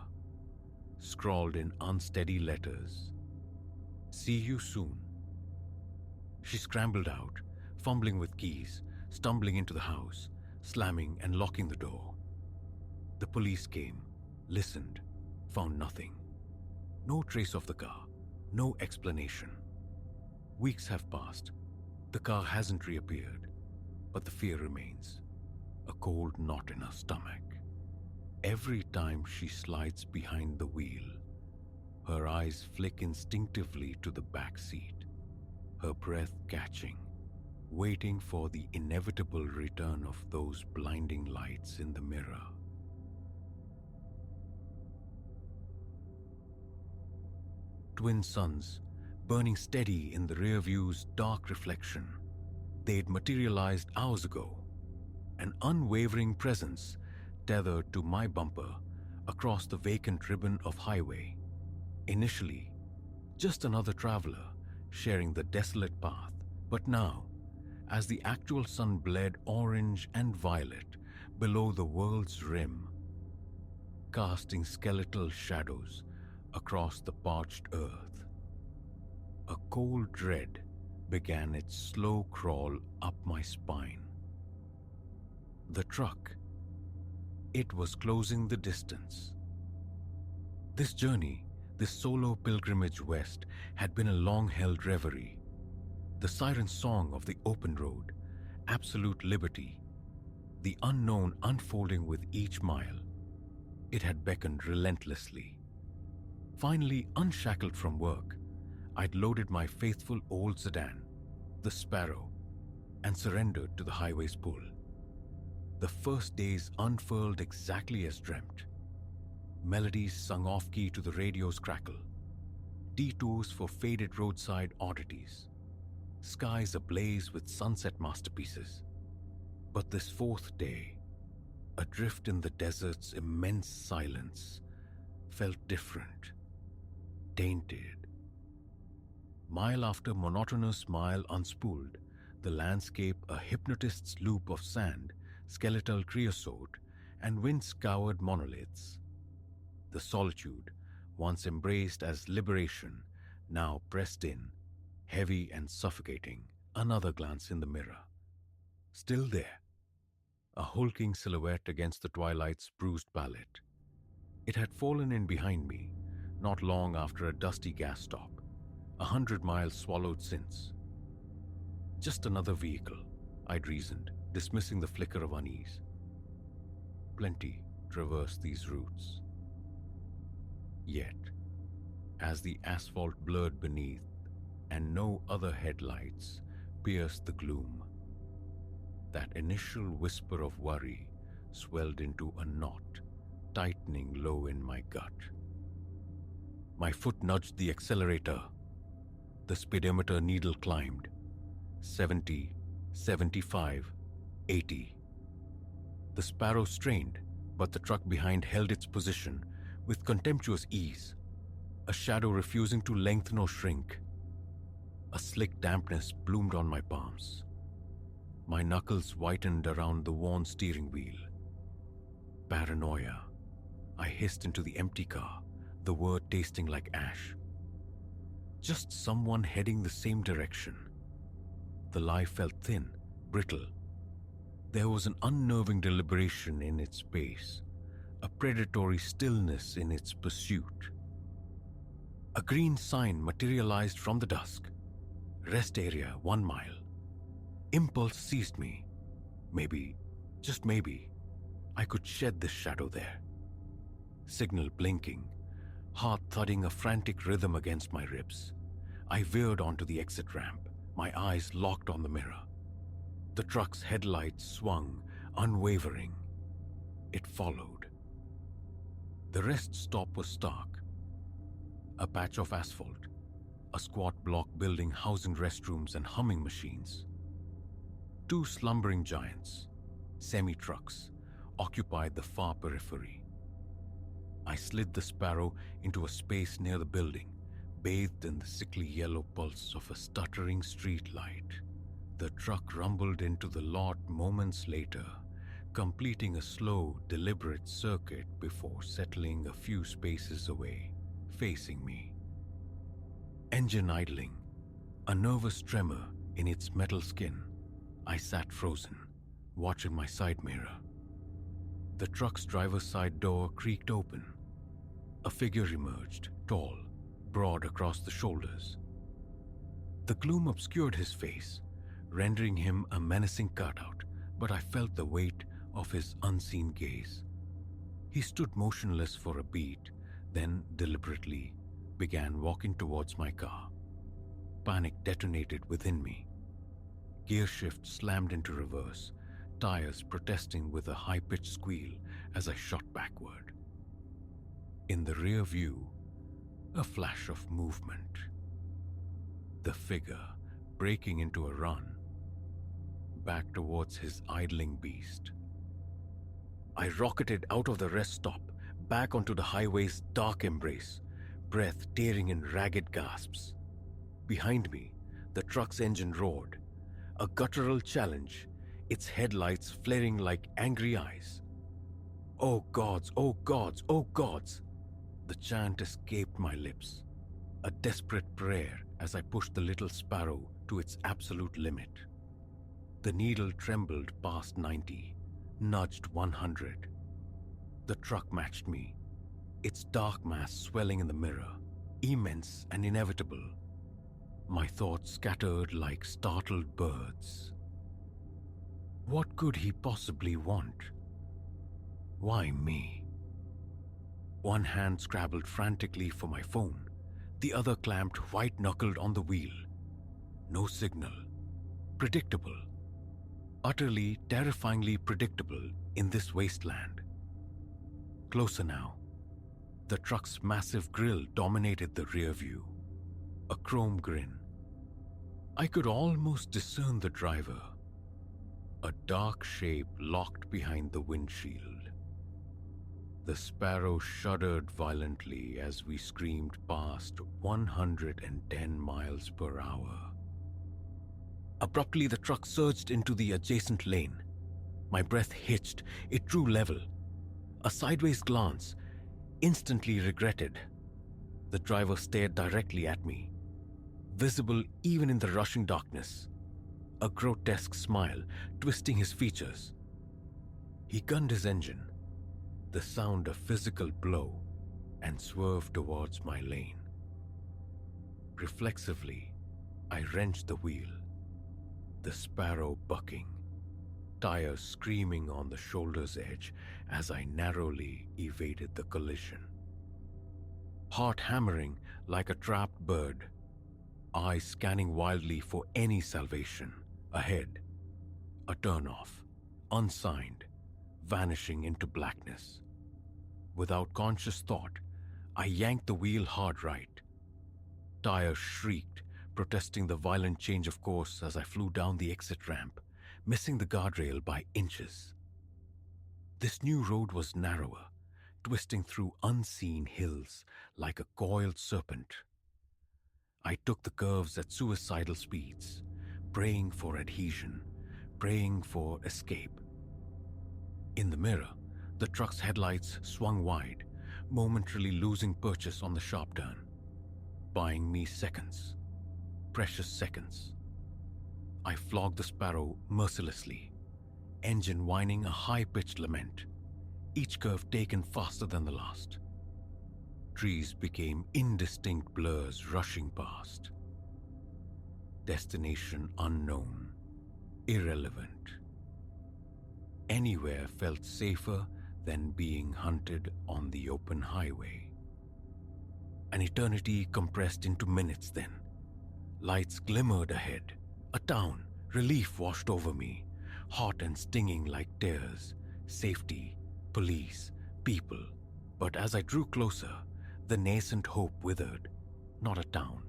S1: scrawled in unsteady letters. See you soon. She scrambled out, fumbling with keys, stumbling into the house, slamming and locking the door. The police came, listened, found nothing. No trace of the car, no explanation. Weeks have passed. The car hasn't reappeared, but the fear remains. A cold knot in her stomach. Every time she slides behind the wheel, her eyes flick instinctively to the back seat, her breath catching, waiting for the inevitable return of those blinding lights in the mirror. Twin suns, burning steady in the rear view's dark reflection. They'd materialized hours ago, an unwavering presence tethered to my bumper across the vacant ribbon of highway. Initially, just another traveler sharing the desolate path, but now, as the actual sun bled orange and violet below the world's rim, casting skeletal shadows across the parched earth, a cold dread began its slow crawl up my spine. The truck, it was closing the distance. This journey, this solo pilgrimage west, had been a long-held reverie. The siren song of the open road, absolute liberty, the unknown unfolding with each mile. It had beckoned relentlessly. Finally unshackled from work, I'd loaded my faithful old sedan, the Sparrow, and surrendered to the highway's pull. The first days unfurled exactly as dreamt. Melodies sung off-key to the radio's crackle. Detours for faded roadside oddities. Skies ablaze with sunset masterpieces. But this fourth day, adrift in the desert's immense silence, felt different, tainted. Mile after monotonous mile unspooled, the landscape a hypnotist's loop of sand, skeletal creosote, and wind-scoured monoliths. The solitude, once embraced as liberation, now pressed in, heavy and suffocating. Another glance in the mirror. Still there, a hulking silhouette against the twilight's bruised palette. It had fallen in behind me, not long after a dusty gas stop, 100 miles swallowed since. Just another vehicle, I'd reasoned, dismissing the flicker of unease. Plenty traverse these routes. Yet, as the asphalt blurred beneath and no other headlights pierced the gloom, that initial whisper of worry swelled into a knot, tightening low in my gut. My foot nudged the accelerator. The speedometer needle climbed. 70, 75, 80. The Sparrow strained, but the truck behind held its position with contemptuous ease, a shadow refusing to lengthen or shrink. A slick dampness bloomed on my palms. My knuckles whitened around the worn steering wheel. Paranoia. I hissed into the empty car, the word tasting like ash. Just someone heading the same direction. The lie felt thin, brittle. There was an unnerving deliberation in its pace, a predatory stillness in its pursuit. A green sign materialized from the dusk. Rest area 1 mile. Impulse seized me. Maybe, just maybe, I could shed this shadow there. Signal blinking, heart thudding a frantic rhythm against my ribs. I veered onto the exit ramp, my eyes locked on the mirror. The truck's headlights swung, unwavering. It followed. The rest stop was stark. A patch of asphalt, a squat block building housing restrooms and humming machines. 2 slumbering giants, semi-trucks, occupied the far periphery. I slid the Sparrow into a space near the building, bathed in the sickly yellow pulse of a stuttering street light. The truck rumbled into the lot moments later, completing a slow, deliberate circuit before settling a few spaces away, facing me. Engine idling, a nervous tremor in its metal skin. I sat frozen, watching my side mirror. The truck's driver's side door creaked open. A figure emerged, tall, broad across the shoulders. The gloom obscured his face, rendering him a menacing cutout, but I felt the weight of his unseen gaze. He stood motionless for a beat, then deliberately began walking towards my car. Panic detonated within me. Gear shift slammed into reverse, tires protesting with a high-pitched squeal as I shot backward. In the rear view, a flash of movement. The figure breaking into a run, back towards his idling beast. I rocketed out of the rest stop, back onto the highway's dark embrace, breath tearing in ragged gasps. Behind me, the truck's engine roared, a guttural challenge, its headlights flaring like angry eyes. "Oh gods, oh gods, oh gods!" The chant escaped my lips, a desperate prayer as I pushed the little Sparrow to its absolute limit. The needle trembled past 90, nudged 100. The truck matched me, its dark mass swelling in the mirror, immense and inevitable. My thoughts scattered like startled birds. What could he possibly want? Why me? One hand scrabbled frantically for my phone, the other clamped white-knuckled on the wheel. No signal. Predictable. Utterly, terrifyingly predictable in this wasteland. Closer now. The truck's massive grille dominated the rear view. A chrome grin. I could almost discern the driver. A dark shape locked behind the windshield. The Sparrow shuddered violently as we screamed past 110 miles per hour. Abruptly, the truck surged into the adjacent lane. My breath hitched, it drew level. A sideways glance, instantly regretted. The driver stared directly at me, visible even in the rushing darkness. A grotesque smile twisting his features. He gunned his engine, the sound a physical blow, and swerved towards my lane. Reflexively, I wrenched the wheel, the Sparrow bucking, tires screaming on the shoulder's edge as I narrowly evaded the collision. Heart hammering like a trapped bird, eyes scanning wildly for any salvation. Ahead, a turnoff, unsigned, vanishing into blackness. Without conscious thought, I yanked the wheel hard right. Tires shrieked, protesting the violent change of course as I flew down the exit ramp, missing the guardrail by inches. This new road was narrower, twisting through unseen hills like a coiled serpent. I took the curves at suicidal speeds, praying for adhesion, praying for escape. In the mirror, the truck's headlights swung wide, momentarily losing purchase on the sharp turn, buying me seconds, precious seconds. I flogged the Sparrow mercilessly, engine whining a high-pitched lament, each curve taken faster than the last. Trees became indistinct blurs rushing past. Destination unknown, irrelevant. Anywhere felt safer than being hunted on the open highway. An eternity compressed into minutes then. Lights glimmered ahead. A town, relief washed over me, hot and stinging like tears. Safety, police, people. But as I drew closer, the nascent hope withered. Not a town.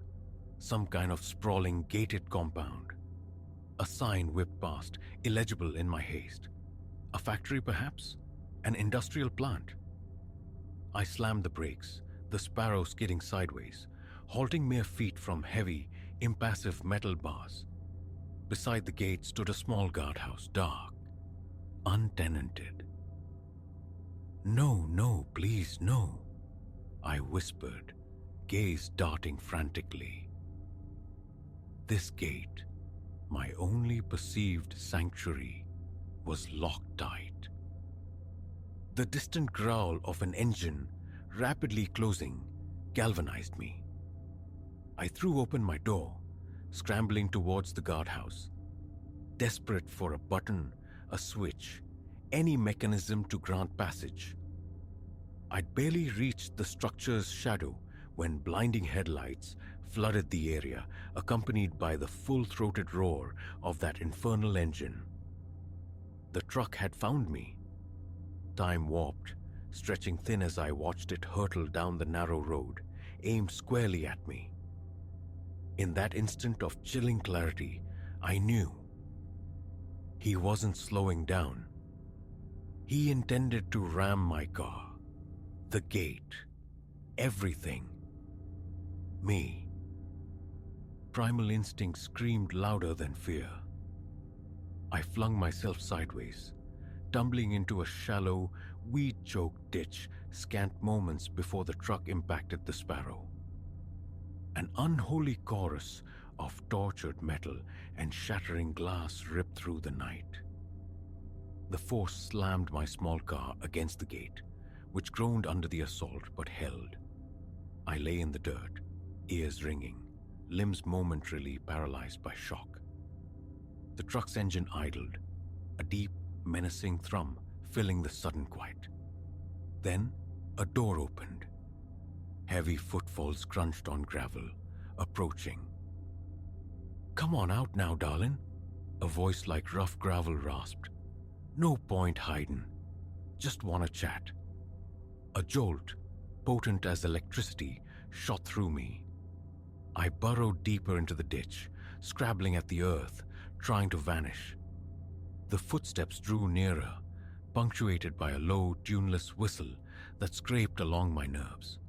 S1: Some kind of sprawling gated compound. A sign whipped past, illegible in my haste. A factory perhaps? An industrial plant? I slammed the brakes, the Sparrow skidding sideways, halting mere feet from heavy, impassive metal bars. Beside the gate stood a small guardhouse, dark, untenanted. "No, please, no," I whispered, gaze darting frantically. This gate, my only perceived sanctuary, was locked tight. The distant growl of an engine rapidly closing galvanized me. I threw open my door, scrambling towards the guardhouse, desperate for a button, a switch, any mechanism to grant passage. I'd barely reached the structure's shadow when blinding headlights flooded the area, accompanied by the full-throated roar of that infernal engine. The truck had found me. Time warped, stretching thin as I watched it hurtle down the narrow road, aimed squarely at me. In that instant of chilling clarity, I knew he wasn't slowing down. He intended to ram my car, the gate, everything. Me. Primal instinct screamed louder than fear. I flung myself sideways, tumbling into a shallow, weed-choked ditch scant moments before the truck impacted the Sparrow. An unholy chorus of tortured metal and shattering glass ripped through the night. The force slammed my small car against the gate, which groaned under the assault but held. I lay in the dirt, ears ringing, limbs momentarily paralyzed by shock. The truck's engine idled, a deep, menacing thrum filling the sudden quiet. Then, a door opened. Heavy footfalls crunched on gravel, approaching. "Come on out now, darlin'," a voice like rough gravel rasped. "No point hidin'. Just wanna chat." A jolt, potent as electricity, shot through me. I burrowed deeper into the ditch, scrabbling at the earth, trying to vanish. The footsteps drew nearer, punctuated by a low, tuneless whistle that scraped along my nerves.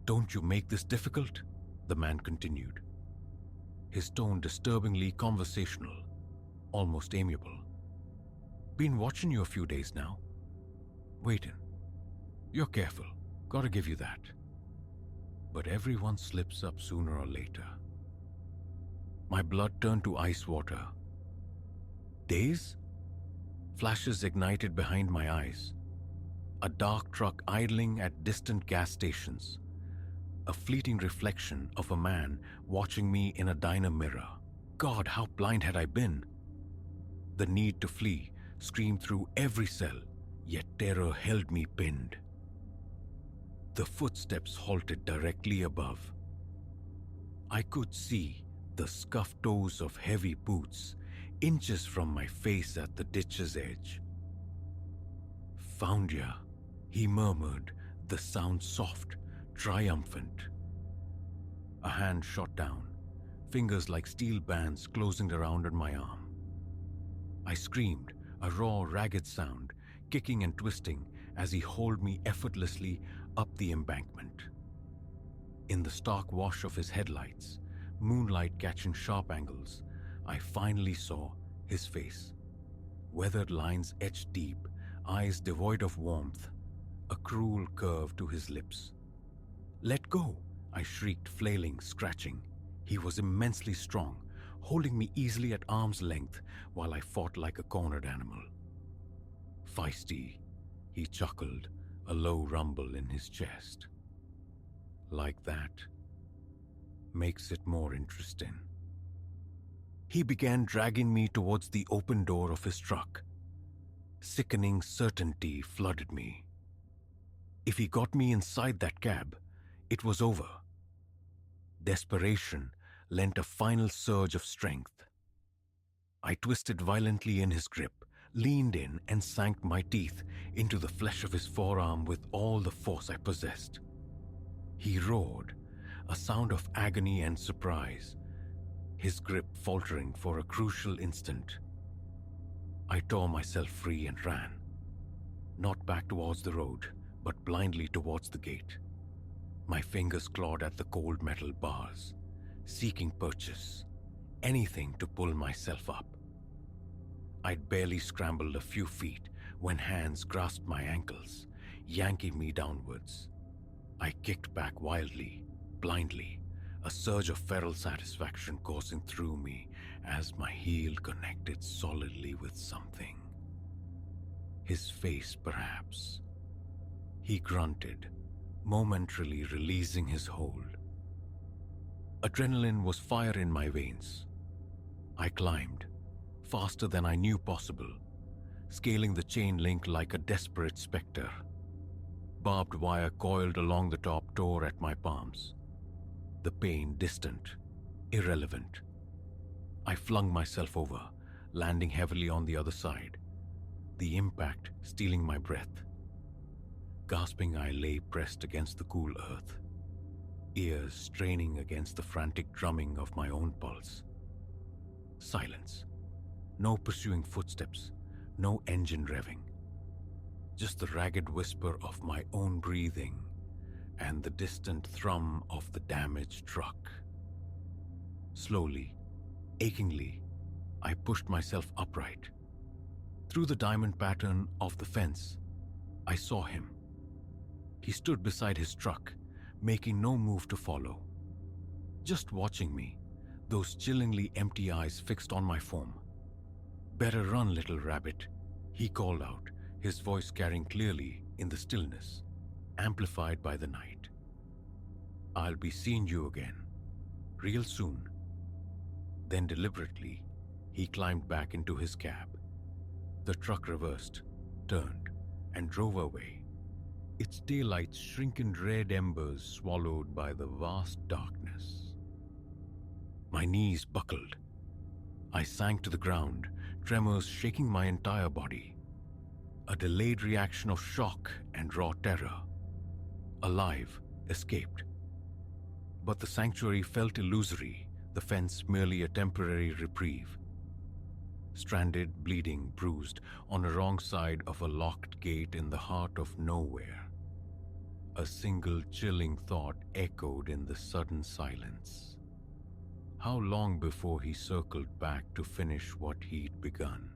S1: "Don't you make this difficult," the man continued, his tone disturbingly conversational, almost amiable. "Been watching you a few days now. Waiting. You're careful, gotta give you that. But everyone slips up sooner or later." My blood turned to ice water. Days? Flashes ignited behind my eyes. A dark truck idling at distant gas stations. A fleeting reflection of a man watching me in a diner mirror. God, how blind had I been? The need to flee screamed through every cell, yet terror held me pinned. The footsteps halted directly above. I could see the scuffed toes of heavy boots inches from my face at the ditch's edge. "Found ya," he murmured, the sound soft, triumphant. A hand shot down, fingers like steel bands closing around on my arm. I screamed, a raw, ragged sound, kicking and twisting as he hauled me effortlessly up the embankment. In the stark wash of his headlights, moonlight catching sharp angles, I finally saw his face. Weathered lines etched deep, eyes devoid of warmth, a cruel curve to his lips. "Let go!" I shrieked, flailing, scratching. He was immensely strong, holding me easily at arm's length while I fought like a cornered animal. "Feisty," he chuckled, a low rumble in his chest. "Like that? Makes it more interesting." He began dragging me towards the open door of his truck. Sickening certainty flooded me. If he got me inside that cab, it was over. Desperation lent a final surge of strength. I twisted violently in his grip, leaned in and sank my teeth into the flesh of his forearm with all the force I possessed. He roared, a sound of agony and surprise, his grip faltering for a crucial instant. I tore myself free and ran, not back towards the road, but blindly towards the gate. My fingers clawed at the cold metal bars, seeking purchase, anything to pull myself up. I'd barely scrambled a few feet when hands grasped my ankles, yanking me downwards. I kicked back wildly, blindly, a surge of feral satisfaction coursing through me as my heel connected solidly with something. His face, perhaps. He grunted, momentarily releasing his hold. Adrenaline was fire in my veins. I climbed, faster than I knew possible, scaling the chain link like a desperate specter. Barbed wire coiled along the top tore at my palms. The pain distant, irrelevant. I flung myself over, landing heavily on the other side, the impact stealing my breath. Gasping, I lay pressed against the cool earth, ears straining against the frantic drumming of my own pulse. Silence. No pursuing footsteps, no engine revving. Just the ragged whisper of my own breathing and the distant thrum of the damaged truck. Slowly, achingly, I pushed myself upright. Through the diamond pattern of the fence, I saw him. He stood beside his truck, making no move to follow. Just watching me, those chillingly empty eyes fixed on my form. "Better run, little rabbit," he called out, his voice carrying clearly in the stillness, amplified by the night. "I'll be seeing you again, real soon." Then deliberately, he climbed back into his cab. The truck reversed, turned, and drove away, its taillights shrunken red embers swallowed by the vast darkness. My knees buckled. I sank to the ground, tremors shaking my entire body. A delayed reaction of shock and raw terror. Alive, escaped. But the sanctuary felt illusory, the fence merely a temporary reprieve. Stranded, bleeding, bruised, on a wrong side of a locked gate in the heart of nowhere. A single chilling thought echoed in the sudden silence. How long before he circled back to finish what he'd begun?